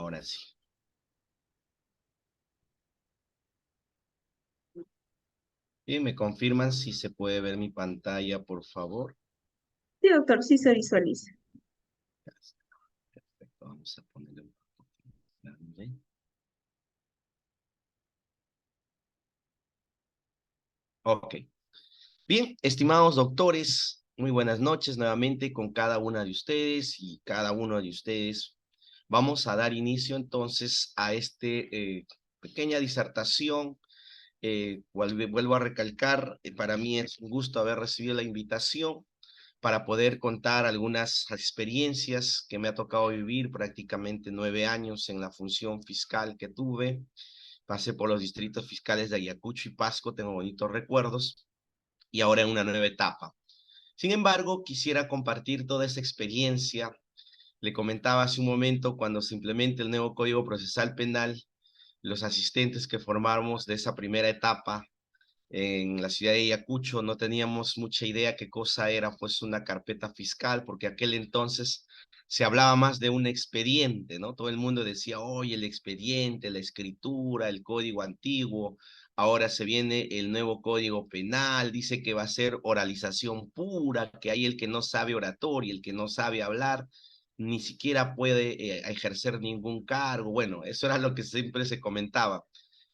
Ahora sí. Bien, ¿me confirman si se puede ver mi pantalla, por favor? Sí, doctor, sí se visualiza. Perfecto, vamos a ponerle un poco más grande. Ok. Bien, estimados doctores, muy buenas noches nuevamente con cada una de ustedes y cada uno de ustedes. Vamos a dar inicio entonces a pequeña disertación. Vuelvo a recalcar, para mí es un gusto haber recibido la invitación para poder contar algunas experiencias que me ha tocado vivir, prácticamente 9 años en la función fiscal que tuve. Pasé por los distritos fiscales de Ayacucho y Pasco, tengo bonitos recuerdos, y ahora en una nueva etapa. Sin embargo, quisiera compartir toda esa experiencia. Le comentaba hace un momento, cuando se implemente el nuevo Código Procesal Penal, los asistentes que formamos de esa primera etapa en la ciudad de Ayacucho no teníamos mucha idea qué cosa era pues una carpeta fiscal, porque aquel entonces se hablaba más de un expediente, ¿no? Todo el mundo decía, oye, el expediente, la escritura, el código antiguo, ahora se viene el nuevo código penal, dice que va a ser oralización pura, que hay el que no sabe oratoria, el que no sabe hablar, ni siquiera puede ejercer ningún cargo. Bueno, eso era lo que siempre se comentaba,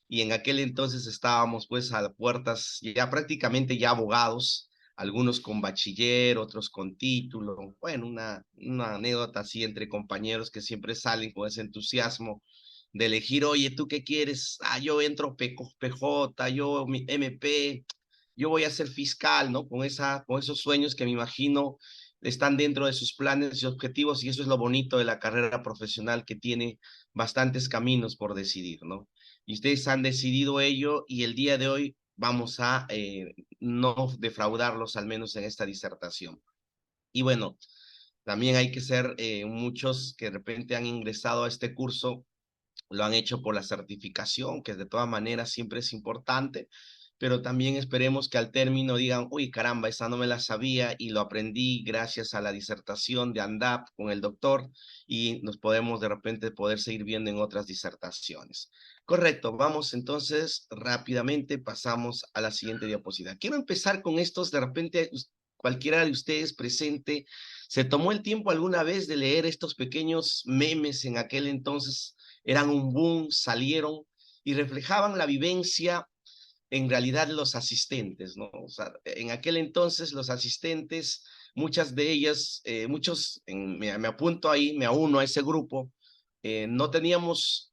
y en aquel entonces estábamos pues a puertas ya prácticamente ya abogados, algunos con bachiller, otros con título. Bueno, una anécdota así entre compañeros que siempre salen con ese entusiasmo de elegir, oye, ¿tú qué quieres? Ah, yo entro PJ, yo mi MP, yo voy a ser fiscal, ¿no? Con esos sueños que me imagino están dentro de sus planes y objetivos, y eso es lo bonito de la carrera profesional, que tiene bastantes caminos por decidir, ¿no? Y ustedes han decidido ello, y el día de hoy vamos a no defraudarlos, al menos en esta disertación. Y bueno, también hay que ser muchos que de repente han ingresado a este curso, lo han hecho por la certificación, que de todas maneras siempre es importante, pero también esperemos que al término digan, uy, caramba, esa no me la sabía y lo aprendí gracias a la disertación de ANDAP con el doctor, y nos podemos de repente poder seguir viendo en otras disertaciones. Correcto, vamos entonces rápidamente, pasamos a la siguiente diapositiva. Quiero empezar con estos, de repente cualquiera de ustedes presente, ¿se tomó el tiempo alguna vez de leer estos pequeños memes? En aquel entonces eran un boom, salieron y reflejaban la vivencia en realidad de los asistentes, ¿no? O sea, en aquel entonces los asistentes, muchas de ellas, me apunto ahí, me auno a ese grupo, no teníamos,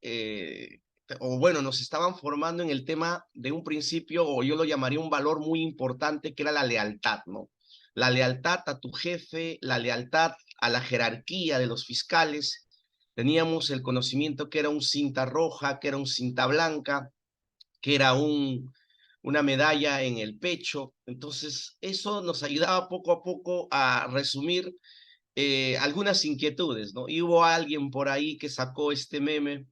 o bueno, nos estaban formando en el tema de un principio, o yo lo llamaría un valor muy importante, que era la lealtad, ¿no? La lealtad a tu jefe, la lealtad a la jerarquía de los fiscales. Teníamos el conocimiento que era un cinta roja, que era un cinta blanca, que era una medalla en el pecho. Entonces, eso nos ayudaba poco a poco a resumir algunas inquietudes, ¿no? Y hubo alguien por ahí que sacó este meme,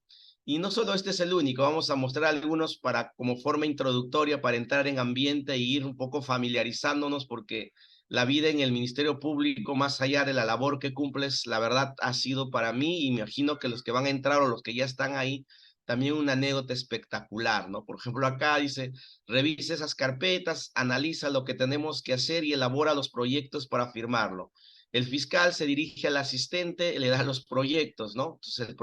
y no solo este es el único, vamos a mostrar algunos para, como forma introductoria, para entrar en ambiente e ir un poco familiarizándonos, porque la vida en el Ministerio Público, más allá de la labor que cumples, la verdad ha sido para mí, y me imagino que los que van a entrar o los que ya están ahí, también una anécdota espectacular, ¿no? Por ejemplo, acá dice, revisa esas carpetas, analiza lo que tenemos que hacer y elabora los proyectos para firmarlo. El fiscal se dirige al asistente, le da los proyectos, ¿no? Entonces,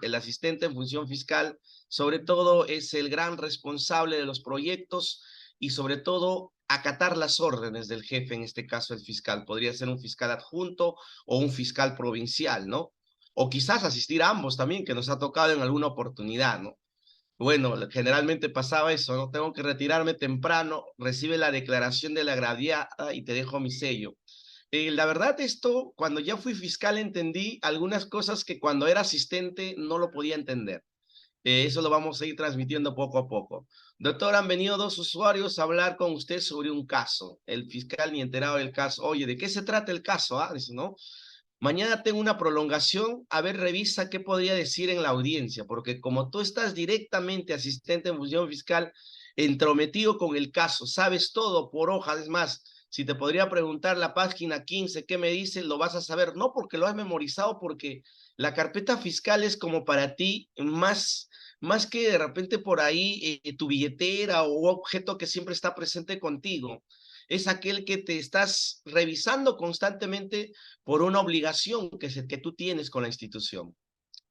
el asistente en función fiscal, sobre todo, es el gran responsable de los proyectos, y sobre todo acatar las órdenes del jefe, en este caso el fiscal. Podría ser un fiscal adjunto o un fiscal provincial, ¿no? O quizás asistir a ambos también, que nos ha tocado en alguna oportunidad, ¿no? Bueno, generalmente pasaba eso, ¿no? Tengo que retirarme temprano, recibe la declaración de la agraviada y te dejo mi sello. La verdad, esto, cuando ya fui fiscal, entendí algunas cosas que cuando era asistente no lo podía entender. Eso lo vamos a ir transmitiendo poco a poco. Doctor, han venido dos usuarios a hablar con usted sobre un caso. El fiscal ni enterado del caso. Oye, ¿de qué se trata el caso? Ah, dice, ¿no? Mañana tengo una prolongación, a ver, revisa qué podría decir en la audiencia, porque como tú estás directamente asistente en función fiscal, entrometido con el caso, sabes todo por hojas, es más, Si te podría preguntar la página 15, ¿qué me dice? Lo vas a saber, no porque lo has memorizado, porque la carpeta fiscal es como para ti más que de repente por ahí tu billetera o objeto que siempre está presente contigo. Es aquel que te estás revisando constantemente por una obligación que tú tienes con la institución.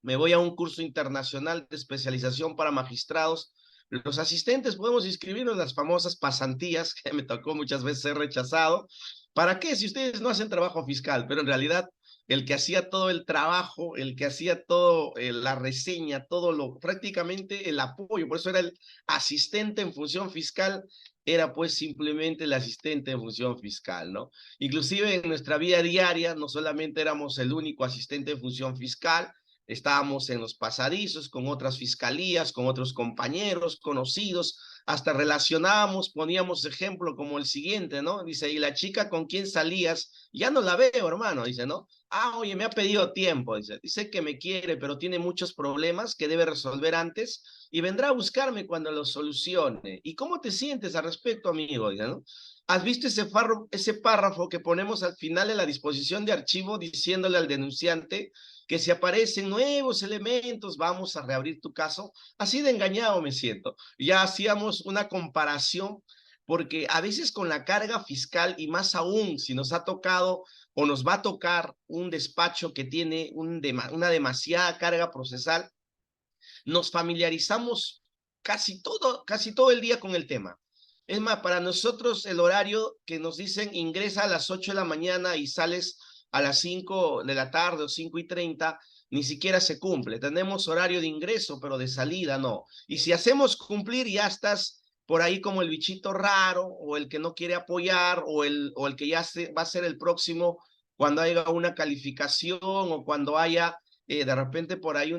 Me voy a un curso internacional de especialización para magistrados. Los asistentes podemos inscribirnos en las famosas pasantías, que me tocó muchas veces ser rechazado. ¿Para qué? Si ustedes no hacen trabajo fiscal, pero en realidad el que hacía todo el trabajo, el que hacía todo la reseña, todo lo, prácticamente el apoyo, por eso era el asistente en función fiscal, era pues simplemente el asistente en función fiscal, ¿no? Inclusive en nuestra vida diaria, no solamente éramos el único asistente en función fiscal, estábamos en los pasadizos con otras fiscalías, con otros compañeros, conocidos, hasta relacionábamos, poníamos ejemplo como el siguiente, ¿no? Dice, ¿y la chica con quién salías? Ya no la veo, hermano, dice, ¿no? Ah, oye, me ha pedido tiempo, dice que me quiere, pero tiene muchos problemas que debe resolver antes y vendrá a buscarme cuando los solucione. ¿Y cómo te sientes al respecto, amigo? Dice, ¿no? ¿Has visto ese párrafo que ponemos al final de la disposición de archivo diciéndole al denunciante que si aparecen nuevos elementos vamos a reabrir tu caso? Así de engañado me siento. Ya hacíamos una comparación porque a veces con la carga fiscal y más aún si nos ha tocado o nos va a tocar un despacho que tiene una demasiada carga procesal, nos familiarizamos casi todo el día con el tema. Es más, para nosotros el horario que nos dicen ingresa a las 8 de la mañana y sales a las 5 de la tarde o 5:30, ni siquiera se cumple. Tenemos horario de ingreso, pero de salida no. Y si hacemos cumplir, ya estás por ahí como el bichito raro o el que no quiere apoyar o el que va a ser el próximo cuando haya una calificación o cuando haya de repente por ahí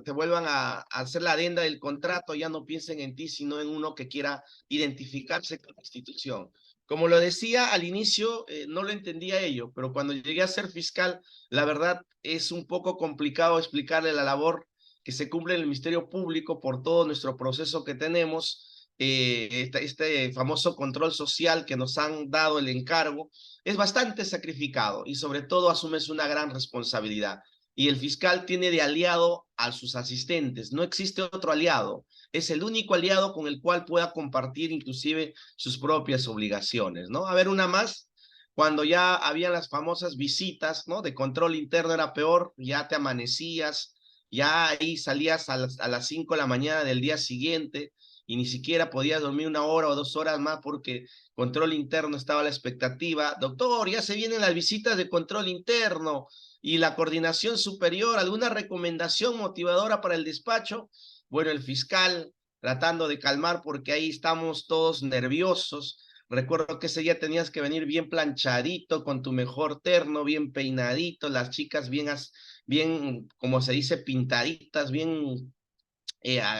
te vuelvan a hacer la adenda del contrato, ya no piensen en ti, sino en uno que quiera identificarse con la institución. Como lo decía al inicio, no lo entendía ello, pero cuando llegué a ser fiscal, la verdad es un poco complicado explicarle la labor que se cumple en el Ministerio Público por todo nuestro proceso que tenemos, este famoso control social que nos han dado el encargo, es bastante sacrificado y sobre todo asumes una gran responsabilidad y el fiscal tiene de aliado a sus asistentes. No existe otro aliado. Es el único aliado con el cual pueda compartir inclusive sus propias obligaciones, ¿no? A ver, una más. Cuando ya habían las famosas visitas, ¿no? De control interno era peor, ya te amanecías, ya ahí salías a las 5 de la mañana del día siguiente y ni siquiera podías dormir 1 hora o 2 horas más porque control interno estaba a la expectativa. Doctor, ya se vienen las visitas de control interno y la coordinación superior, alguna recomendación motivadora para el despacho. Bueno, el fiscal tratando de calmar porque ahí estamos todos nerviosos. Recuerdo que ese día tenías que venir bien planchadito, con tu mejor terno, bien peinadito, las chicas bien, como se dice, pintaditas, bien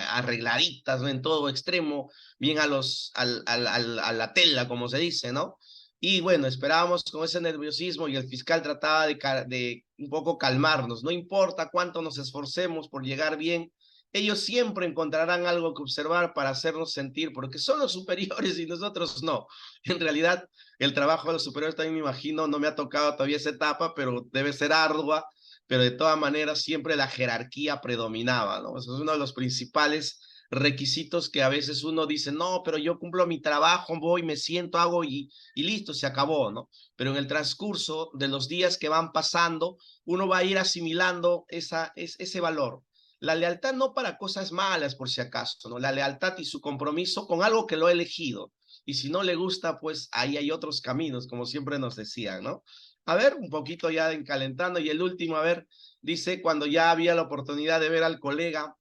arregladitas, ¿no? En todo extremo, bien a la tela, como se dice, ¿no? Y bueno, esperábamos con ese nerviosismo y el fiscal trataba de un poco calmarnos. No importa cuánto nos esforcemos por llegar bien, ellos siempre encontrarán algo que observar para hacernos sentir, porque son los superiores y nosotros no. En realidad, el trabajo de los superiores también me imagino, no me ha tocado todavía esa etapa, pero debe ser ardua, pero de todas maneras siempre la jerarquía predominaba, ¿no? Eso es uno de los principales requisitos que a veces uno dice, no, pero yo cumplo mi trabajo, voy, me siento, hago y listo, se acabó, ¿no? Pero en el transcurso de los días que van pasando, uno va a ir asimilando ese valor. La lealtad no para cosas malas, por si acaso, ¿no? La lealtad y su compromiso con algo que lo ha elegido. Y si no le gusta, pues ahí hay otros caminos, como siempre nos decían, ¿no? A ver, un poquito ya encalentando. Y el último, a ver, dice cuando ya había la oportunidad de ver al colega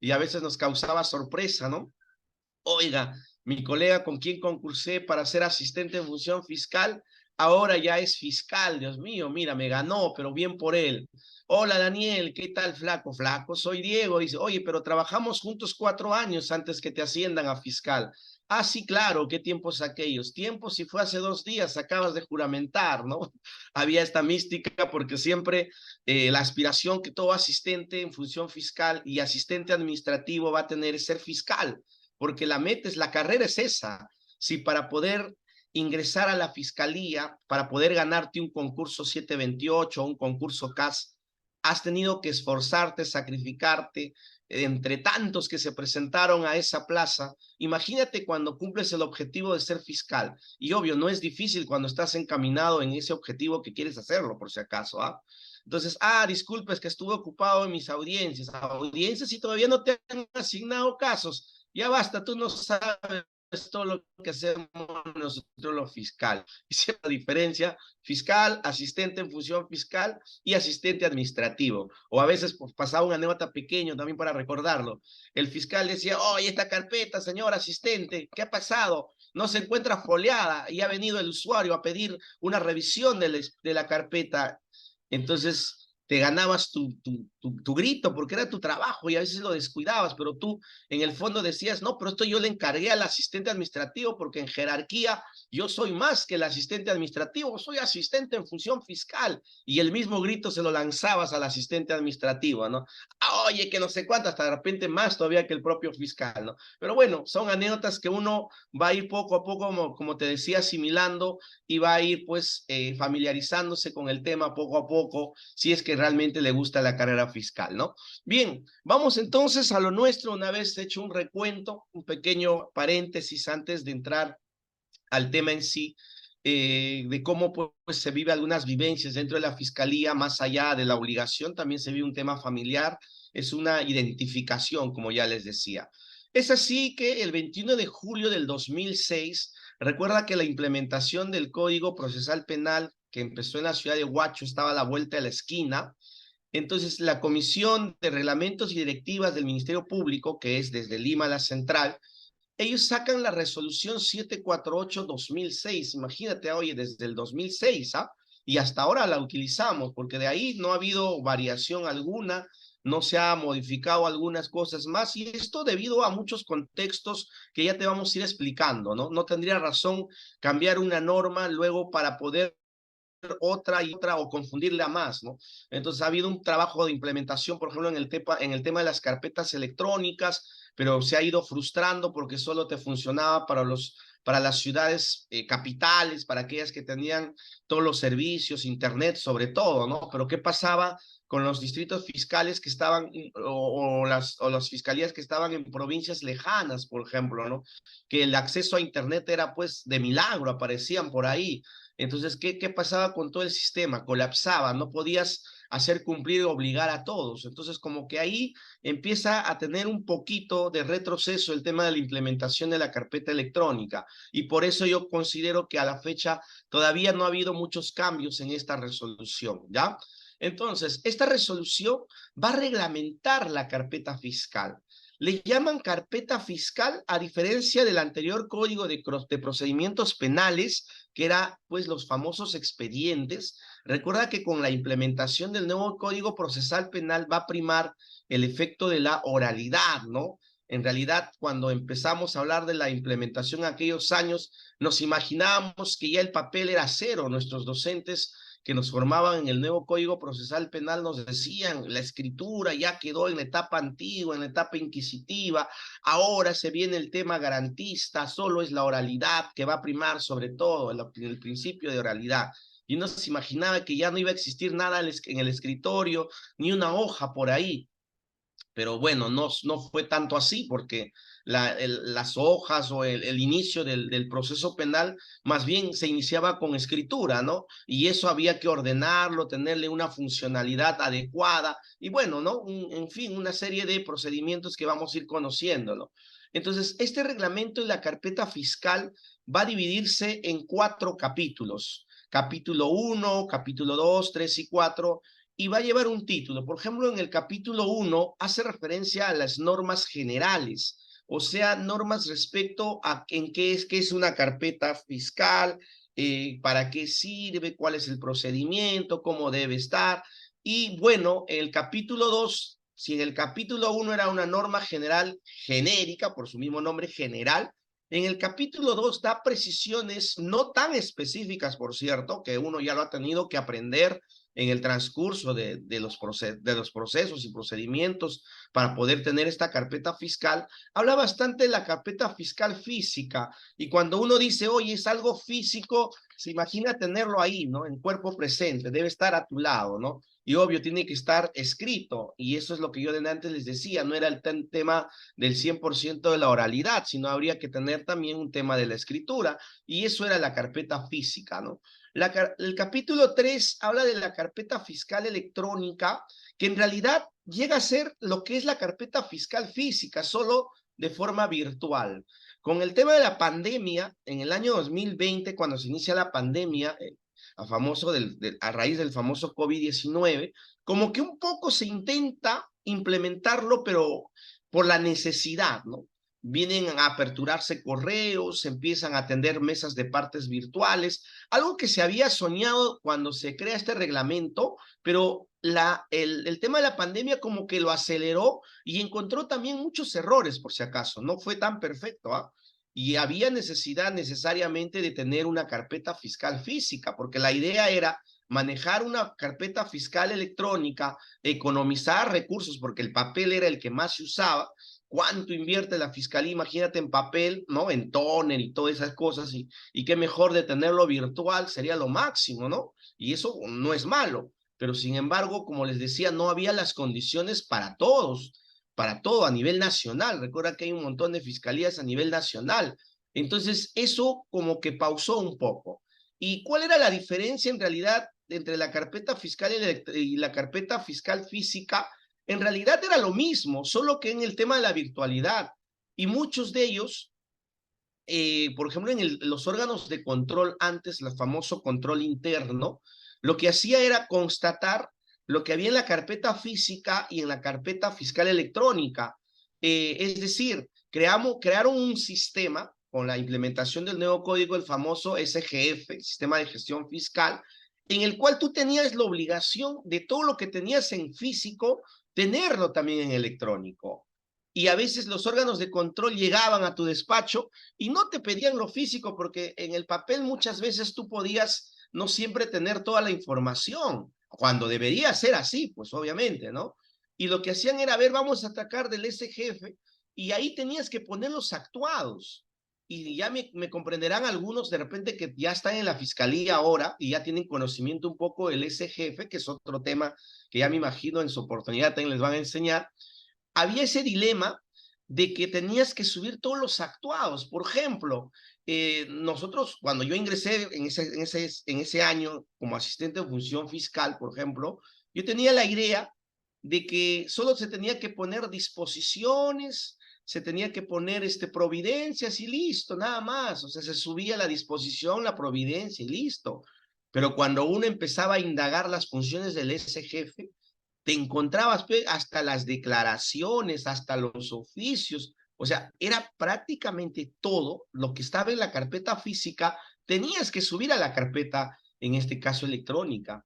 y a veces nos causaba sorpresa, ¿no? Oiga, mi colega con quien concursé para ser asistente en función fiscal, ahora ya es fiscal, Dios mío, mira, me ganó, pero bien por él. Hola Daniel, ¿qué tal flaco? Flaco, soy Diego. Dice, oye, pero trabajamos juntos 4 años antes que te asciendan a fiscal. Ah, sí, claro, ¿qué tiempos aquellos? Tiempos si fue hace 2 días, acabas de juramentar, ¿no? Había esta mística porque siempre la aspiración que todo asistente en función fiscal y asistente administrativo va a tener es ser fiscal porque la carrera es esa. Si para poder ingresar a la fiscalía para poder ganarte un concurso 728 o un concurso CAS, has tenido que esforzarte, sacrificarte, entre tantos que se presentaron a esa plaza. Imagínate cuando cumples el objetivo de ser fiscal. Y obvio, no es difícil cuando estás encaminado en ese objetivo que quieres hacerlo, por si acaso, ¿ah? Entonces, disculpa, es que estuve ocupado en mis audiencias. Audiencias y todavía no te han asignado casos. Ya basta, tú no sabes todo lo que hacemos nosotros los fiscales. Hice la diferencia: fiscal, asistente en función fiscal y asistente administrativo. O a veces pues, pasaba una anécdota pequeña también para recordarlo. El fiscal decía: oye, esta carpeta, señor asistente, ¿qué ha pasado? No se encuentra foliada y ha venido el usuario a pedir una revisión de la carpeta. Entonces te ganabas tu grito porque era tu trabajo y a veces lo descuidabas, pero tú en el fondo decías: no, pero esto yo le encargué al asistente administrativo porque en jerarquía yo soy más que el asistente administrativo, soy asistente en función fiscal. Y el mismo grito se lo lanzabas al asistente administrativo, ¿no? Oye, que no sé cuánto, hasta de repente más todavía que el propio fiscal, ¿no? Pero bueno, son anécdotas que uno va a ir poco a poco, como te decía, asimilando y va a ir pues familiarizándose con el tema poco a poco, si es que realmente le gusta la carrera fiscal, ¿no? Bien, vamos entonces a lo nuestro, una vez hecho un recuento, un pequeño paréntesis antes de entrar al tema en sí, de cómo pues, se vive algunas vivencias dentro de la fiscalía, más allá de la obligación, también se vive un tema familiar, es una identificación, como ya les decía. Es así que el 21 de julio del 2006, recuerda que la implementación del Código Procesal Penal que empezó en la ciudad de Huacho estaba a la vuelta de la esquina. Entonces, la Comisión de Reglamentos y Directivas del Ministerio Público, que es desde Lima la central, ellos sacan la resolución 748-2006, imagínate, oye, desde el 2006, ¿ah? Y hasta ahora la utilizamos, porque de ahí no ha habido variación alguna, no se ha modificado algunas cosas más, y esto debido a muchos contextos que ya te vamos a ir explicando, ¿no? No tendría razón cambiar una norma luego para poder otra y otra o confundirla más, ¿no? Entonces ha habido un trabajo de implementación, por ejemplo, en el tema de las carpetas electrónicas, pero se ha ido frustrando porque solo te funcionaba para las ciudades capitales, para aquellas que tenían todos los servicios, internet sobre todo, ¿no? Pero ¿qué pasaba con los distritos fiscales que estaban, o las fiscalías que estaban en provincias lejanas, por ejemplo, ¿no? Que el acceso a internet era pues de milagro, aparecían por ahí. Entonces, ¿qué pasaba con todo el sistema? Colapsaba, no podías hacer cumplir y obligar a todos. Entonces, como que ahí empieza a tener un poquito de retroceso el tema de la implementación de la carpeta electrónica. Y por eso yo considero que a la fecha todavía no ha habido muchos cambios en esta resolución, ¿ya? Entonces, esta resolución va a reglamentar la carpeta fiscal. Le llaman carpeta fiscal a diferencia del anterior Código de Procedimientos Penales, que era pues los famosos expedientes. Recuerda que con la implementación del nuevo Código Procesal Penal va a primar el efecto de la oralidad, ¿no? En realidad, cuando empezamos a hablar de la implementación en aquellos años, nos imaginábamos que ya el papel era cero. Nuestros docentes que nos formaban en el nuevo Código Procesal Penal nos decían: la escritura ya quedó en la etapa antigua, en la etapa inquisitiva, ahora se viene el tema garantista, solo es la oralidad que va a primar sobre todo, el principio de oralidad. Y no se imaginaba que ya no iba a existir nada en el escritorio, ni una hoja por ahí. Pero bueno, no fue tanto así, porque las hojas o el inicio del proceso penal más bien se iniciaba con escritura, ¿no? Y eso había que ordenarlo, tenerle una funcionalidad adecuada y bueno, ¿no? En fin, una serie de procedimientos que vamos a ir conociéndolo. Entonces, este reglamento y la carpeta fiscal va a dividirse en 4 capítulos. Capítulo 1, capítulo 2, 3 y 4, y va a llevar un título. Por ejemplo, en el capítulo 1 hace referencia a las normas generales, o sea, normas respecto a en qué es una carpeta fiscal, para qué sirve, cuál es el procedimiento, cómo debe estar. Y bueno, el capítulo 2, si en el capítulo 1 era una norma general genérica, por su mismo nombre general, en el capítulo 2 da precisiones no tan específicas, por cierto, que uno ya lo ha tenido que aprender en el transcurso de los procesos y procedimientos para poder tener esta carpeta fiscal, habla bastante de la carpeta fiscal física. Y cuando uno dice, oye, es algo físico, se imagina tenerlo ahí, ¿no? En cuerpo presente, debe estar a tu lado, ¿no? Y obvio, tiene que estar escrito. Y eso es lo que yo de antes les decía, no era el tema del 100% de la oralidad, sino habría que tener también un tema de la escritura. Y eso era la carpeta física, ¿no? El capítulo 3 habla de la carpeta fiscal electrónica, que en realidad llega a ser lo que es la carpeta fiscal física, solo de forma virtual. Con el tema de la pandemia, en el año 2020, cuando se inicia la pandemia, a raíz del famoso COVID-19, como que un poco se intenta implementarlo, pero por la necesidad, ¿no? Vienen a aperturarse correos, se empiezan a atender mesas de partes virtuales, algo que se había soñado cuando se crea este reglamento, pero el tema de la pandemia como que lo aceleró y encontró también muchos errores, por si acaso, no fue tan perfecto, ¿ah? Y había necesidad necesariamente de tener una carpeta fiscal física, porque la idea era manejar una carpeta fiscal electrónica, economizar recursos, porque el papel era el que más se usaba. ¿Cuánto invierte la fiscalía? Imagínate en papel, ¿no? En tóner y todas esas cosas, y qué mejor de tenerlo virtual, sería lo máximo, ¿no? Y eso no es malo, pero sin embargo, como les decía, no había las condiciones para todos, para todo a nivel nacional. Recuerda que hay un montón de fiscalías a nivel nacional. Entonces, eso como que pausó un poco. ¿Y cuál era la diferencia en realidad entre la carpeta fiscal y la carpeta fiscal física? En realidad era lo mismo, solo que en el tema de la virtualidad. Y muchos de ellos, por ejemplo, en los órganos de control antes, el famoso control interno, lo que hacía era constatar lo que había en la carpeta física y en la carpeta fiscal electrónica. Es decir, crearon un sistema con la implementación del nuevo código, el famoso SGF, Sistema de Gestión Fiscal, en el cual tú tenías la obligación de todo lo que tenías en físico, tenerlo también en electrónico. Y a veces los órganos de control llegaban a tu despacho y no te pedían lo físico, porque en el papel muchas veces tú podías no siempre tener toda la información, cuando debería ser así, pues obviamente, ¿no? Y lo que hacían era, a ver, vamos a atacar del SGF, y ahí tenías que poner los actuados. Y ya me comprenderán algunos de repente que ya están en la fiscalía ahora y ya tienen conocimiento un poco del SGF, que es otro tema que ya me imagino en su oportunidad también les van a enseñar. Había ese dilema de que tenías que subir todos los actuados. Por ejemplo, nosotros, cuando yo ingresé en ese año como asistente de función fiscal, por ejemplo, yo tenía la idea de que solo se tenía que poner disposiciones, se tenía que poner providencias y listo, nada más. O sea, se subía la disposición, la providencia y listo. Pero cuando uno empezaba a indagar las funciones del SGF, te encontrabas hasta las declaraciones, hasta los oficios, o sea, era prácticamente todo lo que estaba en la carpeta física, tenías que subir a la carpeta, en este caso electrónica.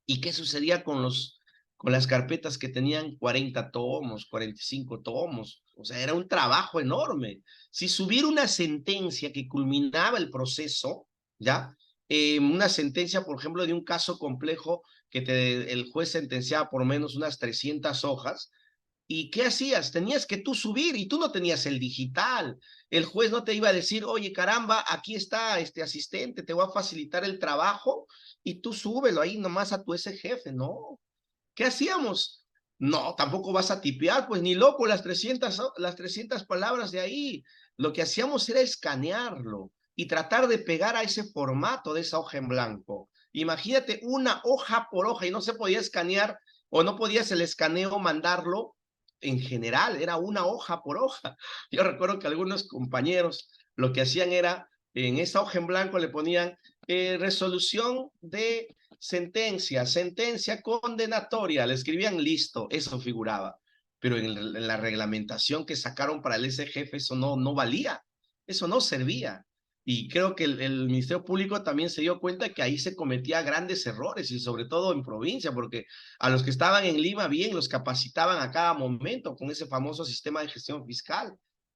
¿Y qué sucedía con las carpetas que tenían 40 tomos, 45 tomos? O sea, era un trabajo enorme. Si subir una sentencia que culminaba el proceso, ¿ya? Una sentencia, por ejemplo, de un caso complejo que el juez sentenciaba por menos unas 300 hojas, ¿y qué hacías? Tenías que tú subir y tú no tenías el digital. El juez no te iba a decir, oye, caramba, aquí está este asistente, te voy a facilitar el trabajo y tú súbelo ahí nomás a tu ese jefe. No. ¿Qué hacíamos? No, tampoco vas a tipear, pues ni loco las 300 palabras de ahí. Lo que hacíamos era escanearlo y tratar de pegar a ese formato de esa hoja en blanco. Imagínate una hoja por hoja y no se podía escanear o no podías el escaneo mandarlo en general, era una hoja por hoja. Yo recuerdo que algunos compañeros lo que hacían era, en esa hoja en blanco le ponían resolución de sentencia condenatoria, le escribían listo, eso figuraba. Pero en la reglamentación que sacaron para el SGF eso no valía, eso no servía. Y creo que el Ministerio Público también se dio cuenta que ahí se cometía grandes errores y sobre todo en provincia, porque a los que estaban en Lima bien los capacitaban a cada momento con ese famoso sistema de gestión fiscal,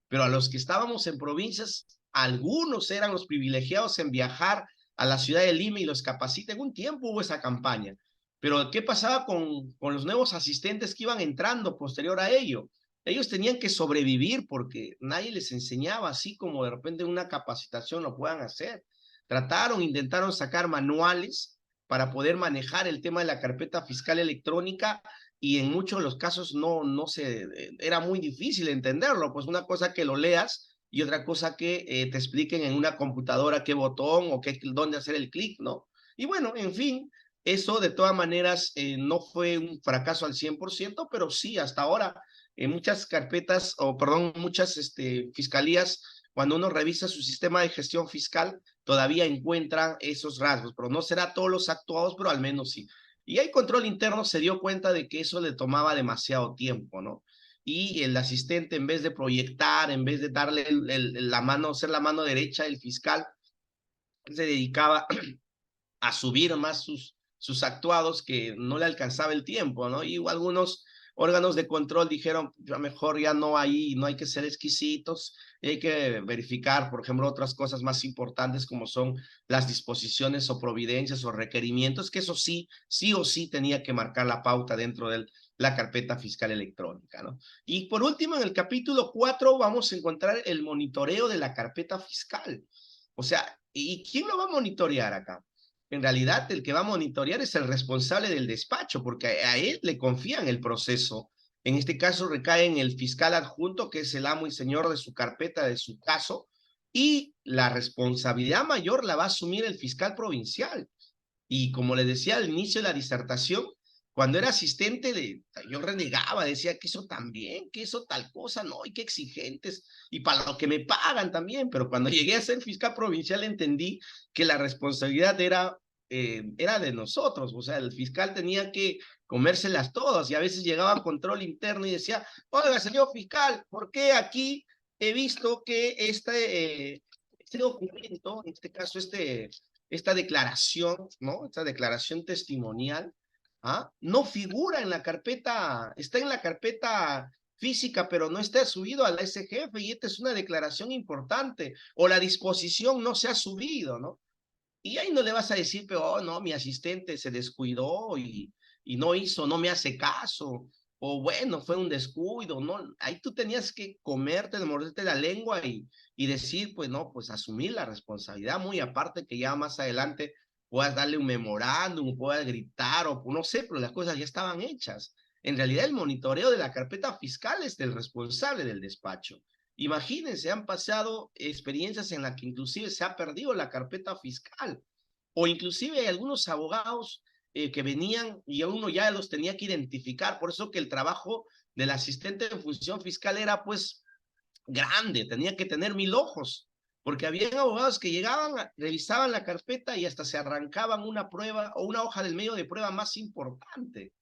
pero a los que estábamos en provincias, algunos eran los privilegiados en viajar a la ciudad de Lima y los capacita. En un tiempo hubo esa campaña, Pero ¿qué pasaba con los nuevos asistentes que iban entrando posterior a ello? Ellos tenían que sobrevivir porque nadie les enseñaba así como de repente en una capacitación lo puedan hacer. Intentaron sacar manuales para poder manejar el tema de la carpeta fiscal electrónica y en muchos de los casos era muy difícil entenderlo, pues una cosa que lo leas y otra cosa que te expliquen en una computadora qué botón o dónde hacer el clic, ¿no? Y bueno, en fin, eso de todas maneras no fue un fracaso al 100%, pero sí, hasta ahora, en muchas carpetas, o perdón, muchas fiscalías, cuando uno revisa su sistema de gestión fiscal, todavía encuentran esos rasgos, pero no será todos los actuados, pero al menos sí. Y el control interno se dio cuenta de que eso le tomaba demasiado tiempo, ¿no? Y el asistente, en vez de proyectar, en vez de darle la mano, ser la mano derecha del fiscal, se dedicaba a subir más sus actuados que no le alcanzaba el tiempo, ¿no? Y algunos órganos de control dijeron, mejor ya no hay que ser exquisitos, hay que verificar, por ejemplo, otras cosas más importantes como son las disposiciones o providencias o requerimientos, que eso sí o sí tenía que marcar la pauta dentro de la carpeta fiscal electrónica, ¿no? Y por último, en el capítulo 4 vamos a encontrar el monitoreo de la carpeta fiscal. O sea, ¿y quién lo va a monitorear acá? En realidad, el que va a monitorear es el responsable del despacho, porque a él le confían el proceso. En este caso recae en el fiscal adjunto, que es el amo y señor de su carpeta, de su caso, y la responsabilidad mayor la va a asumir el fiscal provincial. Y como le decía al inicio de la disertación, cuando era asistente, yo renegaba, decía que eso también, que eso tal cosa, no, y qué exigentes, y para lo que me pagan también, pero cuando llegué a ser fiscal provincial entendí que la responsabilidad era de nosotros, o sea, el fiscal tenía que comérselas todas, y a veces llegaba a control interno y decía, oiga, señor fiscal, ¿por qué aquí he visto que este documento, en este caso esta declaración, ¿no? Esta declaración testimonial, ¿ah? No figura en la carpeta, está en la carpeta física, pero no está subido a la SGF y esta es una declaración importante, o la disposición no se ha subido, ¿no? Y ahí no le vas a decir, pero oh, no, mi asistente se descuidó y no hizo, no me hace caso, o bueno, fue un descuido, ¿no? Ahí tú tenías que morderte la lengua y decir, pues no, pues asumir la responsabilidad, muy aparte que ya más adelante puedas darle un memorándum, puedas gritar, o no sé, pero las cosas ya estaban hechas. En realidad el monitoreo de la carpeta fiscal es del responsable del despacho. Imagínense, han pasado experiencias en las que inclusive se ha perdido la carpeta fiscal o inclusive hay algunos abogados que venían y uno ya los tenía que identificar. Por eso que el trabajo del asistente de función fiscal era pues grande, tenía que tener 1000 ojos, porque había abogados que llegaban, revisaban la carpeta y hasta se arrancaban una prueba o una hoja del medio de prueba más importante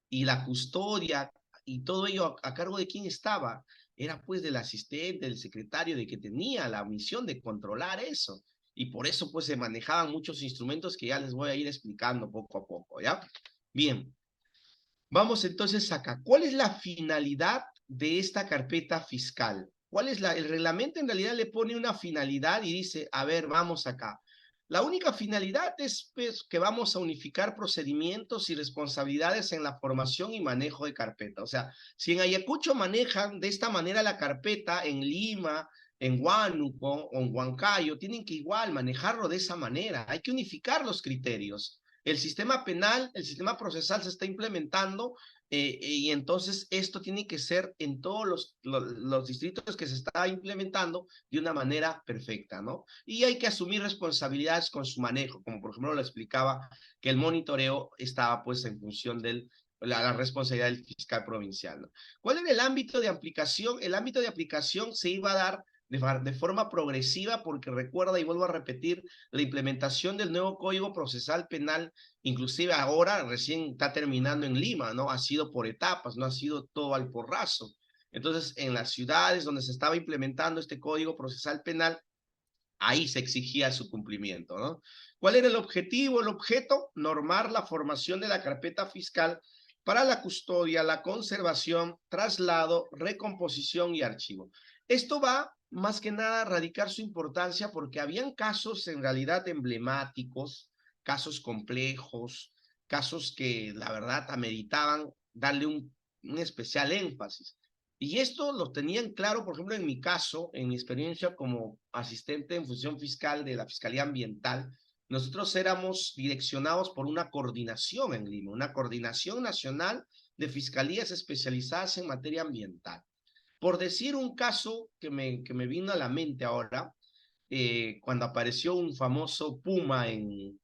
y la custodia y todo ello a cargo de quién estaba, era pues del asistente, del secretario, de que tenía la misión de controlar eso. Y por eso pues se manejaban muchos instrumentos que ya les voy a ir explicando poco a poco, ¿ya? Bien, vamos entonces acá. ¿Cuál es la finalidad de esta carpeta fiscal? ¿Cuál es el reglamento? En realidad le pone una finalidad y dice, a ver, vamos acá. La única finalidad es pues, que vamos a unificar procedimientos y responsabilidades en la formación y manejo de carpeta. O sea, si en Ayacucho manejan de esta manera la carpeta, en Lima, en Huánuco o en Huancayo, tienen que igual manejarlo de esa manera. Hay que unificar los criterios. El sistema penal, el sistema procesal se está implementando y entonces esto tiene que ser en todos los distritos que se está implementando de una manera perfecta, ¿no? Y hay que asumir responsabilidades con su manejo, como por ejemplo lo explicaba, que el monitoreo estaba pues en función de la responsabilidad del fiscal provincial, ¿no? ¿Cuál era el ámbito de aplicación? El ámbito de aplicación se iba a dar de forma progresiva porque recuerda y vuelvo a repetir, la implementación del nuevo Código Procesal Penal, inclusive ahora recién está terminando en Lima, ¿no? Ha sido por etapas, no ha sido todo al porrazo. Entonces, en las ciudades donde se estaba implementando este Código Procesal Penal, ahí se exigía su cumplimiento, ¿no? ¿Cuál era el objetivo? El objeto, normar la formación de la carpeta fiscal para la custodia, la conservación, traslado, recomposición y archivo. Esto va más que nada a radicar su importancia porque habían casos en realidad emblemáticos, casos complejos, casos que la verdad ameritaban darle un especial énfasis. Y esto lo tenían claro, por ejemplo, en mi caso, en mi experiencia como asistente en función fiscal de la Fiscalía Ambiental, nosotros éramos direccionados por una coordinación en Lima, una coordinación nacional de fiscalías especializadas en materia ambiental. Por decir un caso que me vino a la mente ahora, cuando apareció un famoso puma en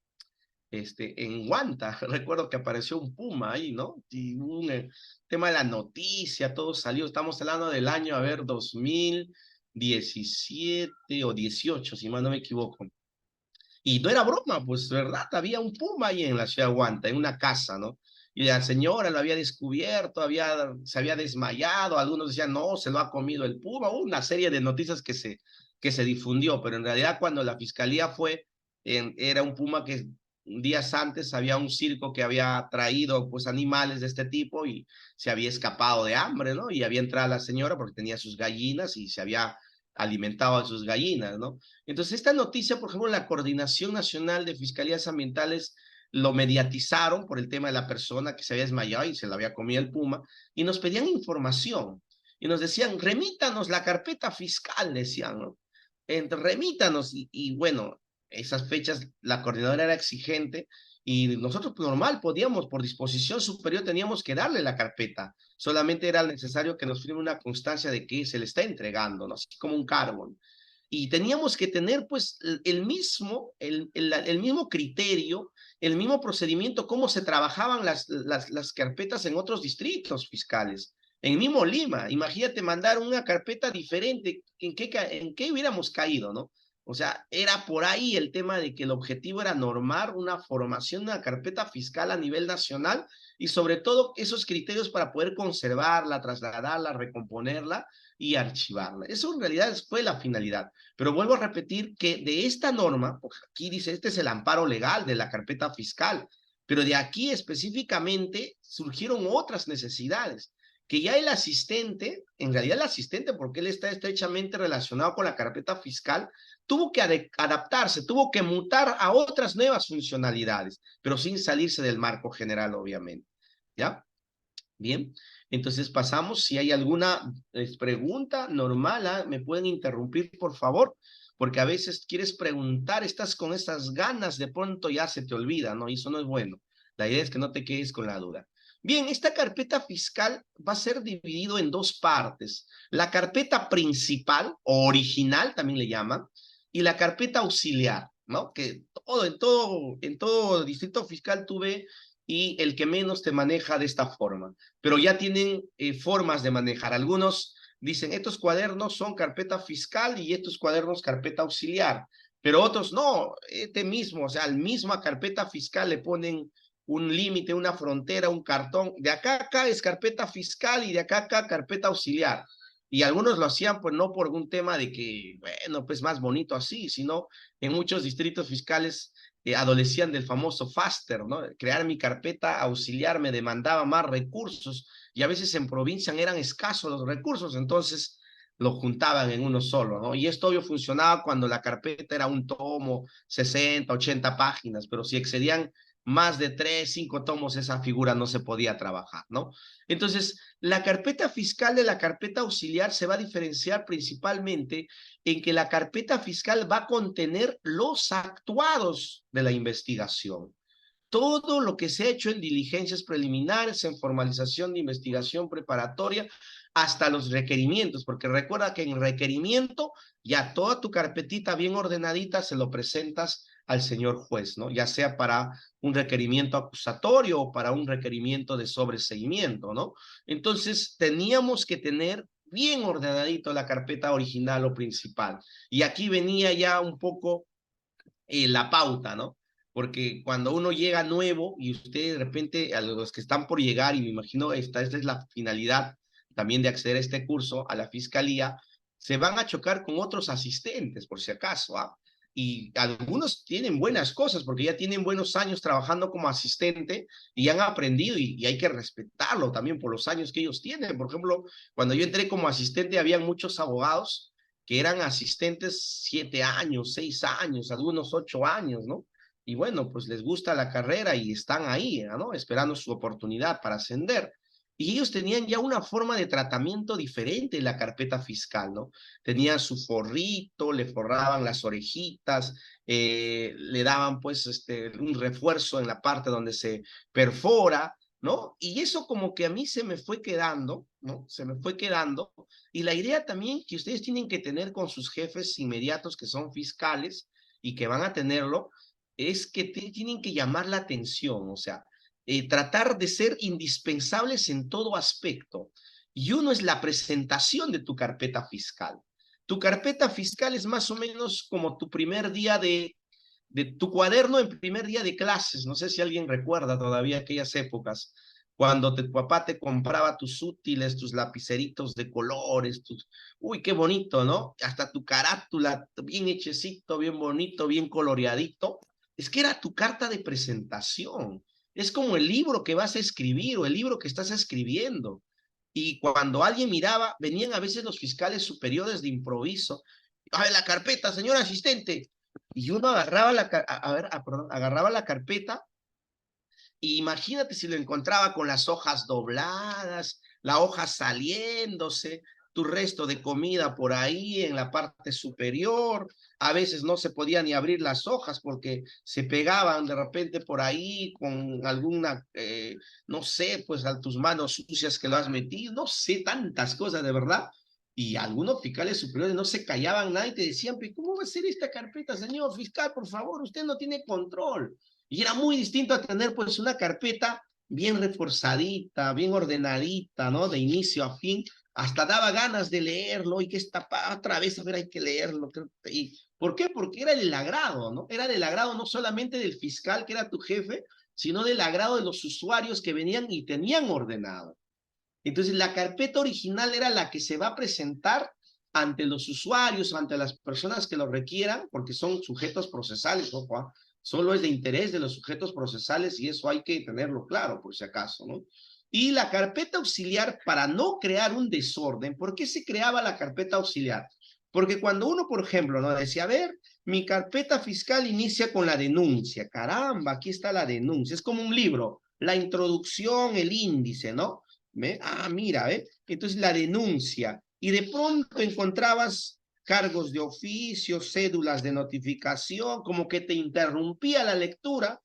Guanta, recuerdo que apareció un puma ahí, ¿no? Y un tema de la noticia, todo salió, estamos hablando del año, a ver, 2017 o 18, si mal no me equivoco. Y no era broma, pues, ¿verdad? Había un puma ahí en la ciudad de Guanta, en una casa, ¿no? Y la señora lo había descubierto, se había desmayado, algunos decían, no, se lo ha comido el puma, hubo una serie de noticias que se difundió, pero en realidad cuando la fiscalía fue, era un puma que días antes había un circo que había traído pues animales de este tipo y se había escapado de hambre, ¿no? Y había entrado la señora porque tenía sus gallinas y se había alimentado a sus gallinas, ¿no? Entonces, esta noticia, por ejemplo, la Coordinación Nacional de Fiscalías Ambientales lo mediatizaron por el tema de la persona que se había desmayado y se la había comido el puma, y nos pedían información, y nos decían, remítanos la carpeta fiscal, decían, ¿no? Remítanos, y bueno, esas fechas la coordinadora era exigente, y nosotros pues, normal podíamos, por disposición superior, teníamos que darle la carpeta, solamente era necesario que nos firme una constancia de que se le está entregando, ¿no? Así como un cargo, y teníamos que tener pues el mismo criterio, el mismo procedimiento, cómo se trabajaban las carpetas en otros distritos fiscales. En mismo Lima, imagínate mandar una carpeta diferente, ¿en qué hubiéramos caído, no? O sea, era por ahí el tema de que el objetivo era normar una formación de una carpeta fiscal a nivel nacional y sobre todo esos criterios para poder conservarla, trasladarla, recomponerla y archivarla. Eso en realidad fue la finalidad. Pero vuelvo a repetir que de esta norma, pues aquí dice, este es el amparo legal de la carpeta fiscal, pero de aquí específicamente surgieron otras necesidades, que ya el asistente, en realidad el asistente, porque él está estrechamente relacionado con la carpeta fiscal, tuvo que adaptarse, tuvo que mutar a otras nuevas funcionalidades, pero sin salirse del marco general, obviamente. ¿Ya? Bien, entonces pasamos, si hay alguna pregunta normal, me pueden interrumpir, por favor, porque a veces quieres preguntar, estás con esas ganas, de pronto ya se te olvida, ¿no? Y eso no es bueno. La idea es que no te quedes con la duda. Bien, esta carpeta fiscal va a ser dividido en dos partes. La carpeta principal o original, también le llaman, y la carpeta auxiliar, ¿no? Que en todo distrito fiscal tuve y el que menos te maneja de esta forma, pero ya tienen formas de manejar. Algunos dicen, estos cuadernos son carpeta fiscal y estos cuadernos carpeta auxiliar, pero otros no, este mismo, o sea, al misma carpeta fiscal le ponen un límite, una frontera, un cartón, de acá a acá es carpeta fiscal y de acá a acá carpeta auxiliar. Y algunos lo hacían pues no por un tema de que, bueno, pues más bonito así, sino en muchos distritos fiscales adolecían del famoso FASTER, ¿no? Crear mi carpeta auxiliar me demandaba más recursos y a veces en provincia eran escasos los recursos, entonces lo juntaban en uno solo, ¿no? Y esto obvio funcionaba cuando la carpeta era un tomo, 60, 80 páginas, pero si excedían más de 3, 5 tomos, esa figura no se podía trabajar, ¿no? Entonces, la carpeta fiscal de la carpeta auxiliar se va a diferenciar principalmente en que la carpeta fiscal va a contener los actuados de la investigación. Todo lo que se ha hecho en diligencias preliminares, en formalización de investigación preparatoria, hasta los requerimientos, porque recuerda que en requerimiento ya toda tu carpetita bien ordenadita se lo presentas al señor juez, ¿no? Ya sea para un requerimiento acusatorio o para un requerimiento de sobreseimiento, ¿no? Entonces teníamos que tener bien ordenadito la carpeta original o principal. Y aquí venía ya un poco la pauta, ¿no? Porque cuando uno llega nuevo y usted de repente, a los que están por llegar, y me imagino esta es la finalidad también de acceder a este curso, a la fiscalía, se van a chocar con otros asistentes, por si acaso, ¿ah? Y algunos tienen buenas cosas porque ya tienen buenos años trabajando como asistente y han aprendido y hay que respetarlo también por los años que ellos tienen. Por ejemplo, cuando yo entré como asistente, había muchos abogados que eran asistentes 7 años, 6 años, algunos 8 años, ¿no? y bueno, pues les gusta la carrera y están ahí, ¿no? Esperando su oportunidad para ascender. Y ellos tenían ya una forma de tratamiento diferente en la carpeta fiscal, ¿no? Tenían su forrito, le forraban las orejitas, le daban pues un refuerzo en la parte donde se perfora, ¿no? Y eso como que a mí se me fue quedando, ¿no? Se me fue quedando. Y la idea también que ustedes tienen que tener con sus jefes inmediatos que son fiscales y que van a tenerlo, es que tienen que llamar la atención, o sea, tratar de ser indispensables en todo aspecto. Y uno es la presentación de tu carpeta fiscal. Tu carpeta fiscal es más o menos como tu primer día de tu cuaderno en primer día de clases. No sé si alguien recuerda todavía aquellas épocas, cuando tu papá te compraba tus útiles, tus lapiceritos de colores, uy, qué bonito, ¿no? Hasta tu carátula, bien hechecito, bien bonito, bien coloreadito. Es que era tu carta de presentación. Es como el libro que vas a escribir o el libro que estás escribiendo. Y cuando alguien miraba, venían a veces los fiscales superiores de improviso. A ver, la carpeta, señor asistente. Y uno agarraba perdón, agarraba la carpeta y imagínate si lo encontraba con las hojas dobladas, la hoja saliéndose, tu resto de comida por ahí en la parte superior. A veces no se podía ni abrir las hojas porque se pegaban de repente por ahí con alguna, no sé, pues a tus manos sucias que lo has metido, no sé, tantas cosas de verdad. Y algunos fiscales superiores no se callaban nada y te decían, ¿cómo va a ser esta carpeta, señor fiscal? Por favor, usted no tiene control. Y era muy distinto a tener pues una carpeta bien reforzadita, bien ordenadita, ¿no? De inicio a fin. Hasta daba ganas de leerlo y que esta otra vez, a ver, hay que leerlo. Y, ¿por qué? Porque era del agrado, ¿no? Era del agrado no solamente del fiscal, que era tu jefe, sino del agrado de los usuarios que venían y tenían ordenado. Entonces, la carpeta original era la que se va a presentar ante los usuarios, ante las personas que lo requieran, porque son sujetos procesales, ojo, ¿ah? Solo es de interés de los sujetos procesales y eso hay que tenerlo claro, por si acaso, ¿no? Y la carpeta auxiliar, para no crear un desorden, ¿por qué se creaba la carpeta auxiliar? Porque cuando uno, por ejemplo, ¿no? Decía, a ver, mi carpeta fiscal inicia con la denuncia. Caramba, aquí está la denuncia. Es como un libro, la introducción, el índice, ¿no? ¿Ve? Ah, mira, ¿eh? Entonces la denuncia. Y de pronto encontrabas cargos de oficio, cédulas de notificación, como que te interrumpía la lectura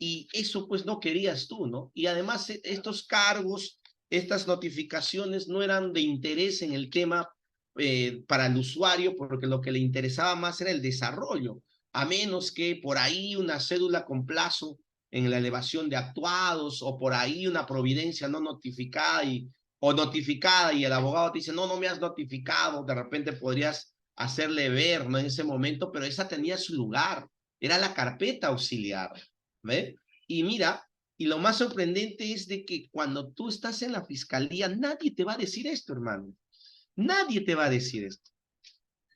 y eso pues no querías tú, ¿no? Y además estos cargos, estas notificaciones no eran de interés en el tema para el usuario, porque lo que le interesaba más era el desarrollo, a menos que por ahí una cédula con plazo en la elevación de actuados o por ahí una providencia no notificada o notificada y el abogado te dice, no, no me has notificado, de repente podrías hacerle ver, ¿no? En ese momento, pero esa tenía su lugar, era la carpeta auxiliar. ¿Ve? Y mira, y lo más sorprendente es de que cuando tú estás en la fiscalía, nadie te va a decir esto, hermano. Nadie te va a decir esto.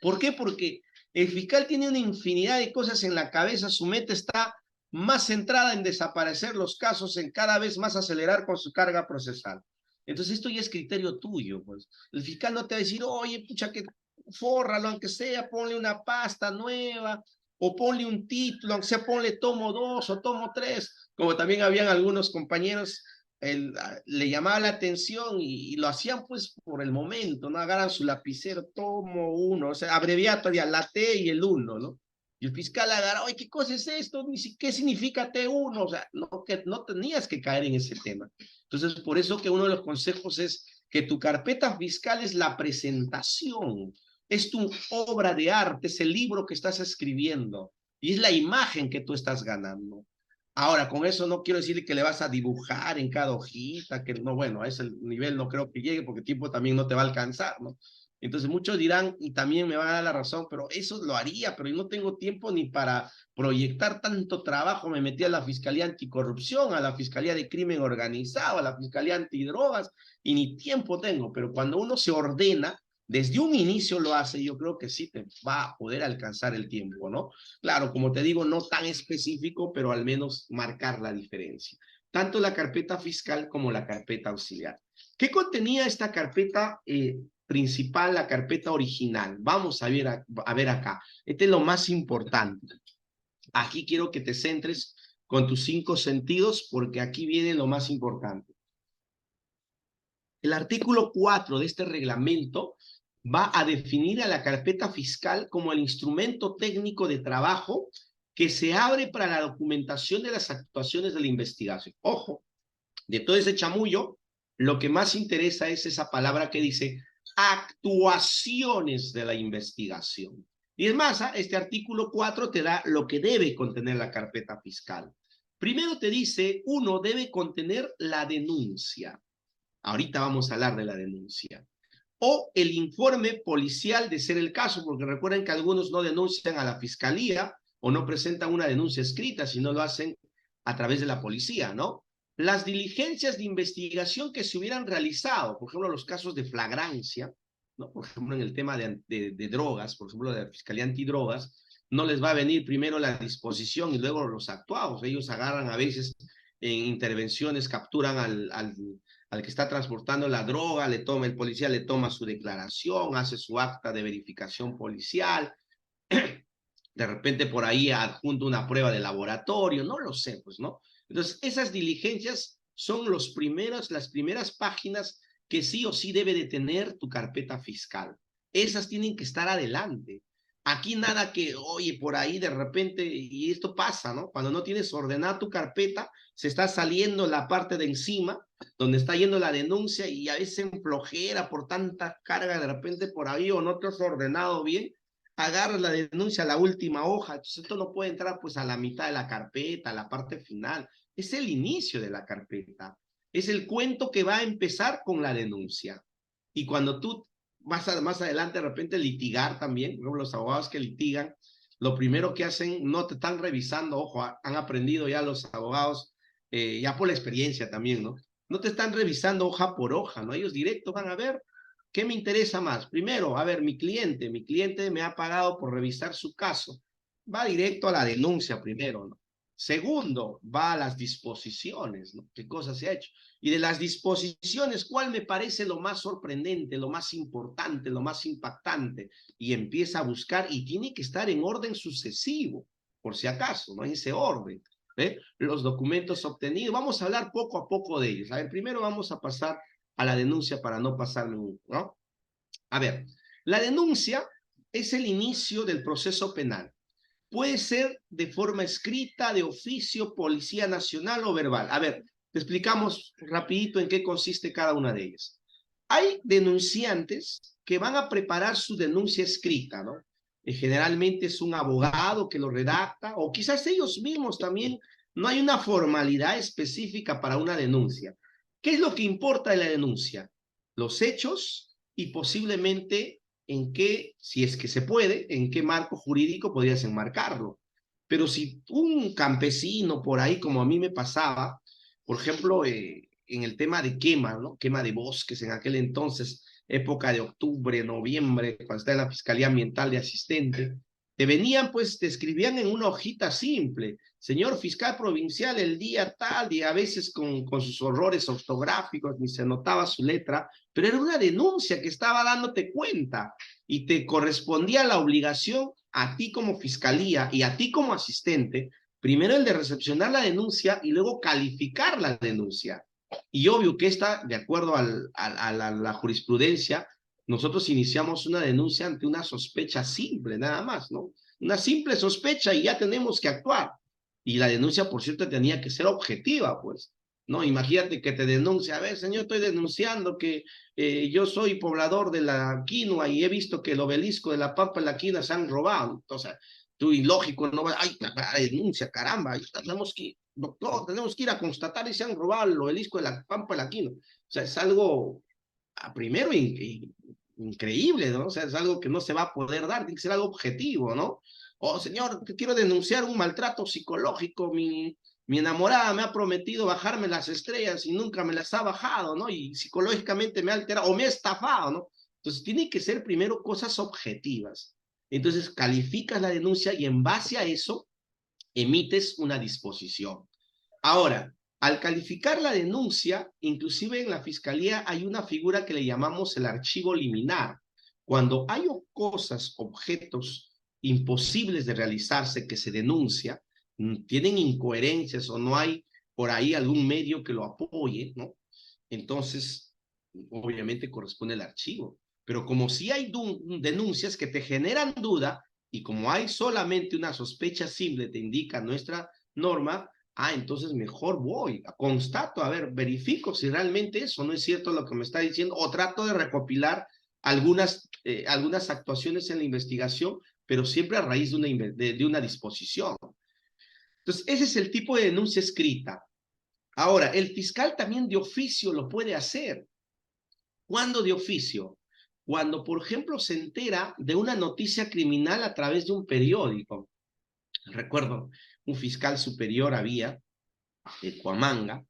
¿Por qué? Porque el fiscal tiene una infinidad de cosas en la cabeza, su meta está más centrada en desaparecer los casos, en cada vez más acelerar con su carga procesal. Entonces esto ya es criterio tuyo, pues. El fiscal no te va a decir, oye, pucha, que fórralo, aunque sea, ponle una pasta nueva, o ponle un título, aunque sea, ponle tomo 2 o tomo 3, como también habían algunos compañeros le llamaba la atención y lo hacían pues por el momento, ¿no? Agarran su lapicero, tomo 1, o sea, abreviatoria, la T y el 1, ¿no? Y el fiscal agarra, oye, ¿qué cosa es esto? ¿Qué significa T1? O sea, no, que no tenías que caer en ese tema. Entonces, por eso que uno de los consejos es que tu carpeta fiscal es la presentación, es tu obra de arte, es el libro que estás escribiendo y es la imagen que tú estás ganando. Ahora, con eso no quiero decir que le vas a dibujar en cada hojita, que no, bueno, a ese nivel no creo que llegue porque el tiempo también no te va a alcanzar, ¿no? Entonces muchos dirán, y también me van a dar la razón, pero eso lo haría, pero yo no tengo tiempo ni para proyectar tanto trabajo. Me metí a la Fiscalía Anticorrupción, a la Fiscalía de Crimen Organizado, a la Fiscalía Antidrogas, y ni tiempo tengo, pero cuando uno se ordena, desde un inicio lo hace, yo creo que sí te va a poder alcanzar el tiempo, ¿no? Claro, como te digo, no tan específico, pero al menos marcar la diferencia. Tanto la carpeta fiscal como la carpeta auxiliar. ¿Qué contenía esta carpeta principal, la carpeta original? Vamos a ver acá. Este es lo más importante. Aquí quiero que te centres con tus 5 sentidos porque aquí viene lo más importante. El artículo 4 de este reglamento va a definir a la carpeta fiscal como el instrumento técnico de trabajo que se abre para la documentación de las actuaciones de la investigación. Ojo, de todo ese chamullo, lo que más interesa es esa palabra que dice actuaciones de la investigación. Y es más, este artículo 4 te da lo que debe contener la carpeta fiscal. Primero te dice, uno debe contener la denuncia. Ahorita vamos a hablar de la denuncia. O el informe policial de ser el caso, porque recuerden que algunos no denuncian a la fiscalía o no presentan una denuncia escrita, sino lo hacen a través de la policía, ¿no? Las diligencias de investigación que se hubieran realizado, por ejemplo, los casos de flagrancia, ¿no? Por ejemplo, en el tema de drogas, por ejemplo, de la Fiscalía Antidrogas, no les va a venir primero la disposición y luego los actuados. Ellos agarran a veces en intervenciones, capturan al que está transportando la droga, el policía le toma su declaración, hace su acta de verificación policial, de repente por ahí adjunta una prueba de laboratorio, no lo sé, pues, ¿no? Entonces, esas diligencias son las primeras páginas que sí o sí debe de tener tu carpeta fiscal. Esas tienen que estar adelante. Aquí nada que, oye, por ahí de repente, y esto pasa, ¿no? Cuando no tienes ordenada tu carpeta, se está saliendo la parte de encima, donde está yendo la denuncia, y a veces en flojera por tanta carga de repente por ahí, o no te has ordenado bien, agarras la denuncia a la última hoja. Entonces esto no puede entrar pues a la mitad de la carpeta, a la parte final. Es el inicio de la carpeta. Es el cuento que va a empezar con la denuncia. Y cuando tú más adelante de repente litigar también, por ejemplo, los abogados que litigan, lo primero que hacen, no te están revisando, ojo, han aprendido ya los abogados, ya por la experiencia también, ¿no? No te están revisando hoja por hoja, ¿no? Ellos directo van a ver qué me interesa más. Primero, a ver, mi cliente me ha pagado por revisar su caso. Va directo a la denuncia primero, ¿no? Segundo, va a las disposiciones, ¿no? ¿Qué cosa se ha hecho? Y de las disposiciones, ¿cuál me parece lo más sorprendente, lo más importante, lo más impactante? Y empieza a buscar y tiene que estar en orden sucesivo, por si acaso, no en ese orden. Los documentos obtenidos, vamos a hablar poco a poco de ellos. A ver, primero vamos a pasar a la denuncia para no pasarme un, ¿no? A ver, la denuncia es el inicio del proceso penal. Puede ser de forma escrita, de oficio, policía nacional o verbal. A ver, te explicamos rapidito en qué consiste cada una de ellas. Hay denunciantes que van a preparar su denuncia escrita, ¿no? Generalmente es un abogado que lo redacta, o quizás ellos mismos también. No hay una formalidad específica para una denuncia. ¿Qué es lo que importa de la denuncia? Los hechos y posiblemente en qué, si es que se puede, en qué marco jurídico podrías enmarcarlo. Pero si un campesino por ahí, como a mí me pasaba, por ejemplo, en el tema de quema, ¿no? Quema de bosques en aquel entonces, época de octubre, noviembre, cuando está en la Fiscalía Ambiental de asistente, te venían, pues, te escribían en una hojita simple, señor fiscal provincial, el día tal, y a veces con sus horrores ortográficos, ni se notaba su letra, pero era una denuncia que estaba dándote cuenta y te correspondía la obligación a ti como fiscalía y a ti como asistente, primero el de recepcionar la denuncia y luego calificar la denuncia. Y obvio que esta, de acuerdo a la jurisprudencia, nosotros iniciamos una denuncia ante una sospecha simple, nada más, ¿no? Una simple sospecha y ya tenemos que actuar. Y la denuncia, por cierto, tenía que ser objetiva, pues. No, imagínate que te denuncia, a ver, señor, estoy denunciando que yo soy poblador de la quinoa y he visto que el obelisco de la Pampa de la Quina se han robado. Entonces, tú ilógico, no vas, ay, la denuncia, caramba, tenemos que, doctor, tenemos que ir a constatar y se han robado el obelisco de la Pampa de la Quina. O sea, es algo, primero, increíble, ¿no? O sea, es algo que no se va a poder dar, tiene que ser algo objetivo, ¿no? Oh, señor, quiero denunciar un maltrato psicológico, mi enamorada me ha prometido bajarme las estrellas y nunca me las ha bajado, ¿no? Y psicológicamente me ha alterado o me ha estafado, ¿no? Entonces, tiene que ser primero cosas objetivas. Entonces, calificas la denuncia y en base a eso emites una disposición. Ahora, al calificar la denuncia, inclusive en la fiscalía hay una figura que le llamamos el archivo liminar. Cuando hay cosas, objetos imposibles de realizarse que se denuncia, tienen incoherencias o no hay por ahí algún medio que lo apoye, ¿no? Entonces, obviamente corresponde el archivo. Pero como si hay denuncias que te generan duda y como hay solamente una sospecha simple, te indica nuestra norma, entonces mejor voy, constato, a ver, verifico si realmente eso no es cierto lo que me está diciendo o trato de recopilar algunas actuaciones en la investigación, pero siempre a raíz de una disposición. Entonces, ese es el tipo de denuncia escrita. Ahora, el fiscal también de oficio lo puede hacer. ¿Cuándo de oficio? Cuando, por ejemplo, se entera de una noticia criminal a través de un periódico. Recuerdo, un fiscal superior había, de Cuamanga,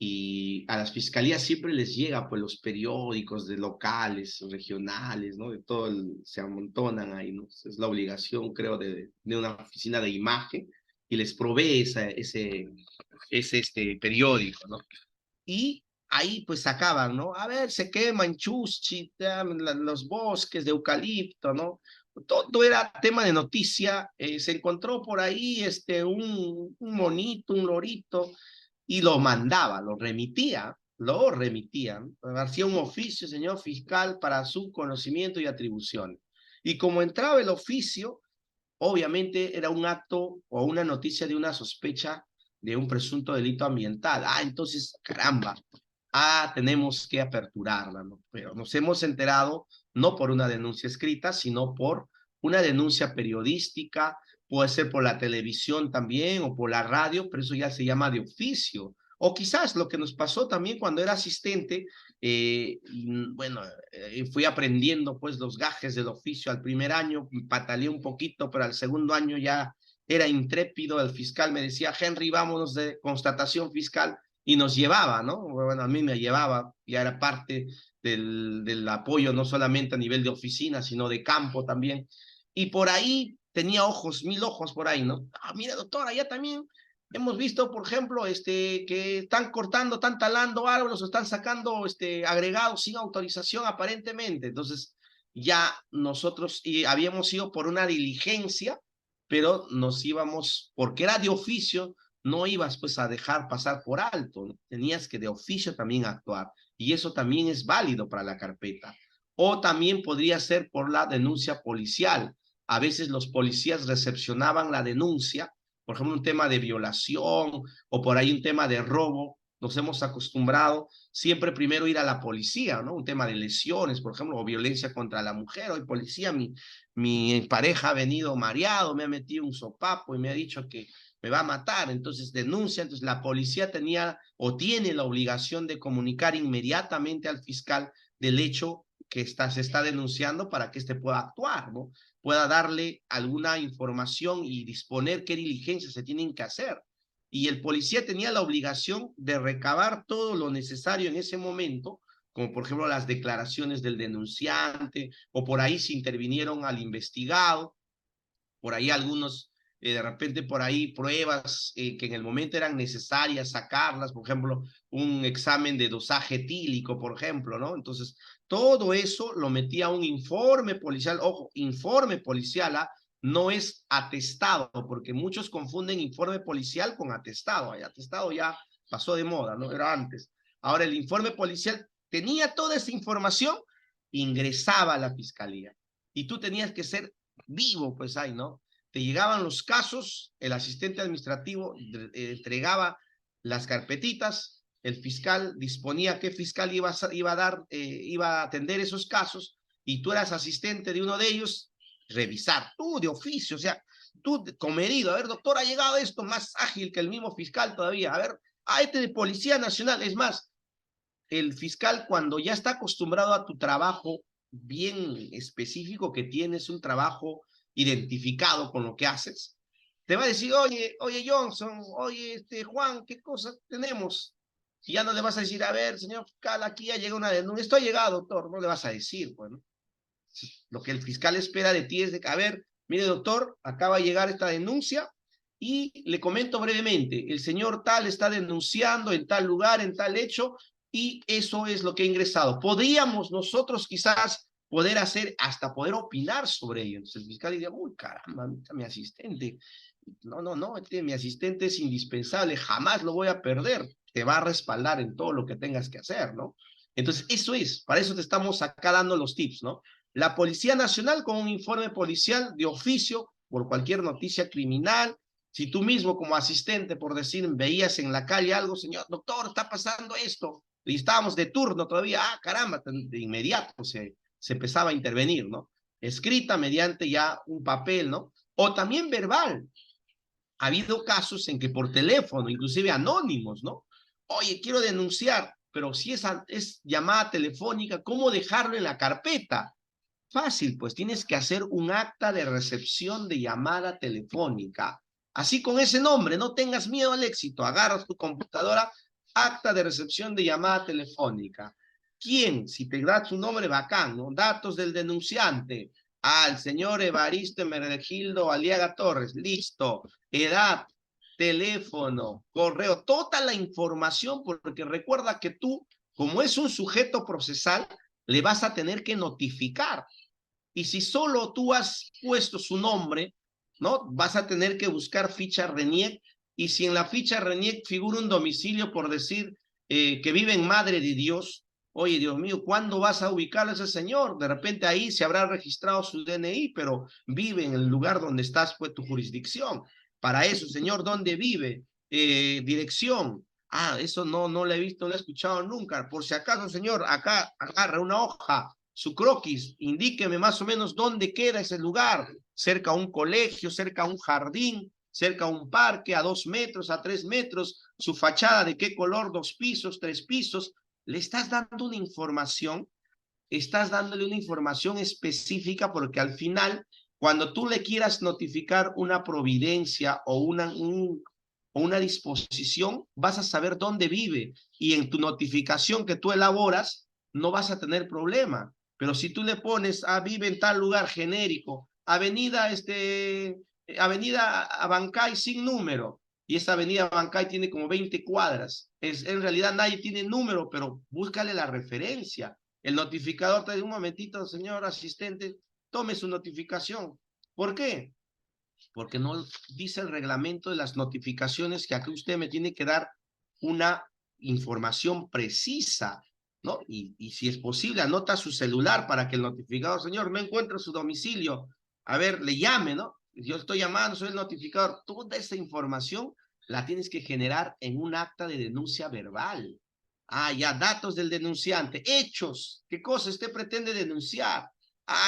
y a las fiscalías siempre les llega pues los periódicos de locales, regionales, ¿no? De todo se amontonan ahí, ¿no? Es la obligación, creo, de una oficina de imagen y les provee ese periódico, ¿no? Y ahí pues sacaban, ¿no? A ver, se queman Chuschi, los bosques de eucalipto, ¿no? Todo era tema de noticia, se encontró por ahí un monito, un lorito, y lo mandaba, lo remitían, hacía un oficio, señor fiscal, para su conocimiento y atribución. Y como entraba el oficio, obviamente era un acto o una noticia de una sospecha de un presunto delito ambiental. Entonces, caramba, tenemos que aperturarla, ¿no? Pero nos hemos enterado no por una denuncia escrita, sino por una denuncia periodística, puede ser por la televisión también o por la radio, pero eso ya se llama de oficio. O quizás lo que nos pasó también cuando era asistente, bueno, fui aprendiendo pues los gajes del oficio al primer año, pataleé un poquito, pero al segundo año ya era intrépido, el fiscal me decía, Henry, vámonos de constatación fiscal, y nos llevaba, ¿no? Bueno, a mí me llevaba, ya era parte del apoyo, no solamente a nivel de oficina, sino de campo también, y por ahí tenía ojos, 1000 ojos por ahí, ¿no? Mira, doctora, ya también hemos visto, por ejemplo, que están cortando, están talando árboles o están sacando agregados sin autorización aparentemente. Entonces, ya nosotros habíamos ido por una diligencia, pero nos íbamos, porque era de oficio, no ibas pues a dejar pasar por alto, ¿no? Tenías que de oficio también actuar. Y eso también es válido para la carpeta. O también podría ser por la denuncia policial. A veces los policías recepcionaban la denuncia, por ejemplo, un tema de violación o por ahí un tema de robo, nos hemos acostumbrado siempre primero ir a la policía, ¿no? Un tema de lesiones, por ejemplo, o violencia contra la mujer. Hoy policía, mi pareja ha venido mareado, me ha metido un sopapo y me ha dicho que me va a matar, entonces denuncia, entonces la policía tenía o tiene la obligación de comunicar inmediatamente al fiscal del hecho que se está denunciando para que éste pueda actuar, ¿no? Pueda darle alguna información y disponer qué diligencias se tienen que hacer. Y el policía tenía la obligación de recabar todo lo necesario en ese momento, como por ejemplo las declaraciones del denunciante, o por ahí se intervinieron al investigado, por ahí algunos, de repente por ahí pruebas que en el momento eran necesarias sacarlas, por ejemplo, un examen de dosaje etílico, por ejemplo, ¿no? Entonces, todo eso lo metía un informe policial, ojo, informe policial, no es atestado, porque muchos confunden informe policial con atestado, atestado ya pasó de moda, ¿no? Era antes. Ahora el informe policial tenía toda esa información, ingresaba a la fiscalía y tú tenías que ser vivo, pues ahí, ¿no? Te llegaban los casos, el asistente administrativo entregaba las carpetitas, el fiscal disponía qué fiscal iba a dar, iba a atender esos casos, y tú eras asistente de uno de ellos, revisar, tú de oficio, o sea, tú comedido, a ver, doctor, ha llegado esto más ágil que el mismo fiscal todavía, a ver, este de Policía Nacional, es más, el fiscal cuando ya está acostumbrado a tu trabajo bien específico que tienes, un trabajo identificado con lo que haces, te va a decir, oye Johnson, oye Juan, ¿qué cosas tenemos? Y ya no le vas a decir, a ver, señor fiscal, aquí ya llega una denuncia, esto ha llegado, doctor, no le vas a decir, bueno. Lo que el fiscal espera de ti es de que, a ver, mire doctor, acaba de llegar esta denuncia y le comento brevemente, el señor tal está denunciando en tal lugar, en tal hecho, y eso es lo que ha ingresado. Podríamos nosotros quizás poder hacer, hasta poder opinar sobre ello. Entonces el fiscal diría, uy, caramba, mi asistente, no, mi asistente es indispensable, jamás lo voy a perder, te va a respaldar en todo lo que tengas que hacer, ¿no? Entonces, eso es, para eso te estamos acá dando los tips, ¿no? La Policía Nacional con un informe policial de oficio por cualquier noticia criminal. Si tú mismo como asistente, por decir, veías en la calle algo, señor, doctor, está pasando esto, y estábamos de turno todavía, caramba, de inmediato se empezaba a intervenir, ¿no? Escrita mediante ya un papel, ¿no? O también verbal. Ha habido casos en que por teléfono, inclusive anónimos, ¿no? Oye, quiero denunciar, pero si es llamada telefónica, ¿cómo dejarlo en la carpeta? Fácil, pues tienes que hacer un acta de recepción de llamada telefónica. Así con ese nombre, no tengas miedo al éxito. Agarras tu computadora, acta de recepción de llamada telefónica. ¿Quién? Si te da su nombre, bacán, ¿no? Datos del denunciante. El señor Evaristo Mergildo Aliaga Torres. Listo. Edad, teléfono, correo, toda la información, porque recuerda que tú, como es un sujeto procesal, le vas a tener que notificar. Y si solo tú has puesto su nombre, ¿no? Vas a tener que buscar ficha RENIEC, y si en la ficha RENIEC figura un domicilio, por decir, que vive en Madre de Dios, oye, Dios mío, ¿cuándo vas a ubicar a ese señor? De repente ahí se habrá registrado su DNI, pero vive en el lugar donde estás, pues, tu jurisdicción. Para eso, señor, ¿dónde vive? Dirección. Eso no lo he visto, no lo he escuchado nunca. Por si acaso, señor, acá agarra una hoja, su croquis, indíqueme más o menos dónde queda ese lugar, cerca a un colegio, cerca a un jardín, cerca a un parque, a 2 metros, a 3 metros, su fachada de qué color, 2 pisos, 3 pisos. Le estás dando una información, estás dándole una información específica, porque al final, cuando tú le quieras notificar una providencia o una disposición, vas a saber dónde vive, y en tu notificación que tú elaboras no vas a tener problema. Pero si tú le pones, vive en tal lugar genérico, avenida Abancay sin número, y esa avenida Abancay tiene como 20 cuadras, en realidad nadie tiene número, pero búscale la referencia. El notificador te dice, un momentito, señor asistente, tome su notificación. ¿Por qué? Porque no dice el reglamento de las notificaciones que aquí usted me tiene que dar una información precisa, ¿no? Y si es posible, anota su celular para que el notificador, señor, no encuentro su domicilio, a ver, le llame, ¿no? Yo estoy llamando, soy el notificador. Toda esa información la tienes que generar en un acta de denuncia verbal. Ya, datos del denunciante, hechos, ¿qué cosa usted pretende denunciar?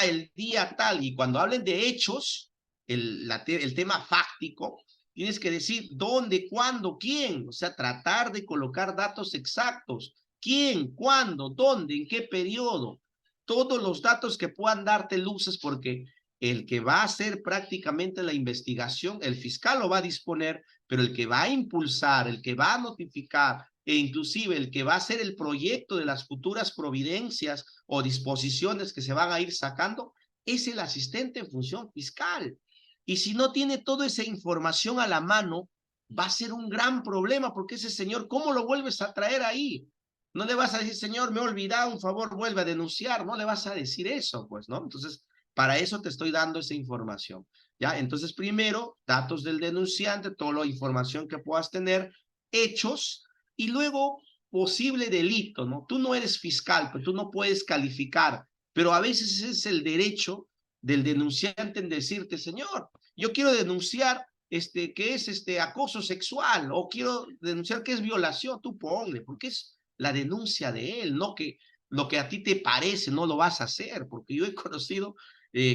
El día tal, y cuando hablen de hechos, el tema fáctico, tienes que decir dónde, cuándo, quién, o sea, tratar de colocar datos exactos, quién, cuándo, dónde, en qué periodo, todos los datos que puedan darte luces, porque el que va a hacer prácticamente la investigación, el fiscal lo va a disponer, pero el que va a impulsar, el que va a notificar, e inclusive el que va a hacer el proyecto de las futuras providencias o disposiciones que se van a ir sacando, es el asistente en función fiscal. Y si no tiene toda esa información a la mano, va a ser un gran problema, porque ese señor, ¿cómo lo vuelves a traer ahí? No le vas a decir, señor, me he olvidado, un favor, vuelve a denunciar. No le vas a decir eso, pues, ¿no? Entonces, para eso te estoy dando esa información, ¿ya? Entonces, primero, datos del denunciante, toda la información que puedas tener, hechos, y luego, posible delito, ¿no? Tú no eres fiscal, pero tú no puedes calificar, pero a veces es el derecho del denunciante en decirte, señor, yo quiero denunciar que es acoso sexual, o quiero denunciar que es violación. Tú ponle, porque es la denuncia de él, no que lo que a ti te parece no lo vas a hacer, porque yo he conocido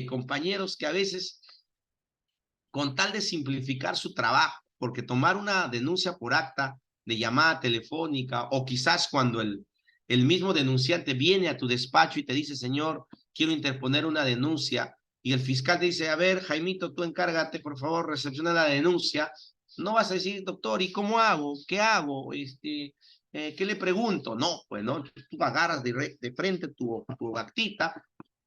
compañeros que a veces, con tal de simplificar su trabajo, porque tomar una denuncia por acta de llamada telefónica, o quizás cuando el mismo denunciante viene a tu despacho y te dice, señor, quiero interponer una denuncia, y el fiscal te dice, a ver, Jaimito, tú encárgate, por favor, recepciona la denuncia. No vas a decir, doctor, ¿y cómo hago? ¿Qué hago? ¿Qué le pregunto? No, pues no, tú agarras de frente tu actita,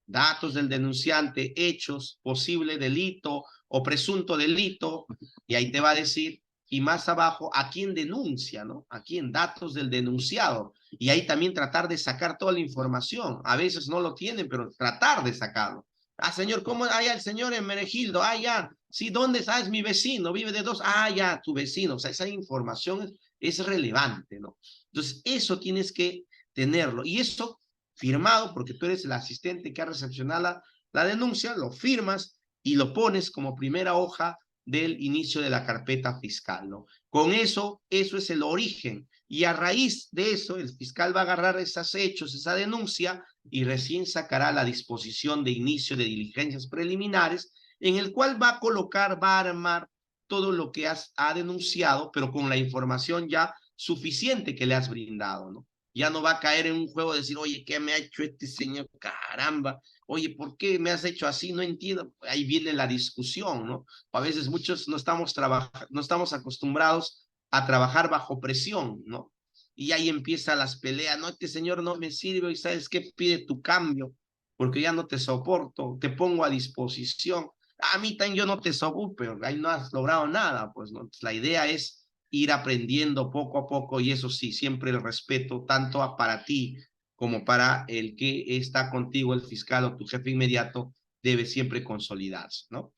datos del denunciante, hechos, posible delito o presunto delito, y ahí te va a decir y más abajo a quién denuncia, ¿no? A quién, datos del denunciado. Y ahí también tratar de sacar toda la información. A veces no lo tienen, pero tratar de sacarlo. Ah, señor, ¿cómo? Ah, ya, el señor en Menegildo. Ah, ya. Sí, ¿dónde está? Es mi vecino, vive de dos. Ah, ya, tu vecino. O sea, esa información es relevante, ¿no? Entonces, eso tienes que tenerlo. Y eso firmado, porque tú eres el asistente que ha recepcionado la denuncia, lo firmas y lo pones como primera hoja del inicio de la carpeta fiscal, ¿no? Con eso, eso es el origen. Y a raíz de eso, el fiscal va a agarrar esos hechos, esa denuncia, y recién sacará la disposición de inicio de diligencias preliminares, en el cual va a colocar, va a armar todo lo que ha denunciado, pero con la información ya suficiente que le has brindado, ¿no? Ya no va a caer en un juego de decir, oye, ¿qué me ha hecho este señor? Caramba, oye, ¿por qué me has hecho así? No entiendo. Ahí viene la discusión, ¿no? A veces muchos no estamos acostumbrados a trabajar bajo presión, ¿no? Y ahí empiezan las peleas, no, este señor no me sirve y sabes qué, pide tu cambio, porque ya no te soporto, te pongo a disposición. A mí también yo no te soporto, pero ahí no has logrado nada, pues, ¿no? Entonces, la idea es ir aprendiendo poco a poco y eso sí, siempre el respeto tanto para ti como para el que está contigo, el fiscal o tu jefe inmediato, debe siempre consolidarse, ¿no?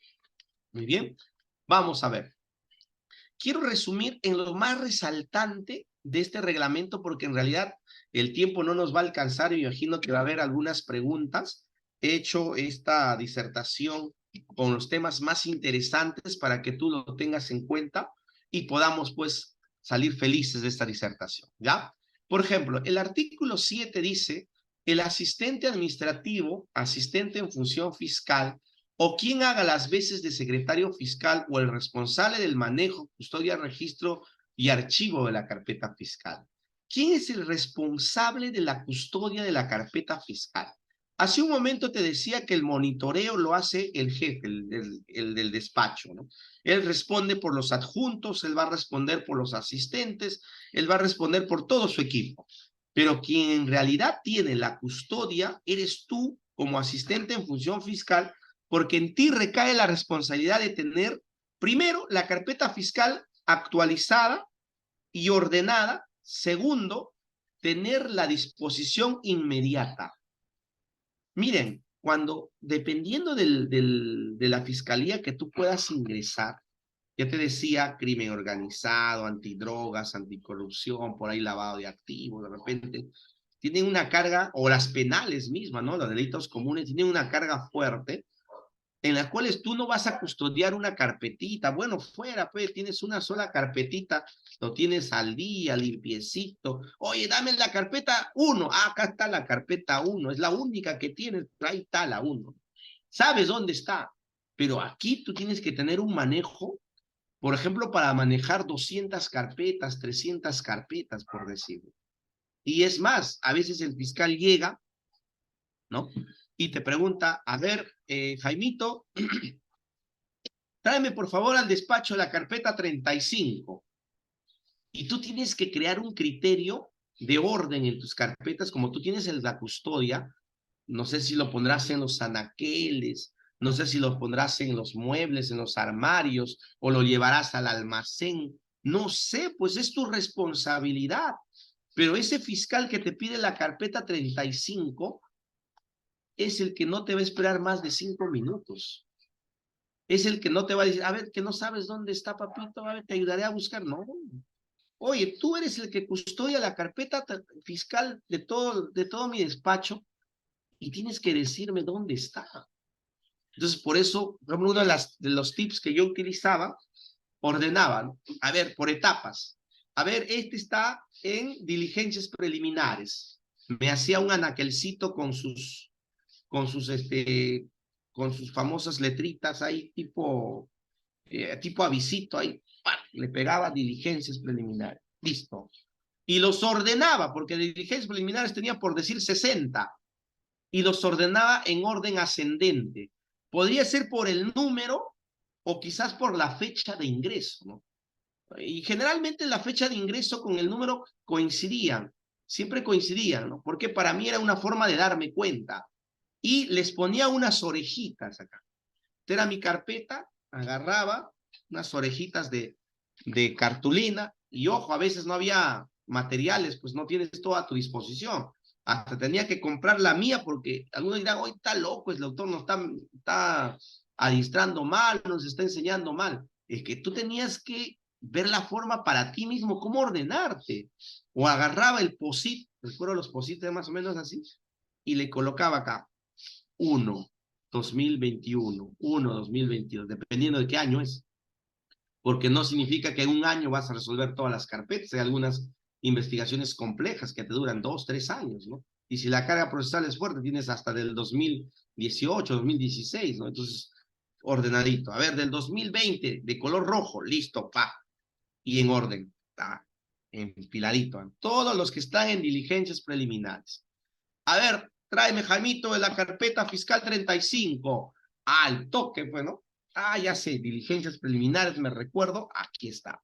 Muy bien, vamos a ver. Quiero resumir en lo más resaltante de este reglamento porque en realidad el tiempo no nos va a alcanzar y imagino que va a haber algunas preguntas. He hecho esta disertación con los temas más interesantes para que tú lo tengas en cuenta y podamos pues salir felices de esta disertación, ¿ya? Por ejemplo, el artículo 7 dice, el asistente administrativo, asistente en función fiscal, o quien haga las veces de secretario fiscal o el responsable del manejo, custodia, registro y archivo de la carpeta fiscal. ¿Quién es el responsable de la custodia de la carpeta fiscal? Hace un momento te decía que el monitoreo lo hace el jefe, el del despacho, ¿no? Él responde por los adjuntos, él va a responder por los asistentes, él va a responder por todo su equipo. Pero quien en realidad tiene la custodia eres tú como asistente en función fiscal, porque en ti recae la responsabilidad de tener, primero, la carpeta fiscal actualizada y ordenada. Segundo, tener la disposición inmediata. Miren, cuando, dependiendo de la fiscalía que tú puedas ingresar, ya te decía, crimen organizado, antidrogas, anticorrupción, por ahí lavado de activos, de repente, tienen una carga, o las penales mismas, ¿no? Los delitos comunes tienen una carga fuerte en las cuales tú no vas a custodiar una carpetita. Bueno, fuera, pues tienes una sola carpetita, lo tienes al día, limpiecito. Oye, dame la carpeta 1. Ah, acá está la carpeta 1, es la única que tienes, ahí está la 1. Sabes dónde está, pero aquí tú tienes que tener un manejo, por ejemplo, para manejar 200 carpetas, 300 carpetas, por decirlo. Y es más, a veces el fiscal llega, ¿no? Y te pregunta, a ver, Jaimito, tráeme por favor al despacho la carpeta 35. Y tú tienes que crear un criterio de orden en tus carpetas, como tú tienes la custodia, no sé si lo pondrás en los anaqueles, no sé si lo pondrás en los muebles, en los armarios, o lo llevarás al almacén, no sé, pues es tu responsabilidad. Pero ese fiscal que te pide la carpeta 35 es el que no te va a esperar más de 5 minutos. Es el que no te va a decir, a ver, que no sabes dónde está, papito, a ver, te ayudaré a buscar. No. Oye, tú eres el que custodia la carpeta fiscal de todo mi despacho y tienes que decirme dónde está. Entonces, por eso, por ejemplo, uno de los tips que yo utilizaba, ordenaba, ¿no? A ver, por etapas. A ver, este está en diligencias preliminares. Me hacía un anaquelcito con sus, este, con sus famosas letritas ahí, tipo avisito ahí, ¡pam! Le pegaba diligencias preliminares, listo. Y los ordenaba, porque diligencias preliminares tenía por decir 60, y los ordenaba en orden ascendente. Podría ser por el número o quizás por la fecha de ingreso, ¿no? Y generalmente la fecha de ingreso con el número coincidían, siempre coincidían, ¿no? Porque para mí era una forma de darme cuenta. Y les ponía unas orejitas acá. Esta era mi carpeta, agarraba unas orejitas de cartulina, y ojo, a veces no había materiales, pues no tienes todo a tu disposición. Hasta tenía que comprar la mía porque algunos dirán, hoy está loco, el doctor nos está adiestrando mal, nos está enseñando mal. Es que tú tenías que ver la forma para ti mismo, cómo ordenarte. O agarraba el POSIT, recuerdo los POSIT más o menos así, y le colocaba acá 1, 2021, 1, 2022, dependiendo de qué año es, porque no significa que en un año vas a resolver todas las carpetas. Hay algunas investigaciones complejas que te duran 2, 3 años, ¿no? Y si la carga procesal es fuerte, tienes hasta del 2018, 2016, ¿no? Entonces, ordenadito. A ver, del 2020, de color rojo, listo, pa. Y en orden, ta, empiladito. ¿Eh? Todos los que están en diligencias preliminares. A ver, tráeme, Jaimito, de la carpeta fiscal 35. Al toque, bueno. Ah, ya sé, diligencias preliminares, me recuerdo, aquí está.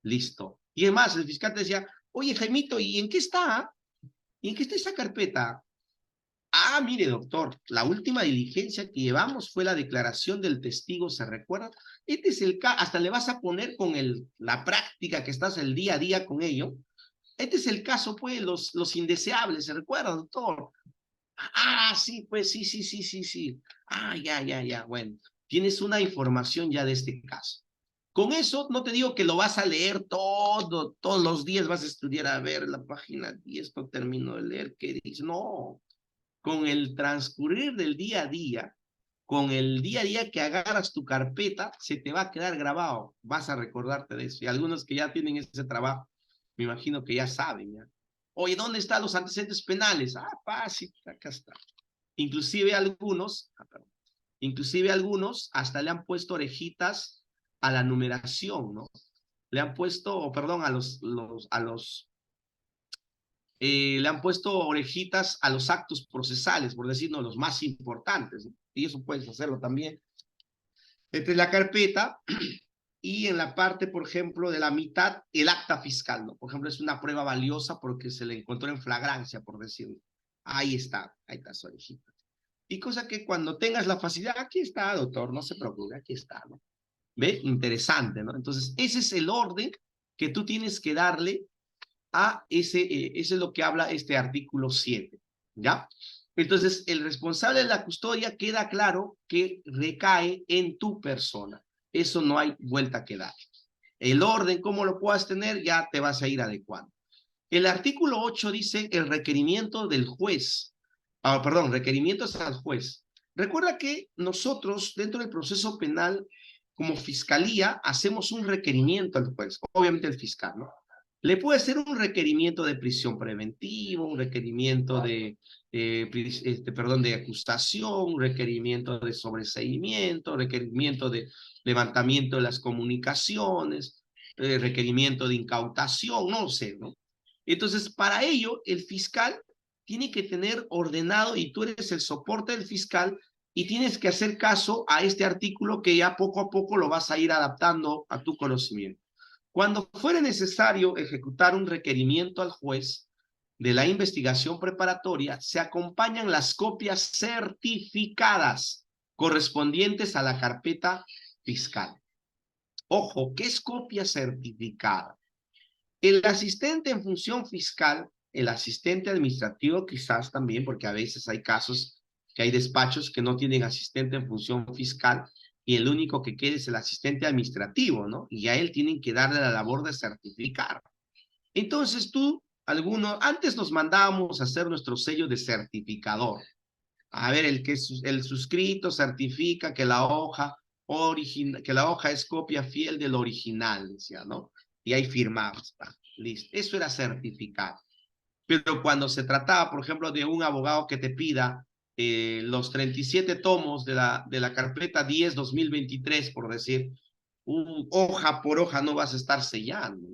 Listo. Y además, el fiscal te decía, oye, Jaimito, ¿y en qué está? ¿Y en qué está esa carpeta? Ah, mire, doctor, la última diligencia que llevamos fue la declaración del testigo, ¿se recuerda? Este es el caso, hasta le vas a poner con la práctica que estás el día a día con ello. Este es el caso, pues, los indeseables, ¿se recuerda, doctor? Ah, sí, pues sí, sí, sí, sí, sí. Ah, ya, bueno. Tienes una información ya de este caso. Con eso no te digo que lo vas a leer todos los días vas a estudiar a ver la página 10, no termino de leer qué dice. No, con el transcurrir del día a día, con el día a día que agarras tu carpeta, se te va a quedar grabado. Vas a recordarte de eso. Y algunos que ya tienen ese trabajo, me imagino que ya saben, ¿ya? Oye, ¿dónde están los antecedentes penales? Ah, fácil, acá está. Inclusive algunos, inclusive algunos hasta le han puesto orejitas a la numeración, ¿no? Le han puesto, perdón, le han puesto orejitas a los actos procesales, por decirlo, los más importantes, ¿no? Y eso puedes hacerlo también. Entre la carpeta y en la parte, por ejemplo, de la mitad, el acta fiscal, ¿no? Por ejemplo, es una prueba valiosa porque se le encontró en flagrancia, por decirlo. Ahí está su orejita. Y cosa que cuando tengas la facilidad, aquí está, doctor, no se preocupe, aquí está, ¿no? ¿Ve? Interesante, ¿no? Entonces, ese es el orden que tú tienes que darle a ese es lo que habla este artículo 7, ¿ya? Entonces, el responsable de la custodia queda claro que recae en tu persona. Eso no hay vuelta que dar. El orden, cómo lo puedas tener, ya te vas a ir adecuando. El artículo 8 dice el requerimiento del juez. Perdón, requerimientos al juez. Recuerda que nosotros, dentro del proceso penal, como fiscalía, hacemos un requerimiento al juez, obviamente el fiscal, ¿no? Le puede hacer un requerimiento de prisión preventiva, un requerimiento de acusación, un requerimiento de sobreseimiento, requerimiento de levantamiento de las comunicaciones, requerimiento de incautación, no sé, ¿no? Entonces, para ello, el fiscal tiene que tener ordenado, y tú eres el soporte del fiscal, y tienes que hacer caso a este artículo que ya poco a poco lo vas a ir adaptando a tu conocimiento. Cuando fuere necesario ejecutar un requerimiento al juez de la investigación preparatoria, se acompañan las copias certificadas correspondientes a la carpeta fiscal. Ojo, ¿qué es copia certificada? El asistente en función fiscal, el asistente administrativo quizás también, porque a veces hay casos que hay despachos que no tienen asistente en función fiscal y el único que queda es el asistente administrativo, ¿no? Y a él tienen que darle la labor de certificar. Entonces tú, antes nos mandábamos a hacer nuestro sello de certificador. A ver, el suscrito certifica que que la hoja es copia fiel del original, decía, ¿no? Y ahí firmabas, listo. Eso era certificar. Pero cuando se trataba, por ejemplo, de un abogado que te pida los 37 tomos de la carpeta 10-2023, por decir, hoja por hoja no vas a estar sellando.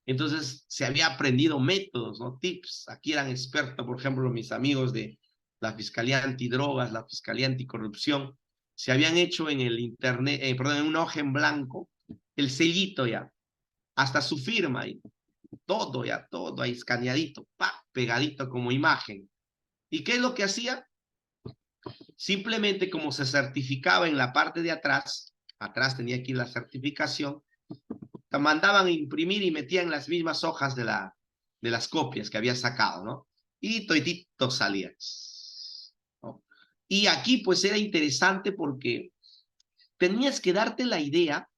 Entonces se había aprendido métodos, ¿no? Tips. Aquí eran expertos, por ejemplo, mis amigos de la Fiscalía Antidrogas, la Fiscalía Anticorrupción, se habían hecho en el internet, perdón, en una hoja en blanco, el sellito ya, hasta su firma y todo ahí escaneadito, pegadito como imagen. ¿Y qué es lo que hacía? Simplemente como se certificaba en la parte de atrás tenía aquí la certificación, Te mandaban a imprimir y metían las mismas hojas de las copias que había sacado, ¿no? Y toitito salía, ¿no? Y aquí pues era interesante porque tenías que darte la idea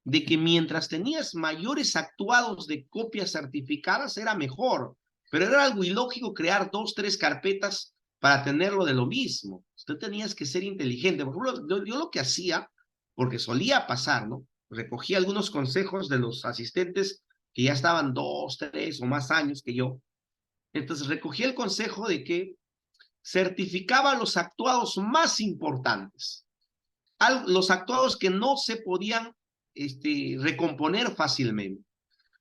de que mientras tenías mayores actuados de copias certificadas era mejor, pero era algo ilógico crear 2, 3 carpetas para tenerlo de lo mismo. Tú tenías que ser inteligente. Por ejemplo, yo lo que hacía, porque solía pasar, ¿no? Recogía algunos consejos de los asistentes que ya estaban 2, 3 o más años que yo. Entonces recogía el consejo de que certificaba los actuados más importantes, los actuados que no se podían recomponer fácilmente,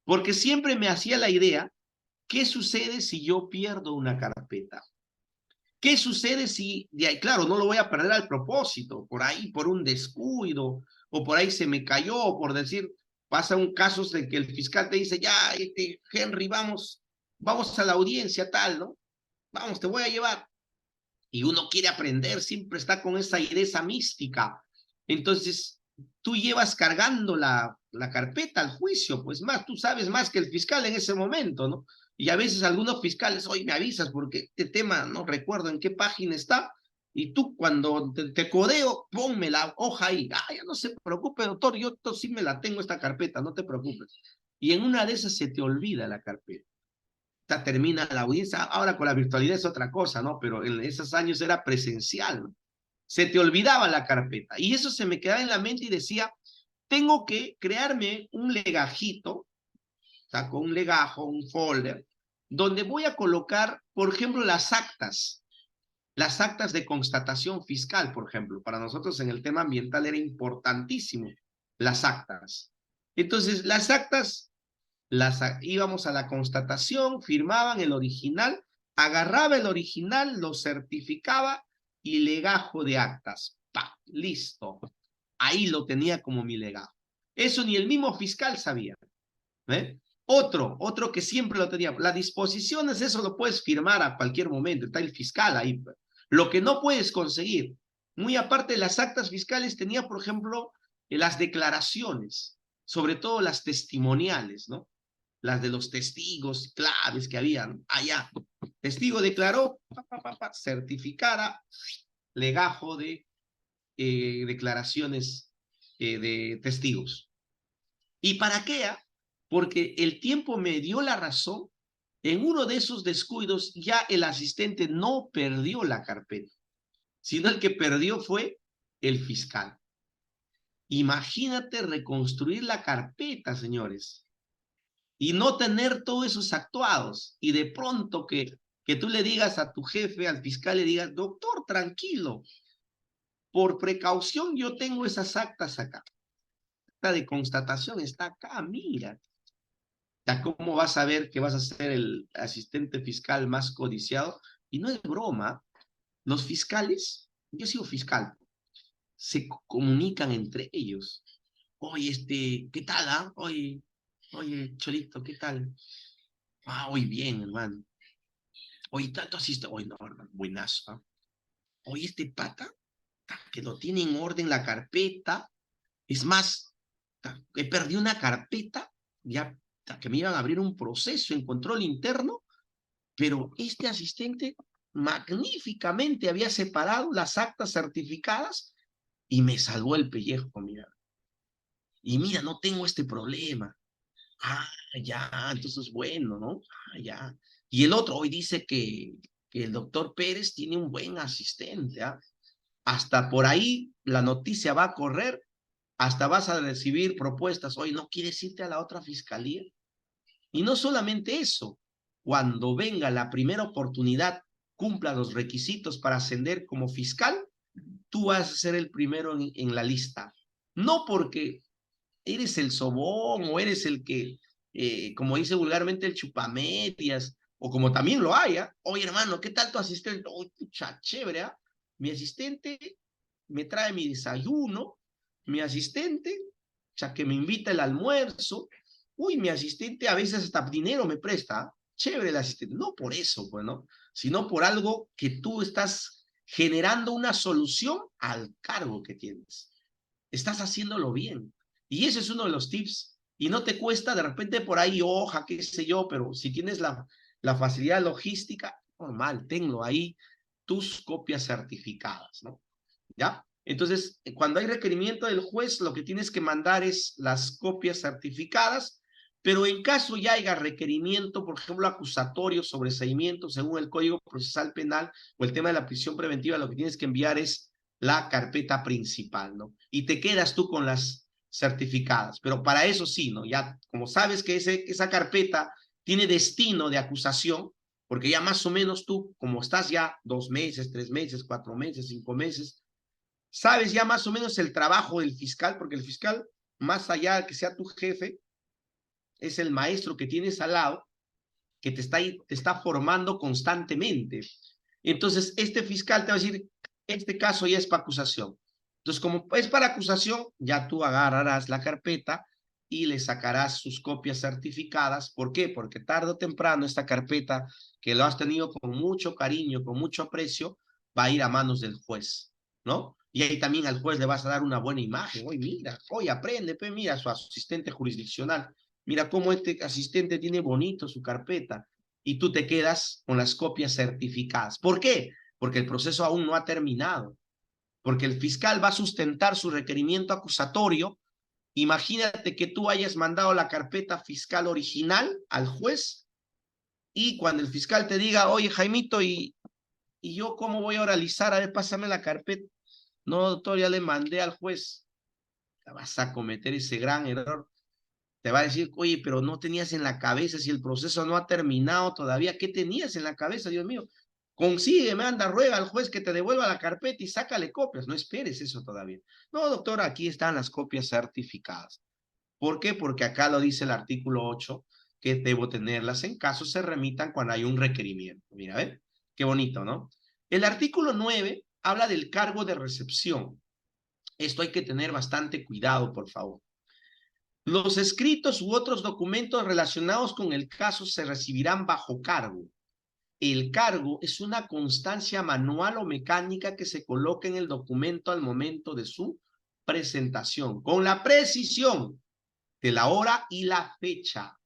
porque siempre me hacía la idea, ¿qué sucede si yo pierdo una carpeta? ¿Qué sucede si, de ahí, claro, no lo voy a perder al propósito, por ahí, por un descuido, o por ahí se me cayó, o por decir, pasa un caso de que el fiscal te dice, ya, Henry, vamos a la audiencia tal, ¿no? Vamos, te voy a llevar. Y uno quiere aprender, siempre está con esa idea mística. Entonces, tú llevas cargando la carpeta al juicio, pues más, tú sabes más que el fiscal en ese momento, ¿no? Y a veces algunos fiscales, hoy me avisas porque este tema no recuerdo en qué página está, y tú cuando te codeo, ponme la hoja ahí. Ah, ya no se preocupe, doctor, yo sí me la tengo esta carpeta, no te preocupes. Y en una de esas se te olvida la carpeta, termina la audiencia. Ahora con la virtualidad es otra cosa, ¿no? Pero en esos años era presencial, ¿no? Se te olvidaba la carpeta. Y eso se me quedaba en la mente y decía, tengo que crearme un legajito, o sea, con un legajo, un folder, donde voy a colocar, por ejemplo, las actas de constatación fiscal, por ejemplo. Para nosotros en el tema ambiental era importantísimo las actas. Entonces, las actas íbamos a la constatación, firmaban el original, agarraba el original, lo certificaba y legajo de actas. ¡Pah! Listo. Ahí lo tenía como mi legajo. Eso ni el mismo fiscal sabía. ¿Eh? Otro que siempre lo tenía. Las disposiciones, eso lo puedes firmar a cualquier momento. Está el fiscal ahí. Lo que no puedes conseguir, muy aparte de las actas fiscales, tenía, por ejemplo, las declaraciones, sobre todo las testimoniales, ¿no? Las de los testigos claves que habían allá. Testigo declaró, certificada, legajo de declaraciones de testigos. ¿Y para qué? Porque el tiempo me dio la razón. En uno de esos descuidos ya el asistente no perdió la carpeta, sino el que perdió fue el fiscal. Imagínate reconstruir la carpeta, señores, y no tener todos esos actuados, y de pronto que tú le digas a tu jefe, al fiscal, le digas, doctor, tranquilo, por precaución yo tengo esas actas acá. Acta de constatación está acá, mira. Ya, ¿cómo vas a ver que vas a ser el asistente fiscal más codiciado? Y no es broma, los fiscales, yo sigo fiscal, se comunican entre ellos. Oye, ¿qué tal, ah? Oye, Cholito, ¿qué tal? Ah, hoy bien, hermano. Oye, tanto asiste. Oye, no, hermano, buenazo. ¿Ah? Oye, pata, que lo tiene en orden la carpeta. Es más, he perdido una carpeta, ya que me iban a abrir un proceso en control interno, pero este asistente magníficamente había separado las actas certificadas y me salvó el pellejo, mira. Y mira, no tengo este problema. Ah, ya, entonces bueno, ¿no? Ah, ya. Y el otro hoy dice que el doctor Pérez tiene un buen asistente, ¿ah? Hasta por ahí la noticia va a correr, hasta vas a recibir propuestas. Hoy no quieres irte a la otra fiscalía. Y no solamente eso, cuando venga la primera oportunidad, cumpla los requisitos para ascender como fiscal, tú vas a ser el primero en la lista. No porque eres el sobón o eres el que, como dice vulgarmente, el chupamedias, o como también lo haya. Oye, hermano, ¿qué tal tu asistente? Oye, pucha, chévere, ¿eh? Mi asistente me trae mi desayuno, mi asistente, o sea, que me invita el almuerzo. Uy, mi asistente a veces hasta dinero me presta. Chévere el asistente. No por eso, pues, ¿no? Sino por algo que tú estás generando una solución al cargo que tienes. Estás haciéndolo bien. Y ese es uno de los tips y no te cuesta de repente por ahí hoja, qué sé yo, pero si tienes la facilidad logística, normal, tenlo ahí, tus copias certificadas, ¿no? ¿Ya? Entonces, cuando hay requerimiento del juez, lo que tienes que mandar es las copias certificadas, pero en caso ya haya requerimiento, por ejemplo, acusatorio, sobreseimiento, según el Código Procesal Penal o el tema de la prisión preventiva, lo que tienes que enviar es la carpeta principal, ¿no? Y te quedas tú con las certificadas, pero para eso sí, ¿no? Ya como sabes que esa carpeta tiene destino de acusación, porque ya más o menos tú, como estás ya 2 meses, 3 meses, 4 meses, 5 meses, sabes ya más o menos el trabajo del fiscal, porque el fiscal, más allá de que sea tu jefe, es el maestro que tienes al lado, que te está formando constantemente. Entonces, este fiscal te va a decir, este caso ya es para acusación. Entonces, como es para acusación, ya tú agarrarás la carpeta y le sacarás sus copias certificadas. ¿Por qué? Porque tarde o temprano esta carpeta, que lo has tenido con mucho cariño, con mucho aprecio, va a ir a manos del juez, ¿no? Y ahí también al juez le vas a dar una buena imagen. Oye, mira, oye, aprende, pues mira, su asistente jurisdiccional. Mira cómo este asistente tiene bonito su carpeta y tú te quedas con las copias certificadas. ¿Por qué? Porque el proceso aún no ha terminado, porque el fiscal va a sustentar su requerimiento acusatorio. Imagínate que tú hayas mandado la carpeta fiscal original al juez y cuando el fiscal te diga, oye, Jaimito, ¿y yo cómo voy a oralizar? A ver, pásame la carpeta. No, doctor, ya le mandé al juez. Vas a cometer ese gran error. Te va a decir, oye, pero no tenías en la cabeza, si el proceso no ha terminado todavía, ¿qué tenías en la cabeza, Dios mío? Consígueme, anda, ruega al juez que te devuelva la carpeta y sácale copias. No esperes eso todavía. No, doctor, aquí están las copias certificadas. ¿Por qué? Porque acá lo dice el artículo 8, que debo tenerlas en caso se remitan cuando hay un requerimiento. Mira, ¿ven? Qué bonito, ¿no? El artículo 9 habla del cargo de recepción. Esto hay que tener bastante cuidado, por favor. Los escritos u otros documentos relacionados con el caso se recibirán bajo cargo. El cargo es una constancia manual o mecánica que se coloca en el documento al momento de su presentación, con la precisión de la hora y la fecha.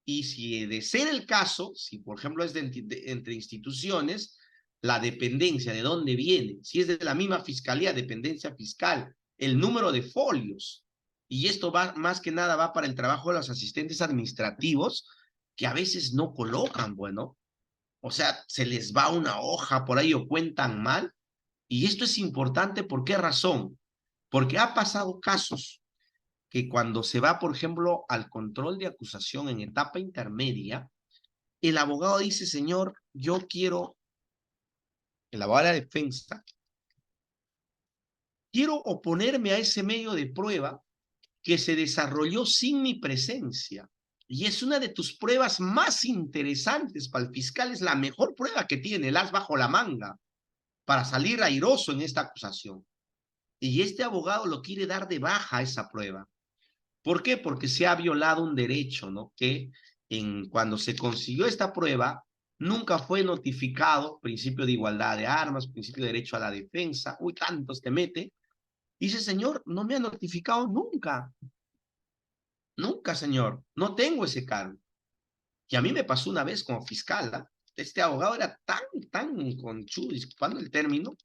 Y si de ser el caso, si por ejemplo es entre instituciones, la dependencia, de dónde viene, si es de la misma fiscalía, dependencia fiscal, el número de folios. Y esto va, más que nada, va para el trabajo de los asistentes administrativos, que a veces no colocan, bueno, o sea, se les va una hoja por ahí o cuentan mal. Y esto es importante, ¿por qué razón? Porque ha pasado casos que cuando se va, por ejemplo, al control de acusación en etapa intermedia, el abogado dice, señor, yo quiero, el abogado de la defensa, quiero oponerme a ese medio de prueba que se desarrolló sin mi presencia. Y es una de tus pruebas más interesantes para el fiscal, es la mejor prueba que tiene, el as bajo la manga, para salir airoso en esta acusación. Y este abogado lo quiere dar de baja a esa prueba. ¿Por qué? Porque se ha violado un derecho, ¿no? Que cuando se consiguió esta prueba, nunca fue notificado principio de igualdad de armas, principio de derecho a la defensa, uy, tantos te mete. Dice, señor, no me ha notificado nunca, nunca, señor, no tengo ese cargo. Y a mí me pasó una vez como fiscal, ¿eh? Este abogado era tan conchudo, disculpando el término,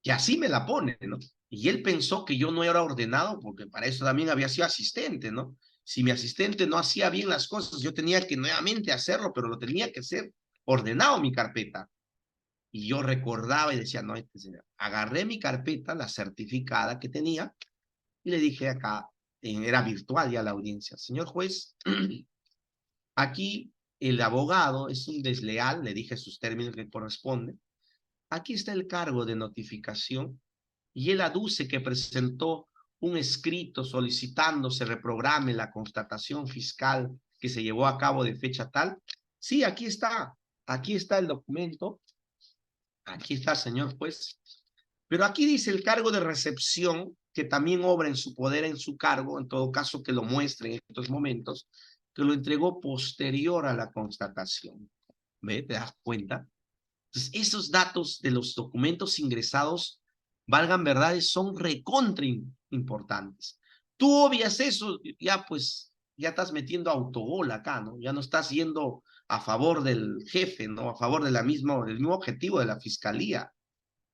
que así me la pone, ¿no? Y él pensó que yo no era ordenado, porque para eso también había sido asistente, ¿no? Si mi asistente no hacía bien las cosas, yo tenía que nuevamente hacerlo, pero lo tenía que hacer ordenado mi carpeta. Y yo recordaba y decía, no, este señor. Agarré mi carpeta, la certificada que tenía, y le dije acá, era virtual ya la audiencia, señor juez, aquí el abogado es un desleal, le dije sus términos que corresponden. Aquí está el cargo de notificación y él aduce que presentó un escrito solicitando se reprograme la constatación fiscal que se llevó a cabo de fecha tal. Sí, aquí está el documento, aquí está, señor juez. Pero aquí dice el cargo de recepción, que también obra en su poder, en su cargo, en todo caso que lo muestre en estos momentos, que lo entregó posterior a la constatación. ¿Ve? ¿Te das cuenta? Entonces, esos datos de los documentos ingresados, valgan verdades, son recontra importantes. Tú obvias eso, ya pues ya estás metiendo autogol acá, ¿no? Ya no estás yendo a favor del jefe, ¿no? A favor de del mismo objetivo de la fiscalía.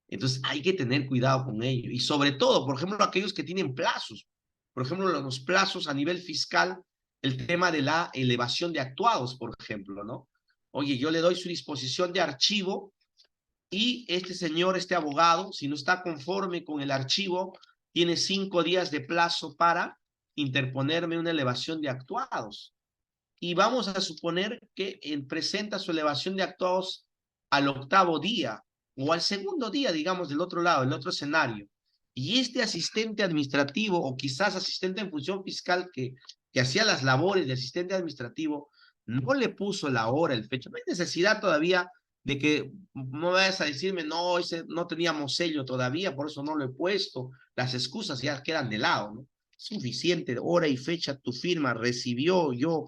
Entonces hay que tener cuidado con ello. Y sobre todo, por ejemplo, aquellos que tienen plazos. Por ejemplo, los plazos a nivel fiscal, el tema de la elevación de actuados, por ejemplo, ¿no? Oye, yo le doy su disposición de archivo y este señor, este abogado, si no está conforme con el archivo, tiene 5 días de plazo para interponerme una elevación de actuados. Y vamos a suponer que él presenta su elevación de actuados al 8.º día o al segundo día, digamos, del otro lado, el otro escenario. Y este asistente administrativo o quizás asistente en función fiscal que hacía las labores de asistente administrativo no le puso la hora, el fecha. No hay necesidad todavía de que no vayas a decirme, no, ese no teníamos sello todavía, por eso no lo he puesto. Las excusas ya quedan de lado, ¿no? Suficiente, hora y fecha, tu firma, recibió, yo,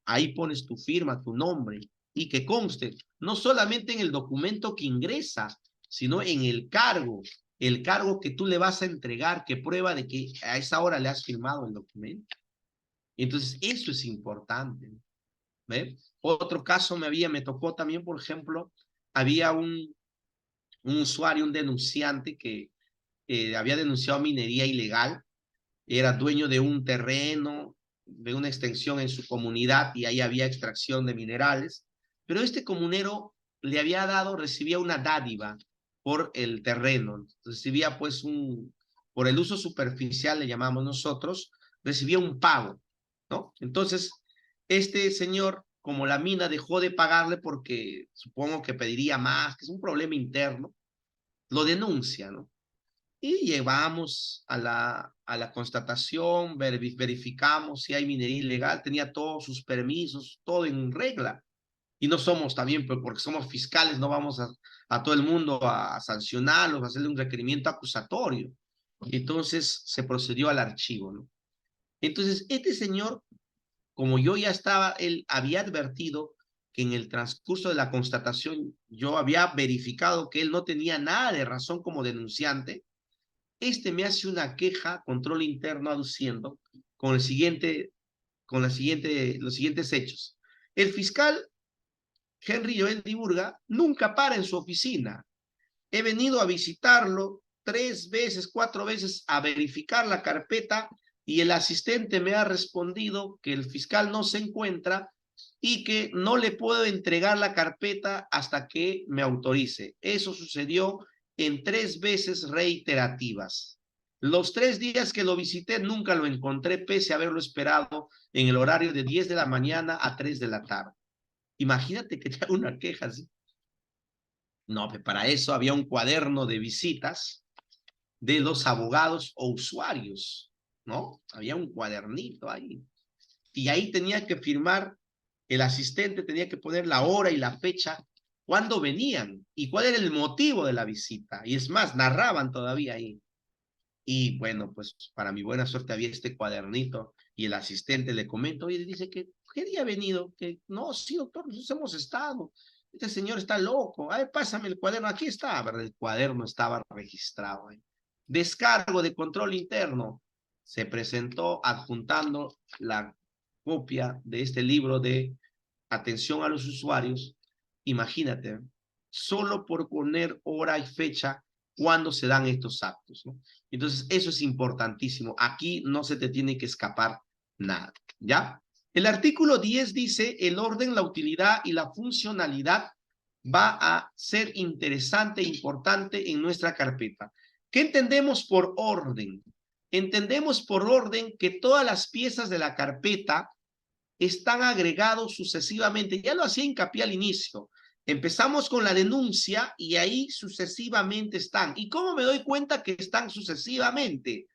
ahí pones tu firma, tu nombre, y que conste, no solamente en el documento que ingresa, sino en el cargo que tú le vas a entregar, que prueba de que a esa hora le has firmado el documento. Entonces, eso es importante. ¿Ve? Otro caso me tocó también, por ejemplo, había un usuario, un denunciante que había denunciado minería ilegal, era dueño de un terreno, de una extensión en su comunidad y ahí había extracción de minerales, pero este comunero le había dado, recibía una dádiva por el terreno, recibía pues por el uso superficial, le llamamos nosotros, recibía un pago, ¿no? Entonces, este señor, como la mina dejó de pagarle porque supongo que pediría más, que es un problema interno, lo denuncia, ¿no? Y llevamos a la constatación, verificamos si hay minería ilegal, tenía todos sus permisos, todo en regla. Y no somos también, pues, porque somos fiscales, no vamos a todo el mundo a sancionarlos, a hacerle un requerimiento acusatorio. Entonces se procedió al archivo, ¿no? Entonces, este señor, como yo ya estaba, él había advertido que en el transcurso de la constatación yo había verificado que él no tenía nada de razón como denunciante. Este me hace una queja, control interno aduciendo, con los siguientes hechos. El fiscal Henry Joel Diburga nunca para en su oficina. He venido a visitarlo 3 veces, 4 veces a verificar la carpeta y el asistente me ha respondido que el fiscal no se encuentra y que no le puedo entregar la carpeta hasta que me autorice. Eso sucedió en 3 veces reiterativas. Los 3 días que lo visité nunca lo encontré, pese a haberlo esperado en el horario de 10 de la mañana a 3 de la tarde. Imagínate que te haga una queja así. No, para eso había un cuaderno de visitas de los abogados o usuarios, ¿no? Había un cuadernito ahí. Y ahí tenía que firmar, el asistente tenía que poner la hora y la fecha, cuándo venían y cuál era el motivo de la visita. Y es más, narraban todavía ahí. Y bueno, pues para mi buena suerte había este cuadernito y el asistente le comenta, oye, dice que, ¿qué día ha venido? Que no, sí, doctor, nosotros hemos estado. Este señor está loco. Ay, pásame el cuaderno. Aquí está, ¿verdad? El cuaderno estaba registrado ahí. Descargo de control interno. Se presentó adjuntando la copia de este libro de atención a los usuarios. Imagínate, solo por poner hora y fecha cuando se dan estos actos, ¿no? Entonces, eso es importantísimo. Aquí no se te tiene que escapar nada, ¿ya? El artículo 10 dice, el orden, la utilidad y la funcionalidad va a ser interesante e importante en nuestra carpeta. ¿Qué entendemos por orden? Entendemos por orden que todas las piezas de la carpeta están agregados sucesivamente. Ya lo hacía hincapié al inicio. Empezamos con la denuncia y ahí sucesivamente están. ¿Y cómo me doy cuenta que están sucesivamente?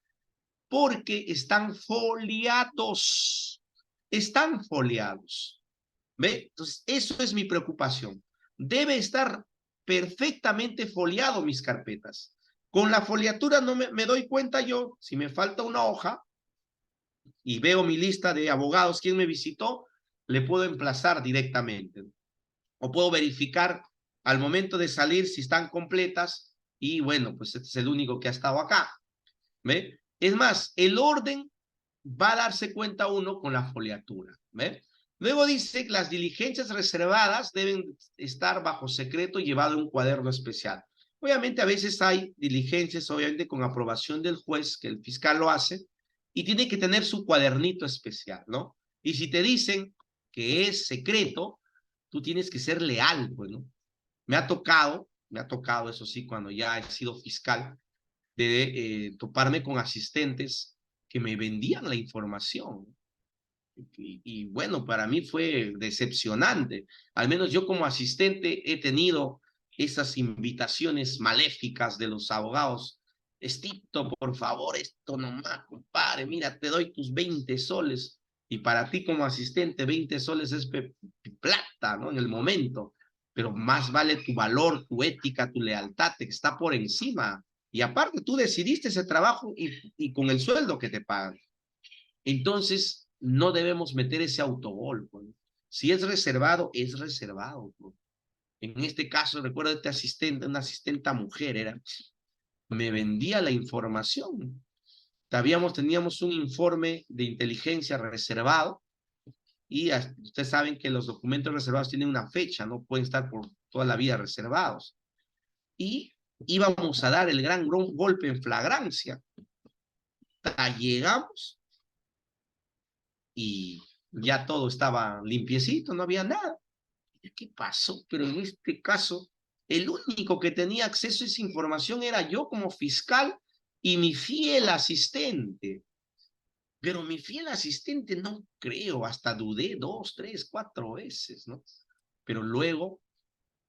Porque están foliados. Están foliados. ¿Ve? Entonces, eso es mi preocupación. Debe estar perfectamente foliado mis carpetas. Con la foliatura no me doy cuenta yo, si me falta una hoja, y veo mi lista de abogados, quién me visitó, le puedo emplazar directamente. O puedo verificar al momento de salir si están completas y bueno, pues este es el único que ha estado acá. ¿Ve? Es más, el orden va a darse cuenta uno con la foliatura. ¿Ve? Luego dice que las diligencias reservadas deben estar bajo secreto y llevado en un cuaderno especial. Obviamente a veces hay diligencias, obviamente con aprobación del juez, que el fiscal lo hace, y tiene que tener su cuadernito especial, ¿no? Y si te dicen que es secreto, tú tienes que ser leal, pues, ¿no? Me ha tocado, eso sí, cuando ya he sido fiscal, de toparme con asistentes que me vendían la información. Y bueno, para mí fue decepcionante. Al menos yo como asistente he tenido esas invitaciones maléficas de los abogados. Estito, por favor, esto nomás, compadre, mira, te doy tus 20 soles. Y para ti como asistente, 20 soles es plata, ¿no? En el momento. Pero más vale tu valor, tu ética, tu lealtad, que está por encima. Y aparte, tú decidiste ese trabajo y con el sueldo que te pagan. Entonces, no debemos meter ese autogol, pues. Si es reservado, es reservado, pues. En este caso, recuerdo este asistente, una asistenta mujer era, me vendía la información. Teníamos un informe de inteligencia reservado y ustedes saben que los documentos reservados tienen una fecha, no pueden estar por toda la vida reservados. Y íbamos a dar el gran golpe en flagrancia. Llegamos y ya todo estaba limpiecito, no había nada. ¿Qué pasó? Pero en este caso, el único que tenía acceso a esa información era yo como fiscal y mi fiel asistente. Pero mi fiel asistente no creo, hasta dudé 2, 3, 4 veces, ¿no? Pero luego, o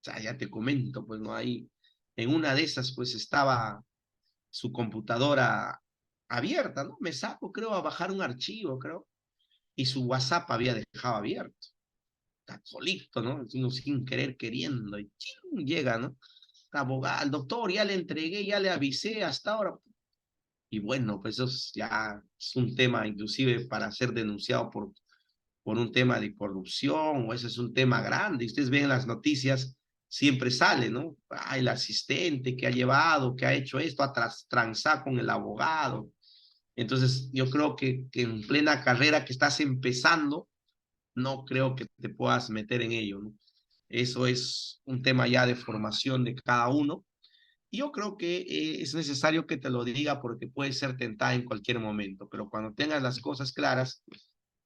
sea, ya te comento, pues no hay, en una de esas, pues estaba su computadora abierta, ¿no? Me saco, creo, a bajar un archivo, creo, y su WhatsApp había dejado abierto. Solito, ¿no? Uno sin querer, queriendo, y ¡ching! Llega, ¿no? Abogado, al doctor, ya le entregué, ya le avisé hasta ahora. Y bueno, pues eso ya es un tema inclusive para ser denunciado por un tema de corrupción, o ese es un tema grande. Y ustedes ven en las noticias, siempre sale, ¿no? Ah, el asistente que ha llevado, que ha hecho esto, a transar con el abogado. Entonces, yo creo que en plena carrera que estás empezando, no creo que te puedas meter en ello, ¿no? Eso es un tema ya de formación de cada uno. Y yo creo que es necesario que te lo diga porque puede ser tentada en cualquier momento, pero cuando tengas las cosas claras,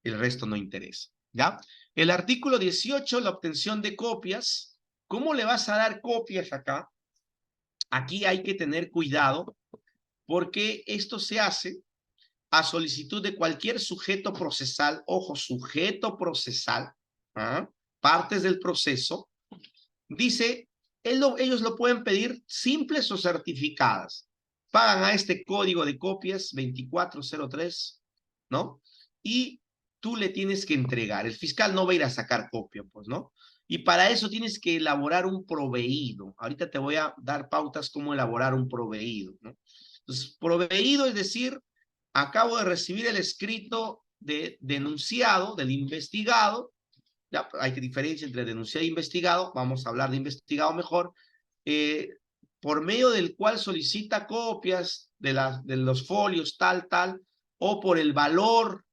el resto no interesa, ¿ya? El artículo 18, la obtención de copias. ¿Cómo le vas a dar copias acá? Aquí hay que tener cuidado porque esto se hace a solicitud de cualquier sujeto procesal, ojo, sujeto procesal, ¿ah? Partes del proceso, dice, ellos lo pueden pedir simples o certificadas. Pagan a este código de copias 2403, ¿no? Y tú le tienes que entregar. El fiscal no va a ir a sacar copia, pues, ¿no? Y para eso tienes que elaborar un proveído. Ahorita te voy a dar pautas cómo elaborar un proveído, ¿no? Entonces, proveído es decir, acabo de recibir el escrito de denunciado, del investigado, ya, hay que diferencia entre denunciado e investigado, vamos a hablar de investigado mejor, eh, por medio del cual solicita copias de los folios, tal, o por el valor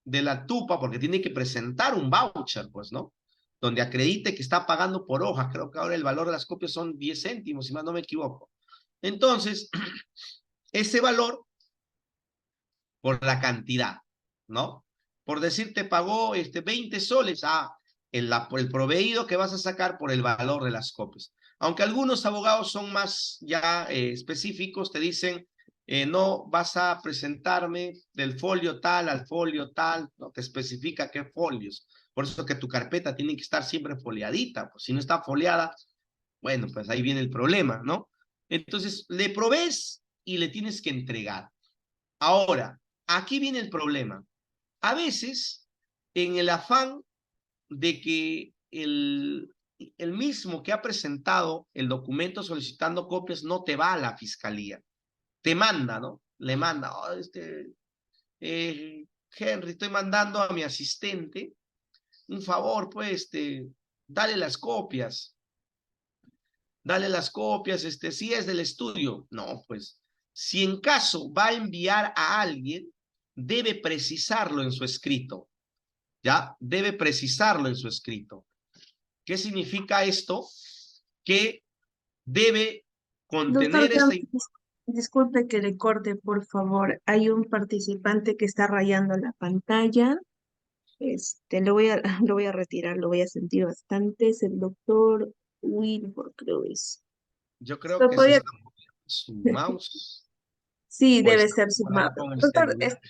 de la tupa, porque tiene que presentar un voucher, pues, ¿no? Donde acredite que está pagando por hoja. Creo que ahora el valor de las copias son 10 céntimos, si más no me equivoco. Entonces, ese valor por la cantidad, ¿no? Por decir, te pagó 20 soles, por el proveído que vas a sacar por el valor de las copias. Aunque algunos abogados son más ya específicos, te dicen, no vas a presentarme del folio tal al folio tal, no te especifica qué folios. Por eso que tu carpeta tiene que estar siempre foliadita, pues si no está foliada, bueno, pues ahí viene el problema, ¿no? Entonces, le provees y le tienes que entregar. Ahora, aquí viene el problema. A veces, en el afán de que el mismo que ha presentado el documento solicitando copias no te va a la fiscalía, te manda, ¿no? Le manda, oh, Henry, estoy mandando a mi asistente un favor, pues, dale las copias, si es del estudio. No, pues, si en caso va a enviar a alguien, debe precisarlo en su escrito. ¿Ya? Debe precisarlo en su escrito. ¿Qué significa esto? Que debe Doctor, contener esa... disculpe que le corte, por favor. Hay un participante que está rayando la pantalla. Lo voy a retirar, lo voy a sentir bastante. Es el doctor Wilbur, creo es. Yo creo Doctor, que se está moviendo su mouse sí, o debe está ser su por ahí mapa. con el Doctor, celular.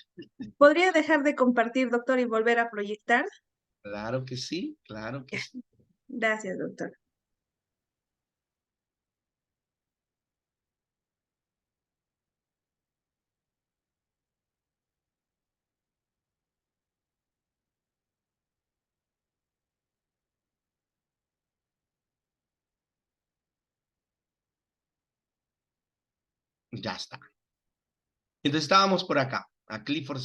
¿podría dejar de compartir, doctor, y volver a proyectar? Claro que sí, claro que sí. Gracias, doctor. Ya está. Entonces estábamos por acá. A Clifford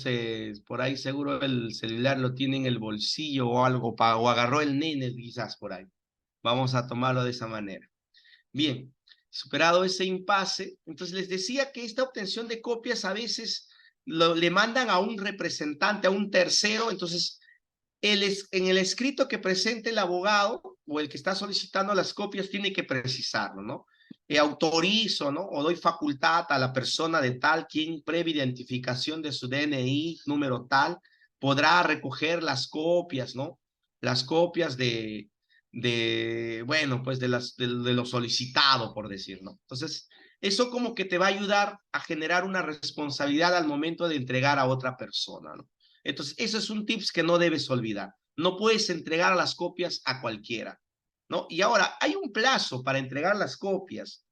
por ahí seguro el celular lo tiene en el bolsillo o algo, o agarró el nene quizás por ahí. Vamos a tomarlo de esa manera. Bien, superado ese impasse, entonces les decía que esta obtención de copias a veces le mandan a un representante, a un tercero, entonces en el escrito que presente el abogado o el que está solicitando las copias tiene que precisarlo, ¿no? Autorizo, ¿no? O doy facultad a la persona de tal quien previa identificación de su DNI, número tal, podrá recoger las copias, ¿no? Las copias bueno, pues de lo solicitado, por decir, ¿no? Entonces, eso como que te va a ayudar a generar una responsabilidad al momento de entregar a otra persona, ¿no? Entonces, eso es un tips que no debes olvidar. No puedes entregar las copias a cualquiera, ¿no? Y ahora, hay un plazo para entregar las copias.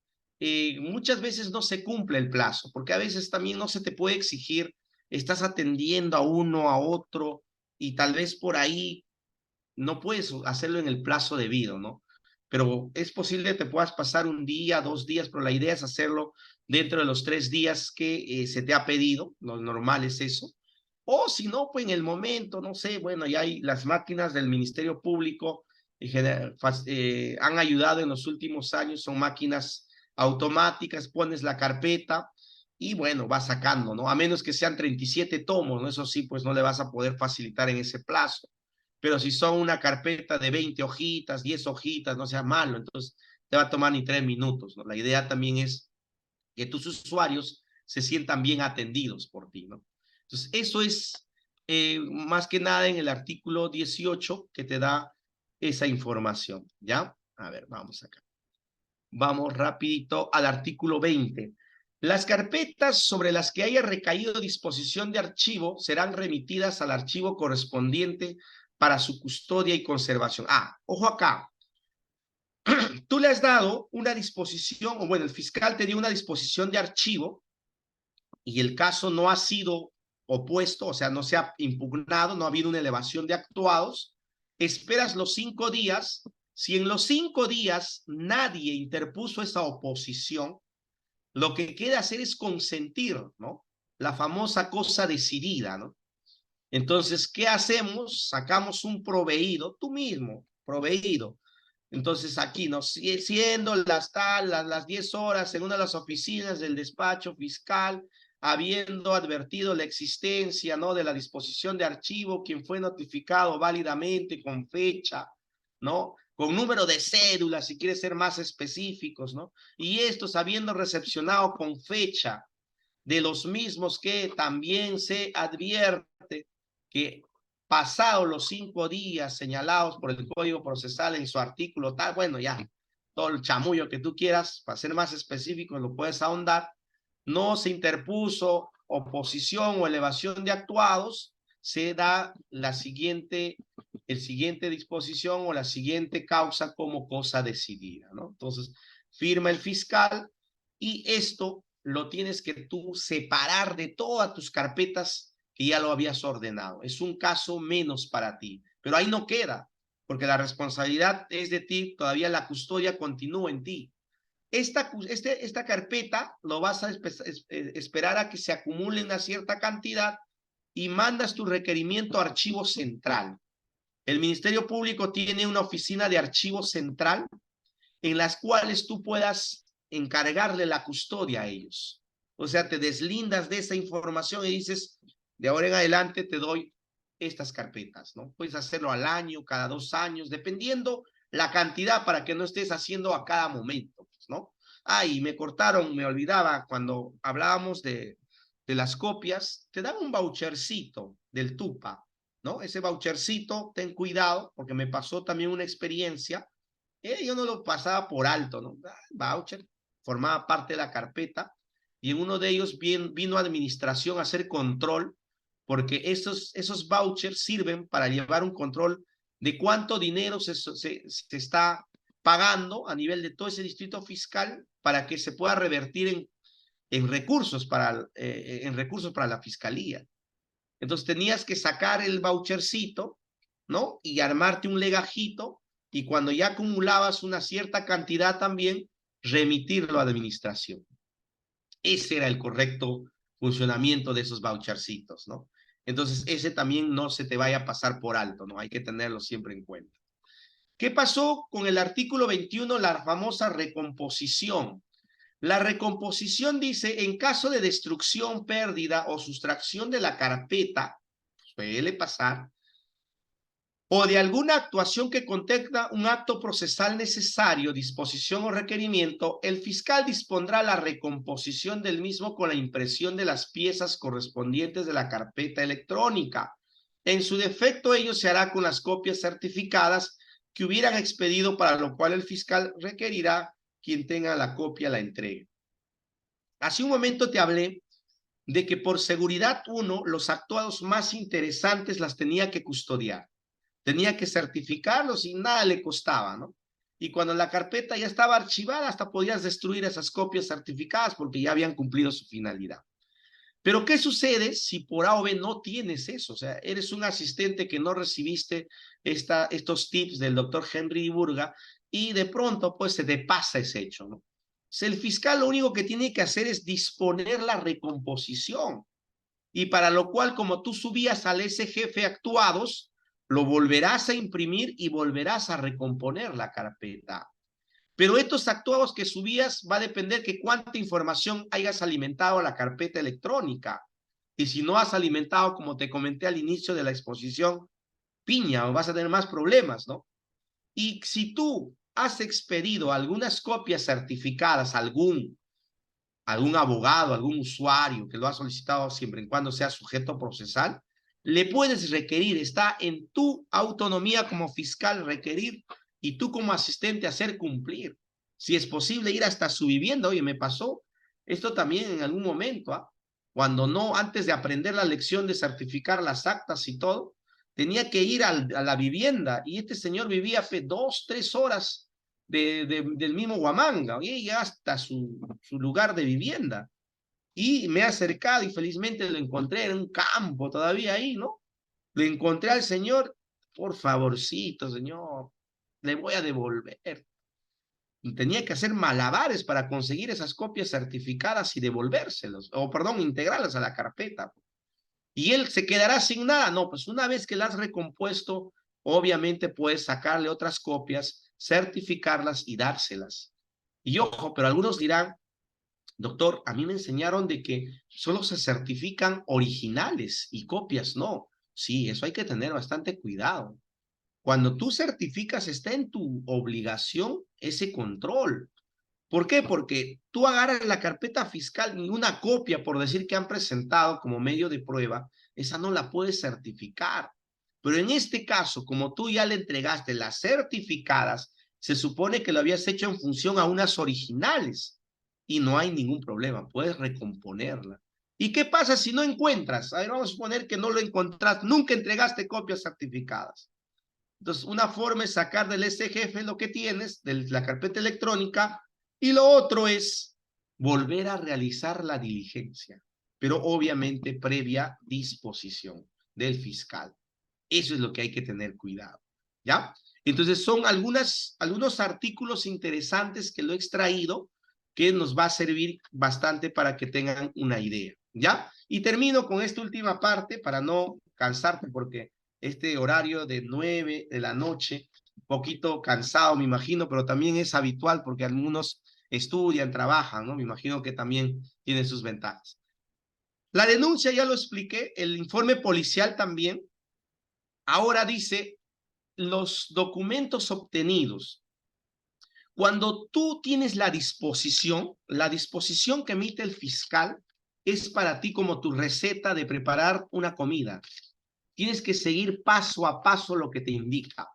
Muchas veces no se cumple el plazo, porque a veces también no se te puede exigir, estás atendiendo a uno, a otro, y tal vez por ahí no puedes hacerlo en el plazo debido, ¿no? Pero es posible que te puedas pasar un día, 2 días, pero la idea es hacerlo dentro de los 3 días que se te ha pedido, lo normal es eso. O si no, pues en el momento, no sé, bueno, ya hay las máquinas del Ministerio Público, han ayudado en los últimos años, son máquinas automáticas, pones la carpeta y bueno, vas sacando, ¿no? A menos que sean 37 tomos, ¿no? Eso sí, pues no le vas a poder facilitar en ese plazo. Pero si son una carpeta de 20 hojitas, 10 hojitas, no sea malo, entonces te va a tomar ni 3 minutos, ¿no? La idea también es que tus usuarios se sientan bien atendidos por ti, ¿no? Entonces, eso es más que nada en el artículo 18 que te da esa información, ¿ya? A ver, vamos acá. Vamos rapidito al artículo 20. Las carpetas sobre las que haya recaído disposición de archivo serán remitidas al archivo correspondiente para su custodia y conservación. Ah, ojo acá. Tú le has dado una disposición, o bueno, el fiscal te dio una disposición de archivo y el caso no ha sido opuesto, o sea, no se ha impugnado, no ha habido una elevación de actuados, esperas los 5 días. Si en los 5 días nadie interpuso esa oposición, lo que queda hacer es consentir, ¿no? La famosa cosa decidida, ¿no? Entonces, ¿qué hacemos? Sacamos un proveído, tú mismo, proveído. Entonces, aquí, ¿no? Siendo las 10 horas en una de las oficinas del despacho fiscal, habiendo advertido la existencia, ¿no? De la disposición de archivo, quien fue notificado válidamente con fecha, ¿no? Con número de cédula, si quieres ser más específicos, ¿no? Y estos habiendo recepcionado con fecha de los mismos que también se advierte que pasados los 5 días señalados por el Código Procesal en su artículo tal, bueno, ya, todo el chamullo que tú quieras, para ser más específico, lo puedes ahondar, no se interpuso oposición o elevación de actuados, se da el siguiente disposición o la siguiente causa como cosa decidida, ¿no? Entonces, firma el fiscal y esto lo tienes que tú separar de todas tus carpetas que ya lo habías ordenado. Es un caso menos para ti, pero ahí no queda, porque la responsabilidad es de ti, todavía la custodia continúa en ti. Esta carpeta lo vas a esperar a que se acumule una cierta cantidad y mandas tu requerimiento a archivo central. El Ministerio Público tiene una oficina de archivo central en las cuales tú puedas encargarle la custodia a ellos. O sea, te deslindas de esa información y dices, de ahora en adelante te doy estas carpetas, ¿no? Puedes hacerlo al año, cada 2 años, dependiendo la cantidad para que no estés haciendo a cada momento, pues, ¿no? Y me cortaron, me olvidaba, cuando hablábamos de las copias, te dan un vouchercito del TUPA, ¿no? Ese vouchercito, ten cuidado, porque me pasó también una experiencia, yo no lo pasaba por alto, ¿no? Voucher, formaba parte de la carpeta, y en uno de ellos vino administración a hacer control, porque esos vouchers sirven para llevar un control de cuánto dinero se está pagando a nivel de todo ese distrito fiscal para que se pueda revertir en recursos en recursos para la fiscalía. Entonces tenías que sacar el vouchercito, ¿no? Y armarte un legajito, y cuando ya acumulabas una cierta cantidad también, remitirlo a la administración. Ese era el correcto funcionamiento de esos vouchercitos, ¿no? Entonces, ese también no se te vaya a pasar por alto, ¿no? Hay que tenerlo siempre en cuenta. ¿Qué pasó con el artículo 21, la famosa recomposición? La recomposición dice, en caso de destrucción, pérdida o sustracción de la carpeta, suele pasar, o de alguna actuación que contenga un acto procesal necesario, disposición o requerimiento, el fiscal dispondrá la recomposición del mismo con la impresión de las piezas correspondientes de la carpeta electrónica. En su defecto, ello se hará con las copias certificadas que hubieran expedido, para lo cual el fiscal requerirá quien tenga la copia la entregue. Hace un momento te hablé de que por seguridad uno, los actuados más interesantes las tenía que custodiar. Tenía que certificarlos y nada le costaba, ¿no? Y cuando la carpeta ya estaba archivada, hasta podías destruir esas copias certificadas porque ya habían cumplido su finalidad. Pero ¿qué sucede si por A o B no tienes eso? O sea, eres un asistente que no recibiste estos tips del doctor Henry Burga, y de pronto pues se te pasa ese hecho, ¿no? El fiscal lo único que tiene que hacer es disponer la recomposición, y para lo cual, como tú subías al SGF actuados, lo volverás a imprimir y volverás a recomponer la carpeta. Pero estos actuados que subías va a depender que cuánta información hayas alimentado a la carpeta electrónica. Y si no has alimentado, como te comenté al inicio de la exposición, piña, o vas a tener más problemas, ¿no? Y si tú has expedido algunas copias certificadas a algún abogado, algún usuario que lo ha solicitado, siempre y cuando sea sujeto procesal, le puedes requerir, está en tu autonomía como fiscal requerir, y tú como asistente hacer cumplir. Si es posible, ir hasta su vivienda. Oye, me pasó esto también en algún momento, cuando no, antes de aprender la lección de certificar las actas y todo, tenía que ir a la vivienda, y este señor vivía 2, 3 horas del mismo Huamanga, y hasta su lugar de vivienda. Y me he acercado y felizmente lo encontré en un campo todavía ahí, ¿no? Le encontré al señor, por favorcito, señor, le voy a devolver. Y tenía que hacer malabares para conseguir esas copias certificadas y devolvérselos, o perdón, integrarlas a la carpeta. Y él se quedará sin nada. No, pues una vez que la has recompuesto, obviamente puedes sacarle otras copias, certificarlas y dárselas. Y ojo, pero algunos dirán, doctor, a mí me enseñaron de que solo se certifican originales y copias no. Sí, eso hay que tener bastante cuidado. Cuando tú certificas, está en tu obligación ese control. ¿Por qué? Porque tú agarras la carpeta fiscal, ninguna copia, por decir, que han presentado como medio de prueba, esa no la puedes certificar. Pero en este caso, como tú ya le entregaste las certificadas, se supone que lo habías hecho en función a unas originales, y no hay ningún problema, puedes recomponerla. ¿Y qué pasa si no encuentras? A ver, vamos a suponer que no lo encontraste, nunca entregaste copias certificadas. Entonces, una forma es sacar del SGF lo que tienes, de la carpeta electrónica, y lo otro es volver a realizar la diligencia, pero obviamente previa disposición del fiscal. Eso es lo que hay que tener cuidado, ¿ya? Entonces, son algunos artículos interesantes que lo he extraído, que nos va a servir bastante para que tengan una idea, ¿ya? Y termino con esta última parte para no cansarte, porque este horario de 9 de la noche, un poquito cansado, me imagino, pero también es habitual porque algunos estudian, trabajan, ¿no? Me imagino que también tiene sus ventajas. La denuncia ya lo expliqué, el informe policial también. Ahora dice los documentos obtenidos. Cuando tú tienes la disposición que emite el fiscal es para ti como tu receta de preparar una comida. Tienes que seguir paso a paso lo que te indica.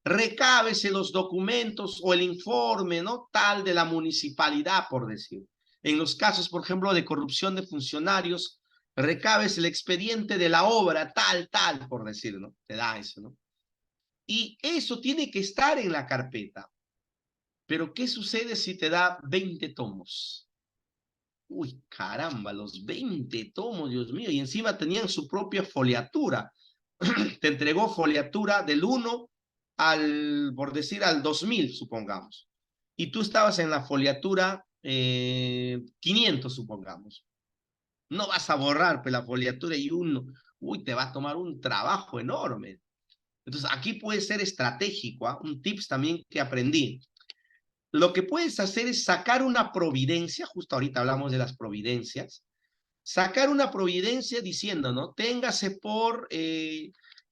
Recábese los documentos o el informe, ¿no? Tal de la municipalidad, por decir. En los casos, por ejemplo, de corrupción de funcionarios, recábese el expediente de la obra, tal, por decir, ¿no? Te da eso, ¿no? Y eso tiene que estar en la carpeta. Pero, ¿qué sucede si te da 20 tomos? Uy, caramba, los 20 tomos, Dios mío, y encima tenían su propia foliatura. Te entregó foliatura del 1 al, por decir, al 2000, supongamos. Y tú estabas en la foliatura 500, supongamos. No vas a borrar pues, la foliatura y uno, uy, te va a tomar un trabajo enorme. Entonces, aquí puede ser estratégico, ¿eh? Un tips también que aprendí. Lo que puedes hacer es sacar una providencia, justo ahorita hablamos de las providencias, sacar una providencia diciendo, ¿no? Téngase por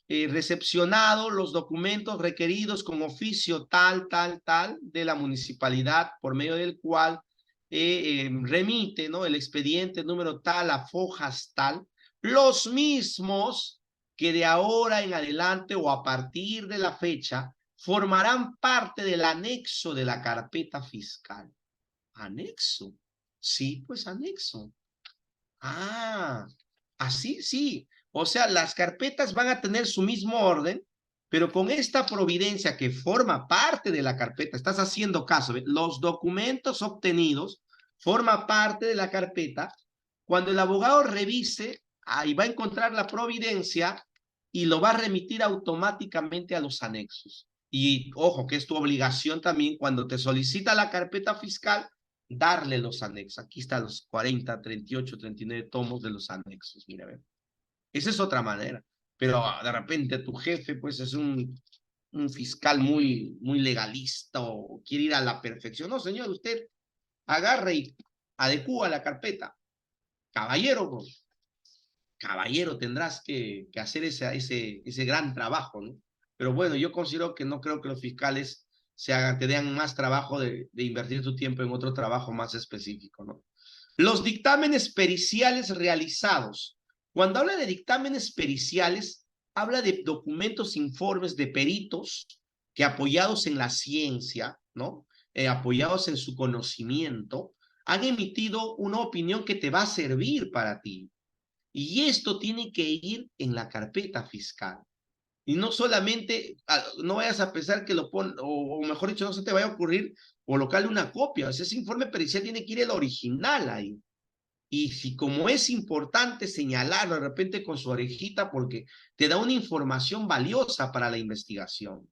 recepcionado los documentos requeridos con oficio tal de la municipalidad por medio del cual remite, ¿no? El expediente número tal a fojas tal, los mismos que de ahora en adelante o a partir de la fecha formarán parte del anexo de la carpeta fiscal. ¿Anexo? Sí, pues anexo. Ah, así sí. O sea, las carpetas van a tener su mismo orden, pero con esta providencia que forma parte de la carpeta, estás haciendo caso, ¿ve? Los documentos obtenidos forma parte de la carpeta. Cuando el abogado revise, ahí va a encontrar la providencia y lo va a remitir automáticamente a los anexos. Y ojo, que es tu obligación también cuando te solicita la carpeta fiscal, darle los anexos. Aquí están los 40, 38, 39 tomos de los anexos. Mira, a ver. Esa es otra manera. Pero de repente tu jefe, pues, es un fiscal muy legalista o quiere ir a la perfección. No, señor, usted agarra y adecúa la carpeta. Caballero, pues, caballero, tendrás que hacer ese gran trabajo, ¿no? Pero bueno, yo considero que no creo que los fiscales te den más trabajo de invertir tu tiempo en otro trabajo más específico, ¿no? Los dictámenes periciales realizados. Cuando habla de dictámenes periciales, habla de documentos, informes de peritos que apoyados en la ciencia, ¿no? Apoyados en su conocimiento, han emitido una opinión que te va a servir para ti. Y esto tiene que ir en la carpeta fiscal. Y no solamente, no vayas a pensar que lo pon, o mejor dicho, no se te vaya a ocurrir colocarle una copia. O sea, ese informe pericial tiene que ir el original ahí. Y si como es importante señalarlo de repente con su orejita porque te da una información valiosa para la investigación.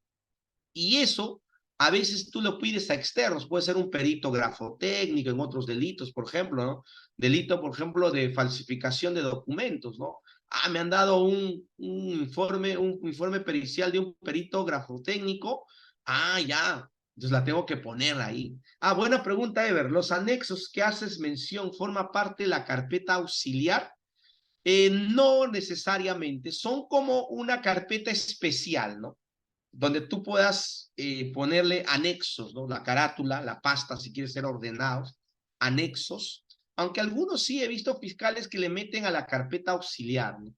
Y eso a veces tú lo pides a externos, puede ser un perito grafotécnico en otros delitos, por ejemplo, ¿no? Delito, por ejemplo, de falsificación de documentos, ¿no? Ah, me han dado un informe pericial de un perito grafotécnico. Ah, ya, entonces la tengo que poner ahí. Ah, buena pregunta, Ever. ¿Los anexos que haces mención forma parte de la carpeta auxiliar? No necesariamente, son como una carpeta especial, ¿no? Donde tú puedas ponerle anexos, ¿no? La carátula, la pasta, si quieres ser ordenados, anexos, aunque algunos sí he visto fiscales que le meten a la carpeta auxiliar, ¿no?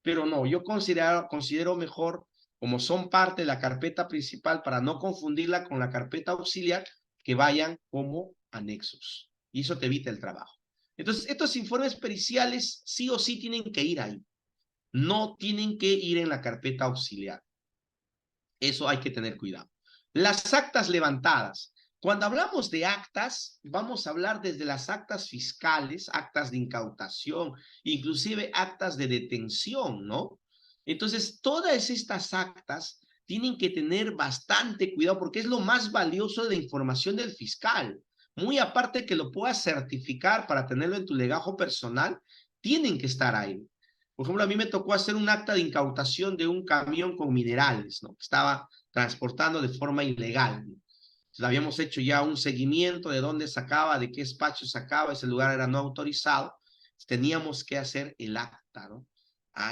Pero no, yo considero mejor, como son parte de la carpeta principal, para no confundirla con la carpeta auxiliar, que vayan como anexos. Y eso te evita el trabajo. Entonces, estos informes periciales sí o sí tienen que ir ahí. No tienen que ir en la carpeta auxiliar. Eso hay que tener cuidado. Las actas levantadas. Cuando hablamos de actas, vamos a hablar desde las actas fiscales, actas de incautación, inclusive actas de detención, ¿no? Entonces, todas estas actas tienen que tener bastante cuidado porque es lo más valioso de la información del fiscal. Muy aparte que lo puedas certificar para tenerlo en tu legajo personal, tienen que estar ahí. Por ejemplo, a mí me tocó hacer un acta de incautación de un camión con minerales, ¿no? Que estaba transportando de forma ilegal. Entonces, habíamos hecho ya un seguimiento de dónde sacaba, de qué espacio sacaba, ese lugar era no autorizado. teníamos que hacer el acta, ¿no?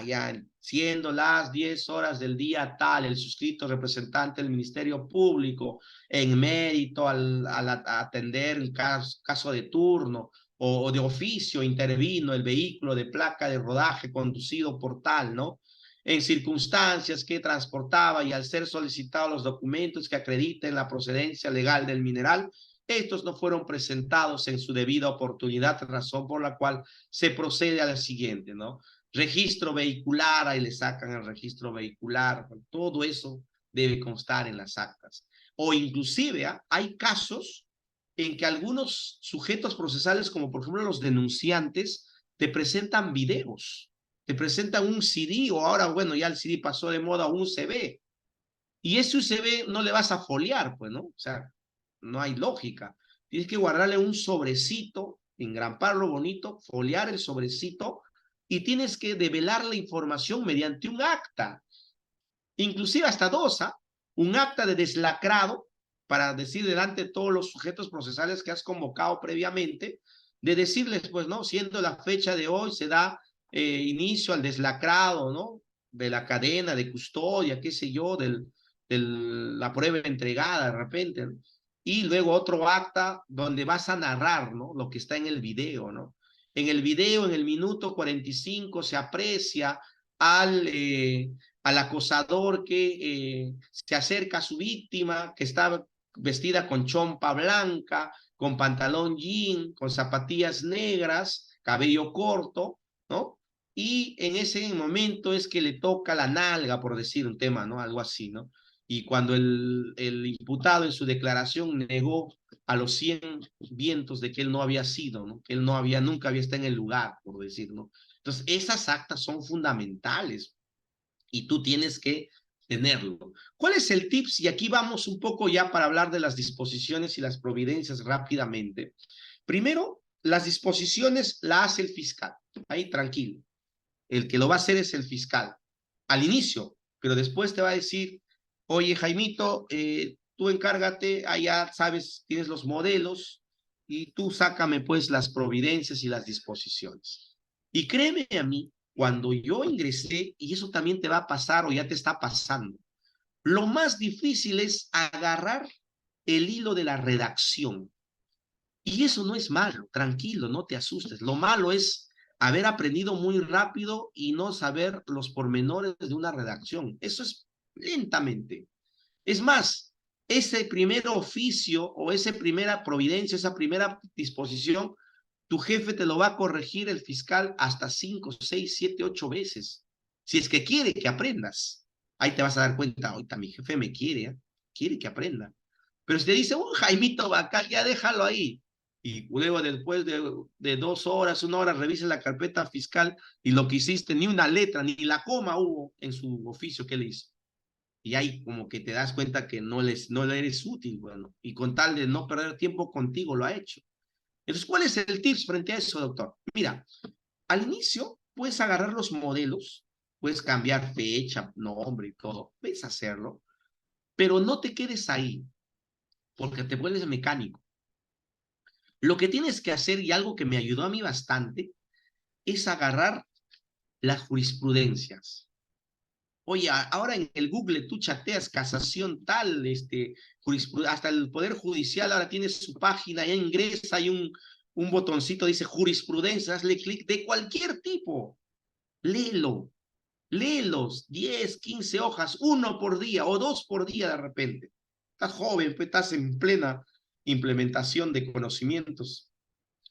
Ya, siendo las 10 horas del día tal, el suscrito representante del Ministerio Público en mérito a atender el caso de turno o de oficio intervino el vehículo de placa de rodaje conducido por tal, ¿no? En circunstancias que transportaba y al ser solicitados los documentos que acrediten la procedencia legal del mineral, estos no fueron presentados en su debida oportunidad, razón por la cual se procede a la siguiente, ¿no? Registro vehicular, ahí le sacan el registro vehicular, todo eso debe constar en las actas. O inclusive hay casos en que algunos sujetos procesales, como por ejemplo los denunciantes, te presentan videos, te presentan un CD o ahora, bueno, ya el CD pasó de moda a un USB. Y ese USB no le vas a foliar, pues, ¿no? O sea, no hay lógica. Tienes que guardarle un sobrecito, engramparlo bonito, foliar el sobrecito y tienes que develar la información mediante un acta, inclusive hasta dos, ¿ah? Un acta de deslacrado para decir delante de todos los sujetos procesales que has convocado previamente, de decirles, pues, ¿no? Siendo la fecha de hoy, se da inicio al deslacrado, ¿no? De la cadena de custodia, qué sé yo, la prueba entregada de repente, ¿no? Y luego otro acta donde vas a narrar, ¿no? Lo que está en el video, ¿no? En el video, en el minuto 45, se aprecia al, al acosador que se acerca a su víctima, que está vestida con chompa blanca, con pantalón jean, con zapatillas negras, cabello corto, ¿no? Y en ese momento es que le toca la nalga, por decir un tema, ¿no? Algo así, ¿no? Y cuando el imputado en su declaración negó a los 100 vientos de que él no había sido, ¿no? Que él no había, nunca había estado en el lugar, por decir, ¿no? Entonces, esas actas son fundamentales y tú tienes que tenerlo. ¿Cuál es el tips? Y aquí vamos un poco ya para hablar de las disposiciones y las providencias rápidamente. Primero, las disposiciones las hace el fiscal. Ahí tranquilo. El que lo va a hacer es el fiscal. Al inicio, pero después te va a decir, oye Jaimito, tú encárgate, allá sabes, tienes los modelos y tú sácame pues las providencias y las disposiciones. Y créeme a mí, cuando yo ingresé, y eso también te va a pasar o ya te está pasando, lo más difícil es agarrar el hilo de la redacción. Y eso no es malo, tranquilo, no te asustes. Lo malo es haber aprendido muy rápido y no saber los pormenores de una redacción. Eso es lentamente. Es más, ese primer oficio o esa primera providencia, esa primera disposición, tu jefe te lo va a corregir el fiscal hasta 5, 6, 7, 8 veces. Si es que quiere que aprendas. Ahí te vas a dar cuenta, ahorita mi jefe me quiere, ¿eh? Quiere que aprenda. Pero si te dice, Jaimito Bacán, ya déjalo ahí. Y luego después de 2 horas, 1 hora, revisa la carpeta fiscal y lo que hiciste, ni una letra, ni la coma hubo en su oficio que le hizo. Y ahí como que te das cuenta que no le eres útil, bueno, y con tal de no perder tiempo contigo lo ha hecho. Entonces, ¿cuál es el tips frente a eso, doctor? Mira, al inicio puedes agarrar los modelos, puedes cambiar fecha, nombre y todo, puedes hacerlo, pero no te quedes ahí, porque te vuelves mecánico. Lo que tienes que hacer, y algo que me ayudó a mí bastante, es agarrar las jurisprudencias. Oye, ahora en el Google tú chateas casación tal, hasta el Poder Judicial ahora tiene su página, ya ingresa, hay un botoncito, dice jurisprudencia, hazle clic de cualquier tipo, léelo, léelos, 10, 15 hojas, uno por día o dos por día de repente. Estás joven, pues estás en plena implementación de conocimientos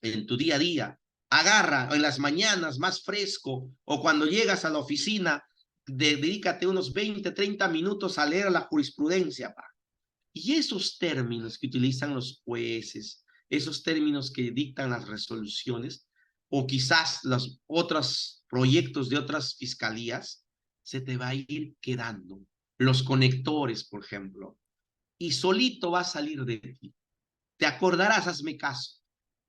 en tu día a día. Agarra en las mañanas más fresco o cuando llegas a la oficina, dedícate unos 20, 30 minutos a leer la jurisprudencia. Pa. Y esos términos que utilizan los jueces, esos términos que dictan las resoluciones, o quizás los otros proyectos de otras fiscalías, se te va a ir quedando. Los conectores, por ejemplo, y solito va a salir de ti. Te acordarás, hazme caso.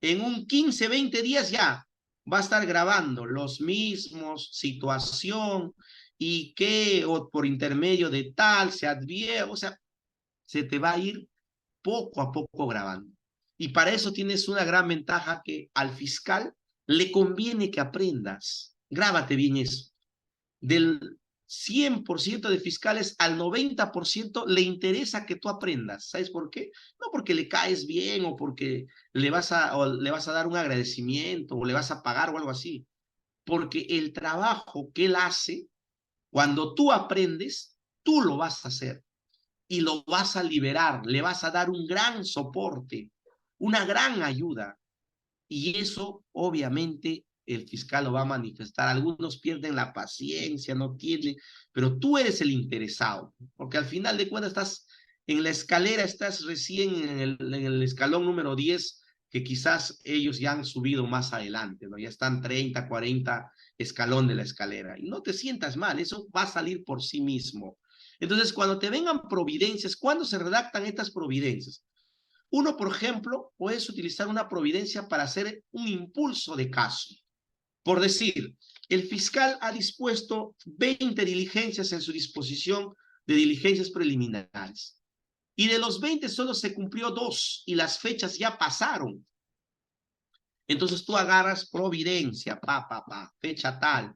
En un 15, 20 días ya va a estar grabando los mismos, situación, y que o por intermedio de tal se advierte, o sea, se te va a ir poco a poco grabando. Y para eso tienes una gran ventaja que al fiscal le conviene que aprendas. Grábate bien eso. Del 100% de fiscales, al 90% le interesa que tú aprendas. ¿Sabes por qué? No porque le caes bien o porque le vas a dar un agradecimiento o le vas a pagar o algo así. Porque el trabajo que él hace, cuando tú aprendes, tú lo vas a hacer y lo vas a liberar, le vas a dar un gran soporte, una gran ayuda. Y eso, obviamente, el fiscal lo va a manifestar. Algunos pierden la paciencia, no tienen, pero tú eres el interesado, porque al final de cuentas estás en la escalera, estás recién en el escalón número 10, que quizás ellos ya han subido más adelante, ¿no? Ya están 30, 40 escalón de la escalera. Y no te sientas mal, eso va a salir por sí mismo. Entonces, cuando te vengan providencias, ¿cuándo se redactan estas providencias? Uno, por ejemplo, puedes utilizar una providencia para hacer un impulso de caso. Por decir, el fiscal ha dispuesto 20 diligencias en su disposición de diligencias preliminares. Y de los 20 solo se cumplió 2 y las fechas ya pasaron. Entonces tú agarras providencia, fecha tal,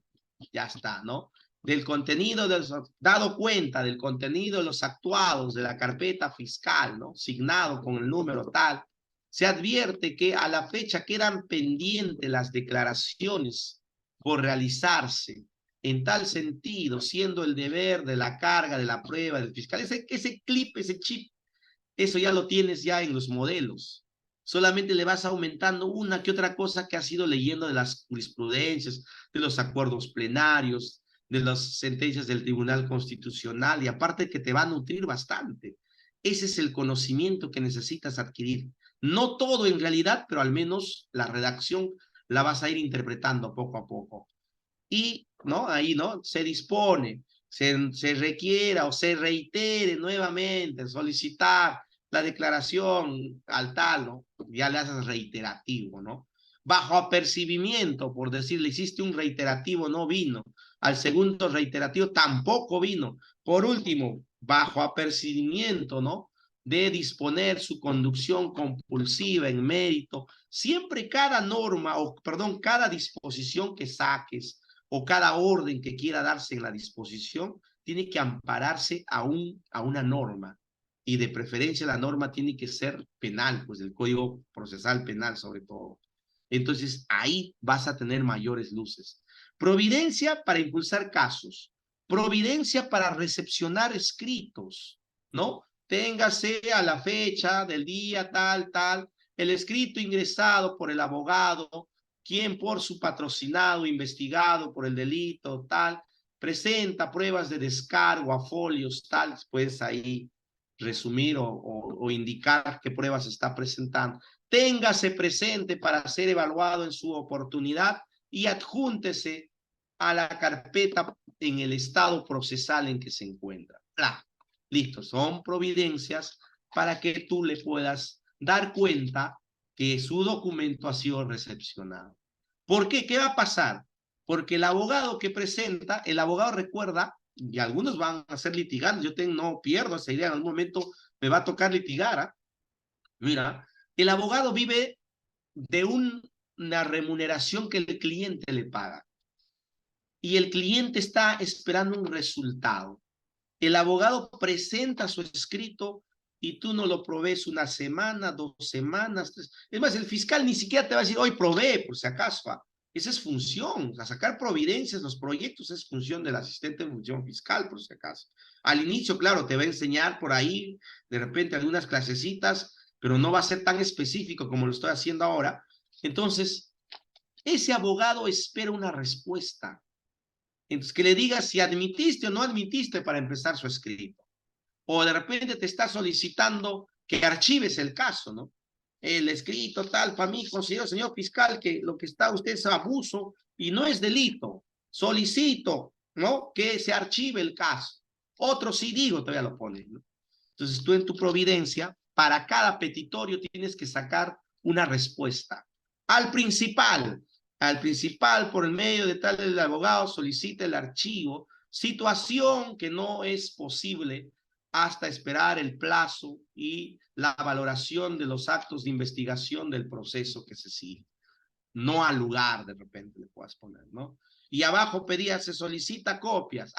ya está, ¿no? Del contenido, dado cuenta del contenido de los actuados de la carpeta fiscal, ¿no? Signado con el número tal, se advierte que a la fecha quedan pendientes las declaraciones por realizarse. En tal sentido, siendo el deber de la carga de la prueba del fiscal, ese clip, ese chip, eso ya lo tienes ya en los modelos. Solamente le vas aumentando una que otra cosa que has ido leyendo de las jurisprudencias, de los acuerdos plenarios, de las sentencias del Tribunal Constitucional, y aparte que te va a nutrir bastante. Ese es el conocimiento que necesitas adquirir. No todo en realidad, pero al menos la redacción la vas a ir interpretando poco a poco. Y, ¿no? Ahí, ¿no? Se dispone, se requiera o se reitere nuevamente solicitar la declaración al tal, ¿no? Ya le haces reiterativo, ¿no? Bajo apercibimiento, por decirle, hiciste un reiterativo, no vino. Al segundo reiterativo tampoco vino. Por último, bajo apercibimiento, ¿no? De disponer su conducción compulsiva en mérito. Siempre cada norma, o perdón, cada disposición que saques o cada orden que quiera darse en la disposición tiene que ampararse a una norma, y de preferencia la norma tiene que ser penal, pues del Código Procesal Penal sobre todo. Entonces ahí vas a tener mayores luces. Providencia para impulsar casos, providencia para recepcionar escritos, ¿no? Téngase a la fecha del día tal, tal, el escrito ingresado por el abogado, quien por su patrocinado, investigado por el delito, tal, presenta pruebas de descargo a folios, tal, puedes ahí resumir o indicar qué pruebas está presentando. Téngase presente para ser evaluado en su oportunidad y adjúntese a la carpeta en el estado procesal en que se encuentra. Listo, son providencias para que tú le puedas dar cuenta que su documento ha sido recepcionado. ¿Por qué? ¿Qué va a pasar? Porque el abogado que presenta, el abogado recuerda, y algunos van a ser litigantes, no pierdo esa idea, en algún momento me va a tocar litigar. ¿Eh? Mira, el abogado vive de una remuneración que el cliente le paga y el cliente está esperando un resultado. El abogado presenta su escrito y tú no lo provees una semana, 2 semanas, 3. Es más, el fiscal ni siquiera te va a decir, hoy provee, por si acaso. Esa es función, a sacar providencias, los proyectos es función del asistente de función fiscal, por si acaso. Al inicio, claro, te va a enseñar por ahí, de repente, algunas clasecitas, pero no va a ser tan específico como lo estoy haciendo ahora. Entonces, ese abogado espera una respuesta. Entonces, que le digas si admitiste o no admitiste para empezar su escrito. O de repente te está solicitando que archives el caso, ¿no? El escrito tal, para mí, considero, señor fiscal, que lo que está usted es abuso y no es delito. Solicito, ¿no? Que se archive el caso. Otro sí digo, todavía lo pone, ¿no? Entonces tú en tu providencia, para cada petitorio tienes que sacar una respuesta. Al principal por el medio de tal el abogado solicita el archivo, situación que no es posible hasta esperar el plazo y la valoración de los actos de investigación del proceso que se sigue. no al lugar, de repente le puedas poner, ¿no? Y abajo pedía, se solicita copias.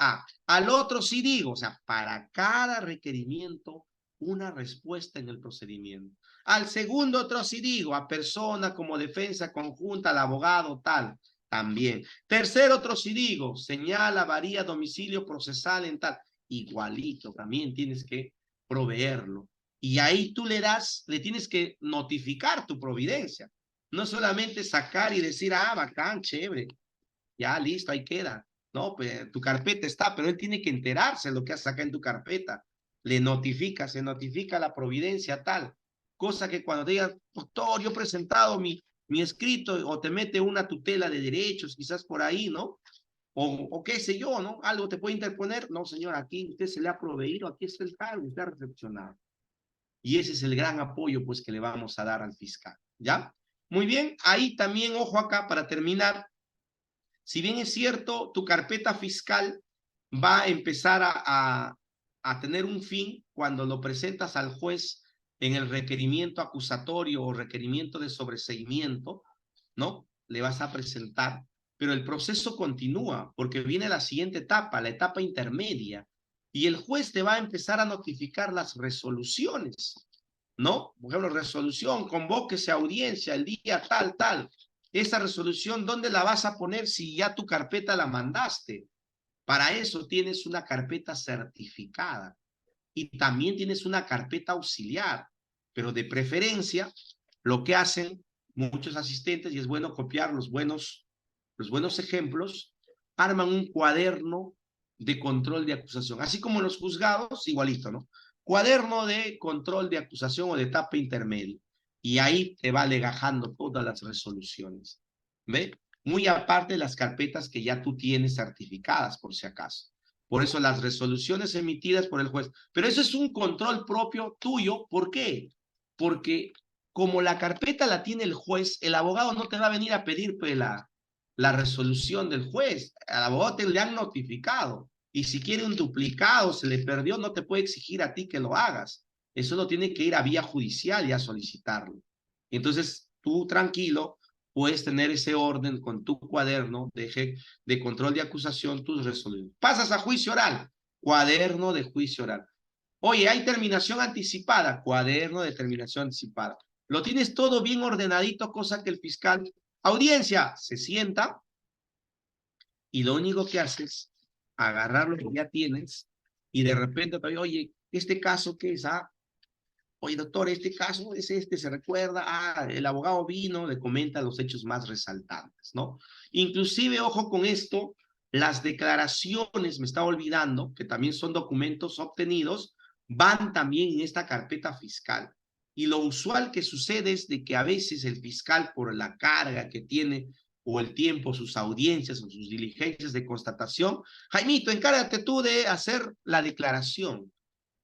Al otro sí digo, o sea, para cada requerimiento, una respuesta en el procedimiento. Al segundo otro sí digo, a persona como defensa conjunta, al abogado tal, también. Tercero otro sí digo, señala, varía, domicilio procesal en tal, igualito, también tienes que proveerlo. Y ahí tú le tienes que notificar tu providencia. No solamente sacar y decir, bacán, chévere, ya listo, ahí queda. No, pues tu carpeta está, pero él tiene que enterarse de lo que has sacado en tu carpeta. Le notifica, se notifica la providencia tal. Cosa que cuando digas, doctor, yo he presentado mi escrito, o te mete una tutela de derechos, quizás por ahí, ¿no? O qué sé yo, ¿no? Algo te puede interponer. No, señor, aquí usted se le ha proveído, aquí está el cargo, usted ha recepcionado. Y ese es el gran apoyo, pues, que le vamos a dar al fiscal, ¿ya? Muy bien, ahí también, ojo acá, para terminar, si bien es cierto, tu carpeta fiscal va a empezar a tener un fin cuando lo presentas al juez en el requerimiento acusatorio o requerimiento de sobreseimiento, ¿no? Le vas a presentar, pero el proceso continúa porque viene la siguiente etapa, la etapa intermedia, y el juez te va a empezar a notificar las resoluciones, ¿no? Por ejemplo, resolución, convóquese a audiencia el día tal, tal. Esa resolución, ¿dónde la vas a poner si ya tu carpeta la mandaste? Para eso tienes una carpeta certificada y también tienes una carpeta auxiliar, pero de preferencia lo que hacen muchos asistentes, y es bueno copiar los buenos ejemplos, arman un cuaderno de control de acusación, así como en los juzgados, igualito, ¿no? Cuaderno de control de acusación o de etapa intermedia, y ahí te va legajando todas las resoluciones, ¿ve? Muy aparte de las carpetas que ya tú tienes certificadas, por si acaso. Por eso las resoluciones emitidas por el juez. Pero eso es un control propio tuyo. ¿Por qué? Porque como la carpeta la tiene el juez, el abogado no te va a venir a pedir pues, la resolución del juez. Al abogado te le han notificado. Y si quiere un duplicado, se le perdió, no te puede exigir a ti que lo hagas. Eso lo tiene que ir a vía judicial y a solicitarlo. Entonces, tú tranquilo, puedes tener ese orden con tu cuaderno de control de acusación, tus resoluciones. Pasas a juicio oral, cuaderno de juicio oral. Oye, hay terminación anticipada, cuaderno de terminación anticipada. Lo tienes todo bien ordenadito, cosa que el fiscal, audiencia, se sienta y lo único que haces, agarrar lo que ya tienes y de repente, oye, ¿este caso qué es? Oye, doctor, este caso es este, se recuerda, el abogado vino, le comenta los hechos más resaltantes, ¿no? Inclusive, ojo con esto, las declaraciones, me estaba olvidando, que también son documentos obtenidos, van también en esta carpeta fiscal. Y lo usual que sucede es de que a veces el fiscal, por la carga que tiene o el tiempo, sus audiencias o sus diligencias de constatación, Jaimito, encárgate tú de hacer la declaración.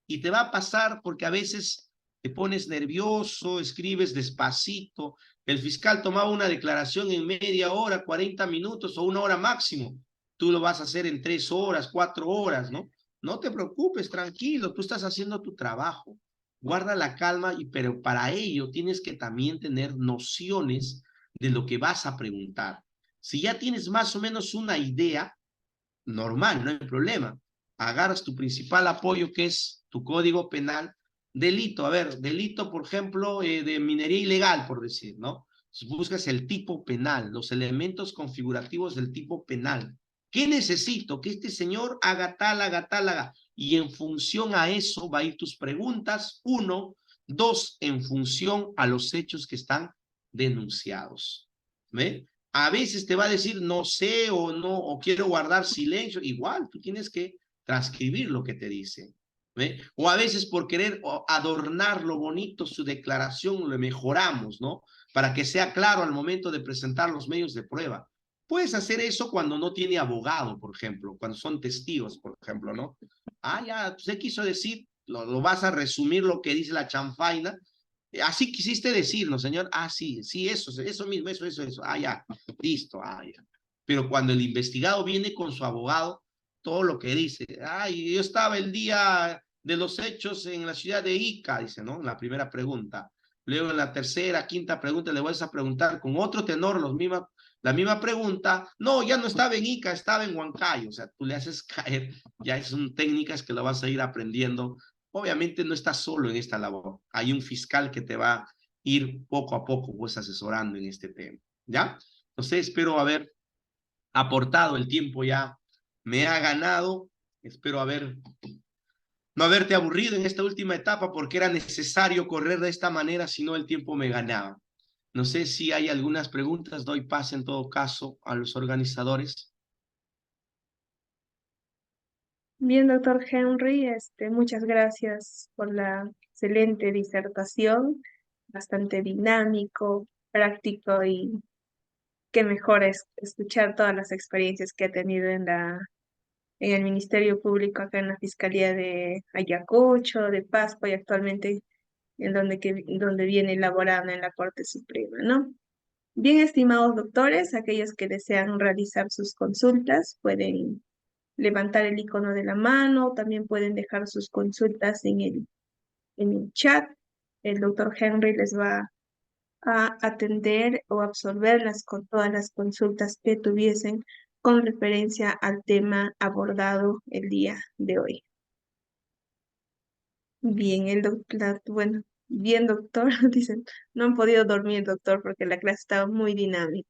Y te va a pasar porque a veces te pones nervioso, escribes despacito. El fiscal tomaba una declaración en media hora, 40 minutos o una hora máximo. Tú lo vas a hacer en 3 horas, 4 horas, ¿no? No te preocupes, tranquilo, tú estás haciendo tu trabajo. Guarda la calma, pero para ello tienes que también tener nociones de lo que vas a preguntar. Si ya tienes más o menos una idea, normal, no hay problema. Agarras tu principal apoyo, que es tu código penal, delito, a ver, delito, por ejemplo, de minería ilegal, por decir, ¿no? Buscas el tipo penal, los elementos configurativos del tipo penal. ¿Qué necesito? Que este señor haga tal, haga tal, haga. Y en función a eso va a ir tus preguntas, uno, dos, en función a los hechos que están denunciados. ¿Ve? A veces te va a decir no sé o no, o quiero guardar silencio. Igual, tú tienes que transcribir lo que te dice. ¿Ve? O a veces por querer adornar lo bonito su declaración, lo mejoramos, ¿no? Para que sea claro al momento de presentar los medios de prueba. Puedes hacer eso cuando no tiene abogado, por ejemplo, cuando son testigos, por ejemplo, ¿no? Ya, usted quiso decir, lo vas a resumir lo que dice la chanfaina. Así quisiste decirnos, señor. Sí, sí, eso mismo, eso. Ya, listo, ya. Pero cuando el investigado viene con su abogado, todo lo que dice, yo estaba el día de los hechos en la ciudad de Ica, dice, ¿no? En la primera pregunta. Luego en la tercera, quinta pregunta le vuelves a preguntar con otro tenor la misma pregunta. No, ya no estaba en Ica, estaba en Huancayo. O sea, tú le haces caer, ya son técnicas que lo vas a ir aprendiendo. Obviamente no estás solo en esta labor. Hay un fiscal que te va a ir poco a poco pues asesorando en este tema. ¿Ya? Entonces espero haber aportado el tiempo ya. Me ha ganado. Espero no haberte aburrido en esta última etapa porque era necesario correr de esta manera, si no el tiempo me ganaba. No sé si hay algunas preguntas, doy pase en todo caso a los organizadores. Bien, doctor Henry, muchas gracias por la excelente disertación, bastante dinámico, práctico y qué mejor es escuchar todas las experiencias que ha tenido en el Ministerio Público acá en la Fiscalía de Ayacucho, de Pasco y actualmente donde viene elaborando en la Corte Suprema, ¿no? Bien, estimados doctores, aquellos que desean realizar sus consultas pueden levantar el icono de la mano, también pueden dejar sus consultas en el chat. El doctor Henry les va a atender o absorber con todas las consultas que tuviesen con referencia al tema abordado el día de hoy. Bien, bueno, bien doctor, dicen, no han podido dormir doctor porque la clase estaba muy dinámica.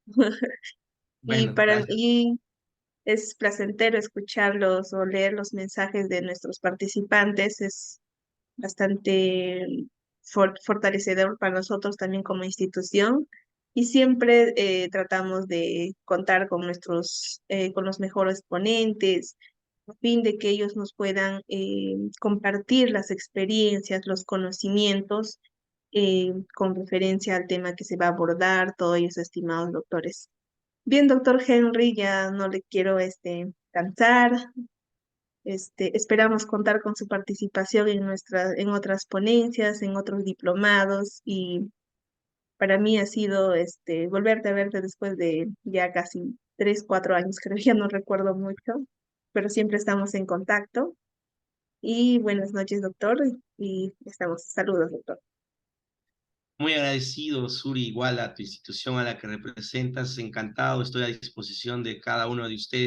Bueno, gracias. Y es placentero escucharlos o leer los mensajes de nuestros participantes, es bastante fortalecedor para nosotros también como institución y siempre tratamos de contar con con los mejores ponentes, a fin de que ellos nos puedan compartir las experiencias, los conocimientos con referencia al tema que se va a abordar, todos ellos, estimados doctores. Bien, doctor Henry, ya no le quiero cansar. Esperamos contar con su participación en otras ponencias, en otros diplomados y para mí ha sido volverte a verte después de ya casi 3, 4 años, creo, ya no recuerdo mucho, pero siempre estamos en contacto. Y buenas noches, doctor, saludos, doctor. Muy agradecido, Suri, igual a tu institución a la que representas. Encantado, estoy a disposición de cada uno de ustedes.